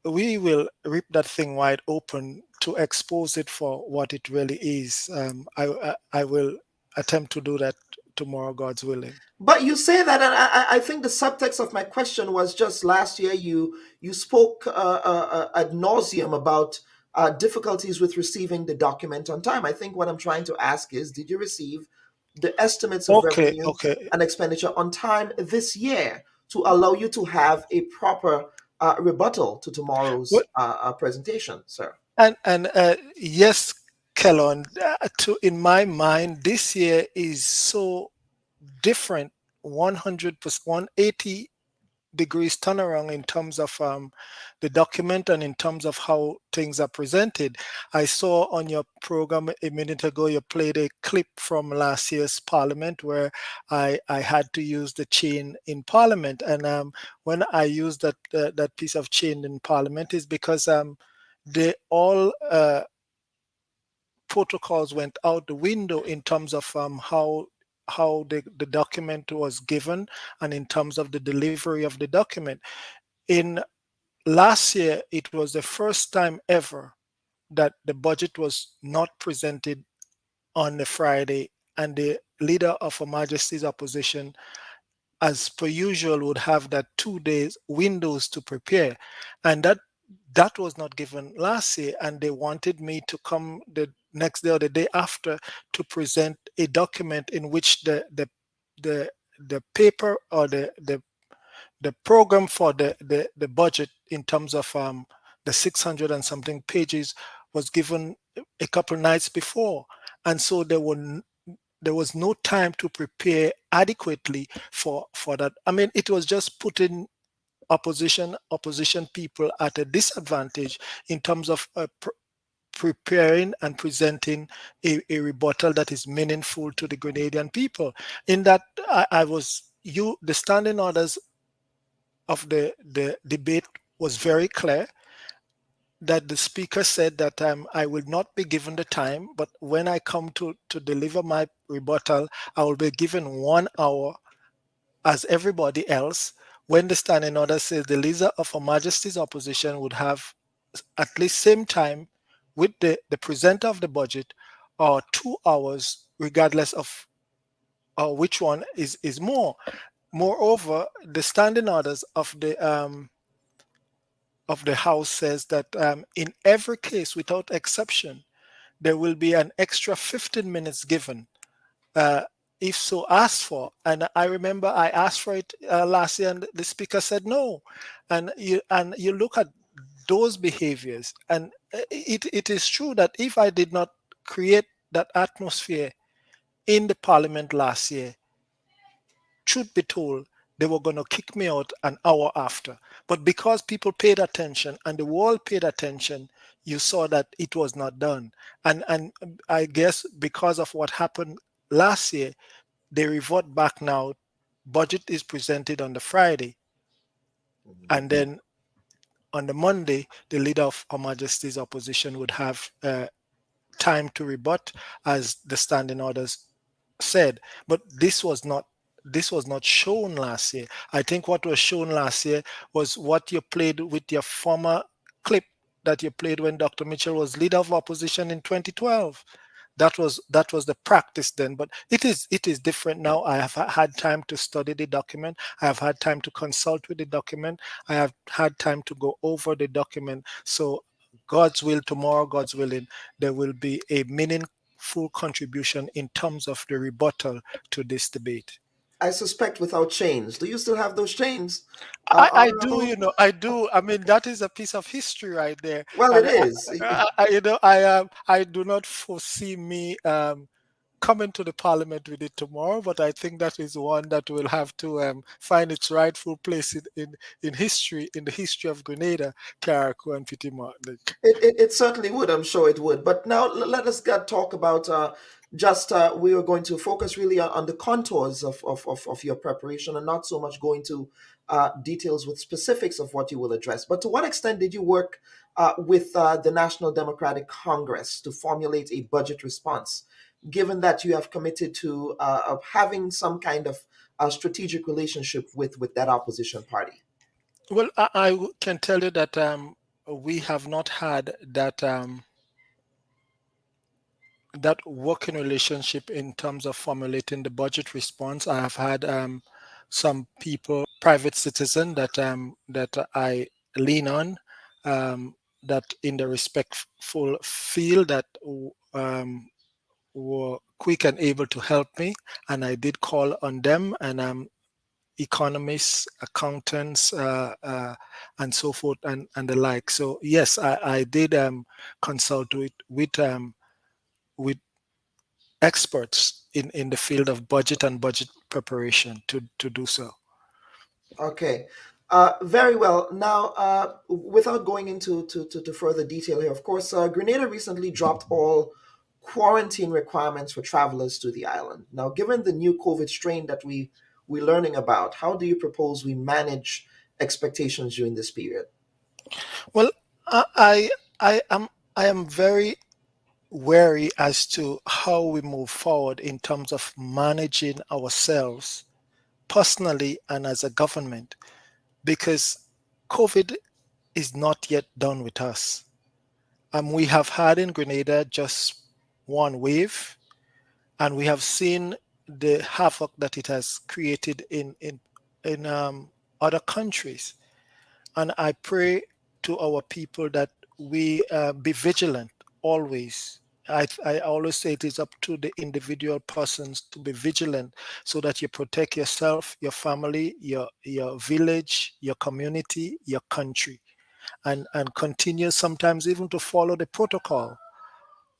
we will rip that thing wide open to expose it for what it really is. I will attempt to do that tomorrow, God's willing. But you say that, and I think the subtext of my question was just last year you spoke ad nauseum about difficulties with receiving the document on time. I think what I'm trying to ask is, did you receive the estimates of revenue and expenditure on time this year to allow you to have a proper rebuttal to tomorrow's presentation, sir? And yes, Kellon, in my mind, this year is so different, 100%, 180 degrees turnaround in terms of the document and in terms of how things are presented. I saw on your program a minute ago, you played a clip from last year's Parliament where I had to use the chain in Parliament. And when I used that piece of chain in Parliament is because they all protocols went out the window in terms of how the document was given and in terms of the delivery of the document. In last year, it was the first time ever that the budget was not presented on the Friday, and the Leader of Her Majesty's Opposition, as per usual, would have that 2 days windows to prepare. And that was not given last year, and they wanted me to come the next day or the day after to present a document in which the paper or the program for the budget in terms of the 600 and something pages was given a couple nights before, and so there was no time to prepare adequately for that. I mean, it was just putting opposition people at a disadvantage in terms of preparing and presenting a rebuttal that is meaningful to the Grenadian people. In that, the standing orders of the debate was very clear, that the speaker said that I will not be given the time, but when I come to deliver my rebuttal, I will be given 1 hour as everybody else, when the standing order says the Leader of Her Majesty's Opposition would have at least same time with the presenter of the budget, or 2 hours, regardless of which one is more. Moreover, the standing orders of the of the House says that in every case, without exception, there will be an extra 15 minutes given if so asked for. And I remember I asked for it last year, and the speaker said no. And you look at those behaviors, and it is true that if I did not create that atmosphere in the parliament last year, truth be told, they were going to kick me out an hour after. But because people paid attention and the world paid attention, you saw that it was not done. And I guess because of what happened last year, they revert back now. Budget is presented on the Friday. And then on the Monday, the leader of Her Majesty's opposition would have time to rebut, as the standing orders said. But this was not shown last year. I think what was shown last year was what you played with your former clip that you played when Dr. Mitchell was leader of opposition in 2012. That was the practice then, but it is different now. I have had time to study the document. I have had time to consult with the document. I have had time to go over the document. So God's will, tomorrow, God's willing, there will be a meaningful contribution in terms of the rebuttal to this debate. I suspect without chains. Do you still have those chains? I do, I do. I mean, that is a piece of history right there. Well, and it is. I do not foresee me coming to the parliament with it tomorrow, but I think that is one that will have to find its rightful place in history, in the history of Grenada, Carriacou, and Petit Martinique. It certainly would. I'm sure it would. But now let us talk about we are going to focus really on the contours of your preparation and not so much going to details with specifics of what you will address. But to what extent did you work with the National Democratic Congress to formulate a budget response, given that you have committed to having some kind of strategic relationship with that opposition party? Well, I can tell you that we have not had that that working relationship in terms of formulating the budget response. I have had some people, private citizen, that I lean on, that in the respectful field that were quick and able to help me, and I did call on them, and economists, accountants, and so forth, and the like. So yes, I did consult with experts in the field of budget and budget preparation to do so. Okay. Very well. Now, without going into to further detail here, of course, Grenada recently dropped all quarantine requirements for travelers to the island. Now, given the new COVID strain that we're learning about, how do you propose we manage expectations during this period? Well, I am very wary as to how we move forward in terms of managing ourselves personally and as a government, because COVID is not yet done with us. We have had in Grenada just one wave, and we have seen the havoc that it has created in other countries. And I pray to our people that we be vigilant always. I always say it is up to the individual persons to be vigilant so that you protect yourself, your family, your village, your community, your country, and continue sometimes even to follow the protocol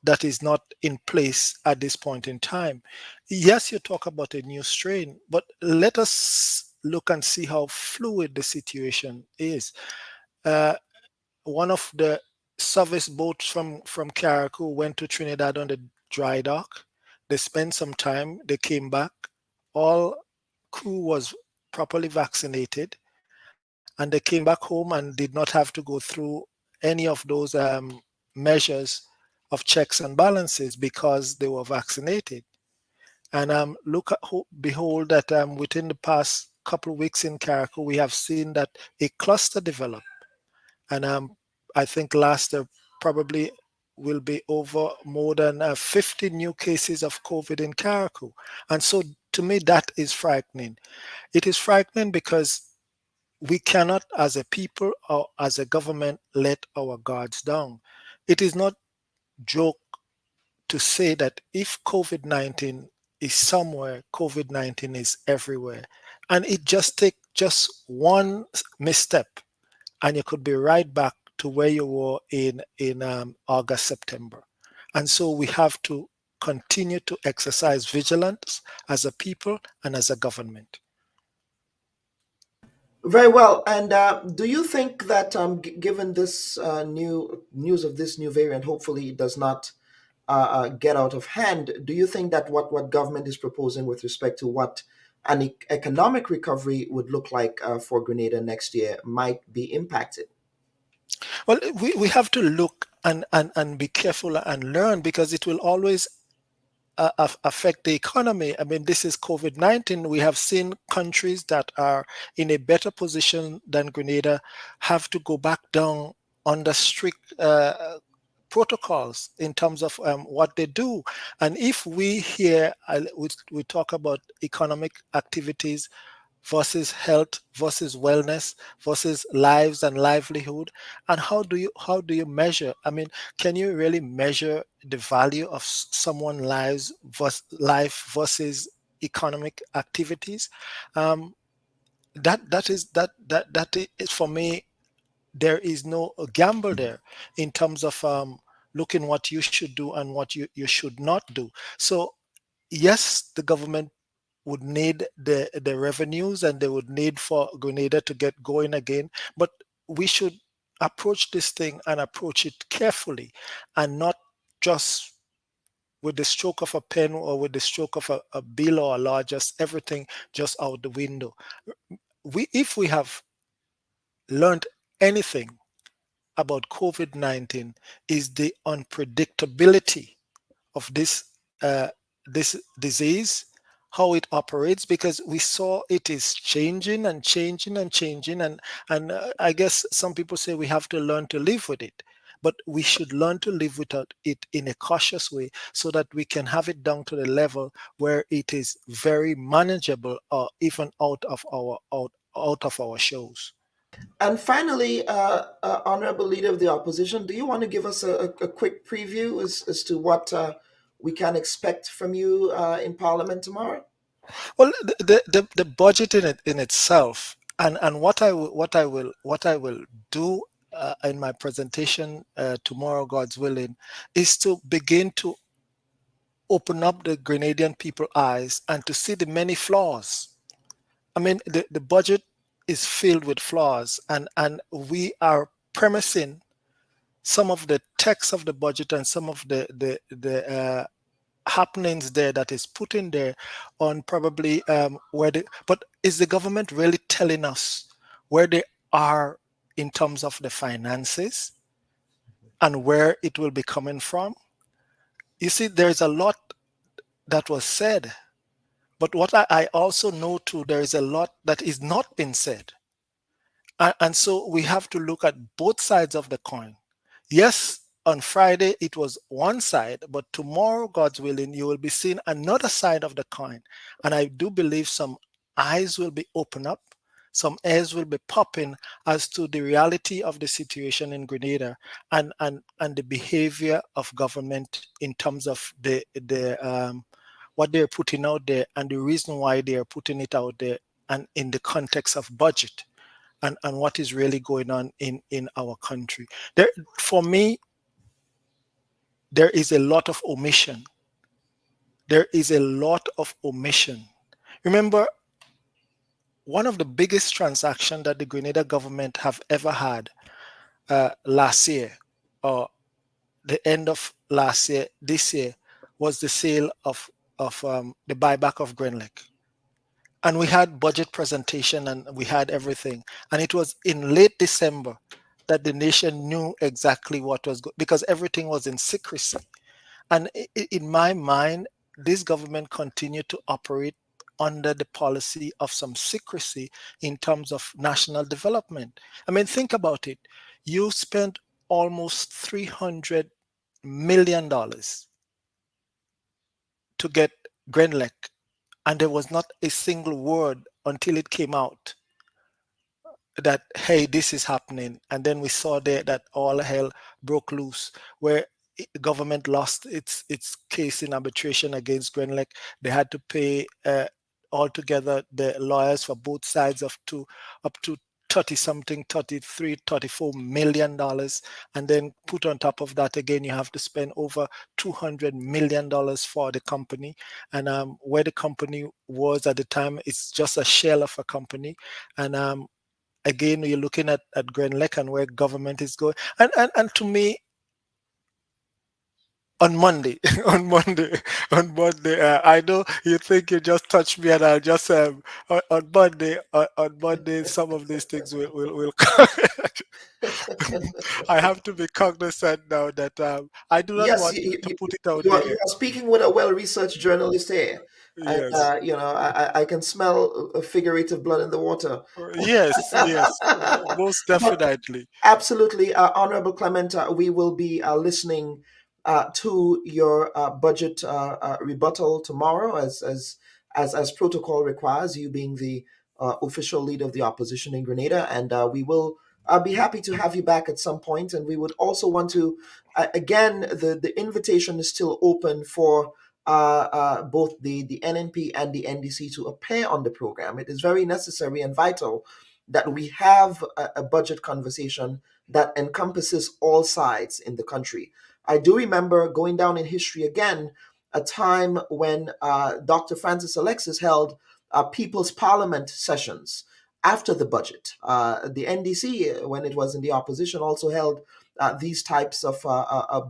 that is not in place at this point in time. Yes, you talk about a new strain, but let us look and see how fluid the situation is. One of the service boats from Carriacou went to Trinidad on the dry dock. They spent some time, they came back. All crew was properly vaccinated, and they came back home and did not have to go through any of those measures of checks and balances because they were vaccinated. And behold that within the past couple of weeks in Carriacou, we have seen that a cluster developed. And I think there probably will be over more than 50 new cases of COVID in Carriacou. And so to me, that is frightening. It is frightening because we cannot, as a people or as a government, let our guards down. It is not joke to say that if COVID-19 is somewhere, COVID-19 is everywhere. And it just takes just one misstep and you could be right back to where you were in August, September. And so we have to continue to exercise vigilance as a people and as a government. Very well. And do you think that, given this new news of this new variant, hopefully it does not get out of hand, do you think that what government is proposing with respect to what an economic recovery would look like for Grenada next year might be impacted? Well, we have to look and be careful and learn, because it will always affect the economy. I mean, this is COVID-19. We have seen countries that are in a better position than Grenada have to go back down under strict protocols in terms of what they do. And if we here, we talk about economic activities versus health versus wellness versus lives and livelihood, and how do you measure? I mean, can you really measure the value of someone's life versus economic activities? That is for me. There is no gamble there in terms of looking what you should do and what you should not do. So yes, the government would need the revenues, and they would need for Grenada to get going again. But we should approach this thing and approach it carefully, and not just with the stroke of a pen or with the stroke of a bill or a law, just everything just out the window. If we have learned anything about COVID-19, is the unpredictability of this disease, how it operates, because we saw it is changing and changing and changing, and I guess some people say we have to learn to live with it, but we should learn to live with it in a cautious way, so that we can have it down to the level where it is very manageable, or even out of our shows. And finally, Honorable Leader of the Opposition, do you want to give us a quick preview as to what we can expect from you in Parliament tomorrow? Well, the budget in itself, and what I will do in my presentation tomorrow, God's willing, is to begin to open up the Grenadian people's eyes and to see the many flaws. I mean, the budget is filled with flaws, and we are premising some of the text of the budget and some of the happenings there that is put in there on probably but is the government really telling us where they are in terms of the finances and where it will be coming from? You see, there's a lot that was said, but what I also know too, there is a lot that is not being said. And so we have to look at both sides of the coin. Yes, on Friday it was one side, but tomorrow, God's willing, you will be seeing another side of the coin. And I do believe some eyes will be opened up, some ears will be popping as to the reality of the situation in Grenada, and the behavior of government in terms of the what they're putting out there, and the reason why they are putting it out there, and in the context of budget, and what is really going on in our country. For me, there is a lot of omission. There is a lot of omission. Remember, one of the biggest transactions that the Grenada government have ever had last year, or the end of last year, this year, was the sale of the buyback of Grenlec. And we had budget presentation and we had everything. And it was in late December that the nation knew exactly what was going, because everything was in secrecy. And in my mind, this government continued to operate under the policy of some secrecy in terms of national development. I mean, think about it. You spent almost $300 million to get Grenlec, and there was not a single word until it came out that, hey, this is happening. And then we saw there that all hell broke loose, where government lost its case in arbitration against Grenlec. They had to pay altogether the lawyers for both sides up to 30-something, $34 million. And then put on top of that, again, you have to spend over $200 million for the company. And where the company was at the time, it's just a shell of a company. And again, you're looking at Grenlec and where government is going. And to me, on Monday, I know you think you just touched me, and I'll just on Monday, some of these things will come. I have to be cognizant now that I do not want to put it out there. You are speaking with a well-researched journalist here. Yes. And, I can smell a figurative blood in the water. Yes, most definitely. Absolutely. Honorable Clement, we will be listening to your budget rebuttal tomorrow, as protocol requires, you being the official leader of the opposition in Grenada, and we will be happy to have you back at some point. And we would also want to, again, the invitation is still open for both the NNP and the NDC to appear on the program. It is very necessary and vital that we have a budget conversation that encompasses all sides in the country. I do remember, going down in history again, a time when Dr. Francis Alexis held People's Parliament sessions after the budget. The NDC, when it was in the opposition, also held these types of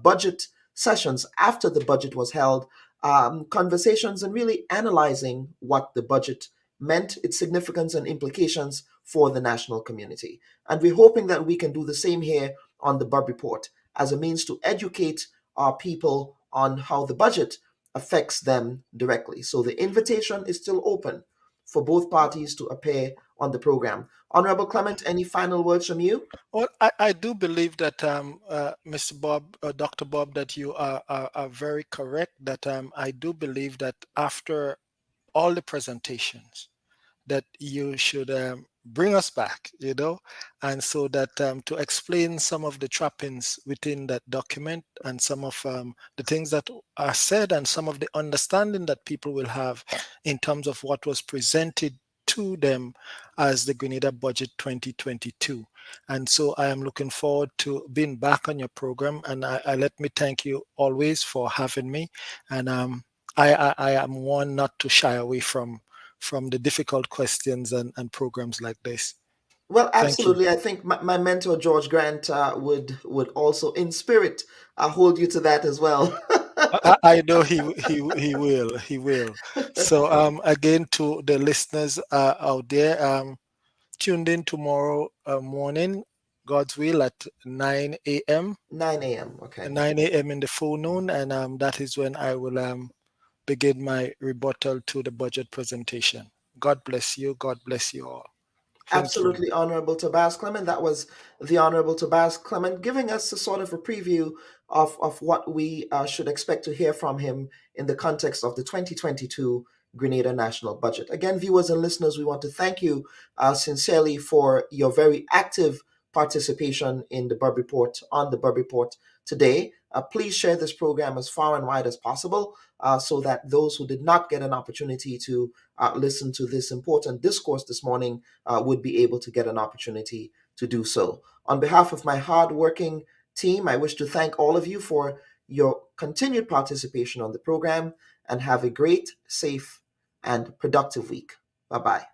budget sessions after the budget was held, conversations and really analyzing what the budget meant, its significance and implications for the national community. And we're hoping that we can do the same here on the Bubb Report, as a means to educate our people on how the budget affects them directly. So the invitation is still open for both parties to appear on the program. Honorable Clement, any final words from you? Well, I do believe that, Mr. Bob, Dr. Bob, that you are very correct, that I do believe that after all the presentations, that you should bring us back, and so that to explain some of the trappings within that document and some of the things that are said and some of the understanding that people will have in terms of what was presented to them as the Grenada Budget 2022. And so I am looking forward to being back on your program, and I let me thank you always for having me. And I am one not to shy away from the difficult questions and programs like this. Well, absolutely. I think my mentor, George Grant, would also in spirit hold you to that as well. I know he will. So again, to the listeners out there, tuned in tomorrow morning, God's will, at 9 a.m. 9 a.m. Okay. 9 a.m. in the forenoon, and that is when I will begin my rebuttal to the budget presentation. God bless you. God bless you all. Absolutely, Honorable Tobias Clement. That was the Honorable Tobias Clement giving us a sort of a preview of what we should expect to hear from him in the context of the 2022 Grenada National Budget. Again, viewers and listeners, we want to thank you sincerely for your very active participation in the Bubb Report, on the Bubb Report today. Please share this program as far and wide as possible so that those who did not get an opportunity to listen to this important discourse this morning would be able to get an opportunity to do so. On behalf of my hard-working team, I wish to thank all of you for your continued participation on the program, and have a great, safe, and productive week. Bye-bye.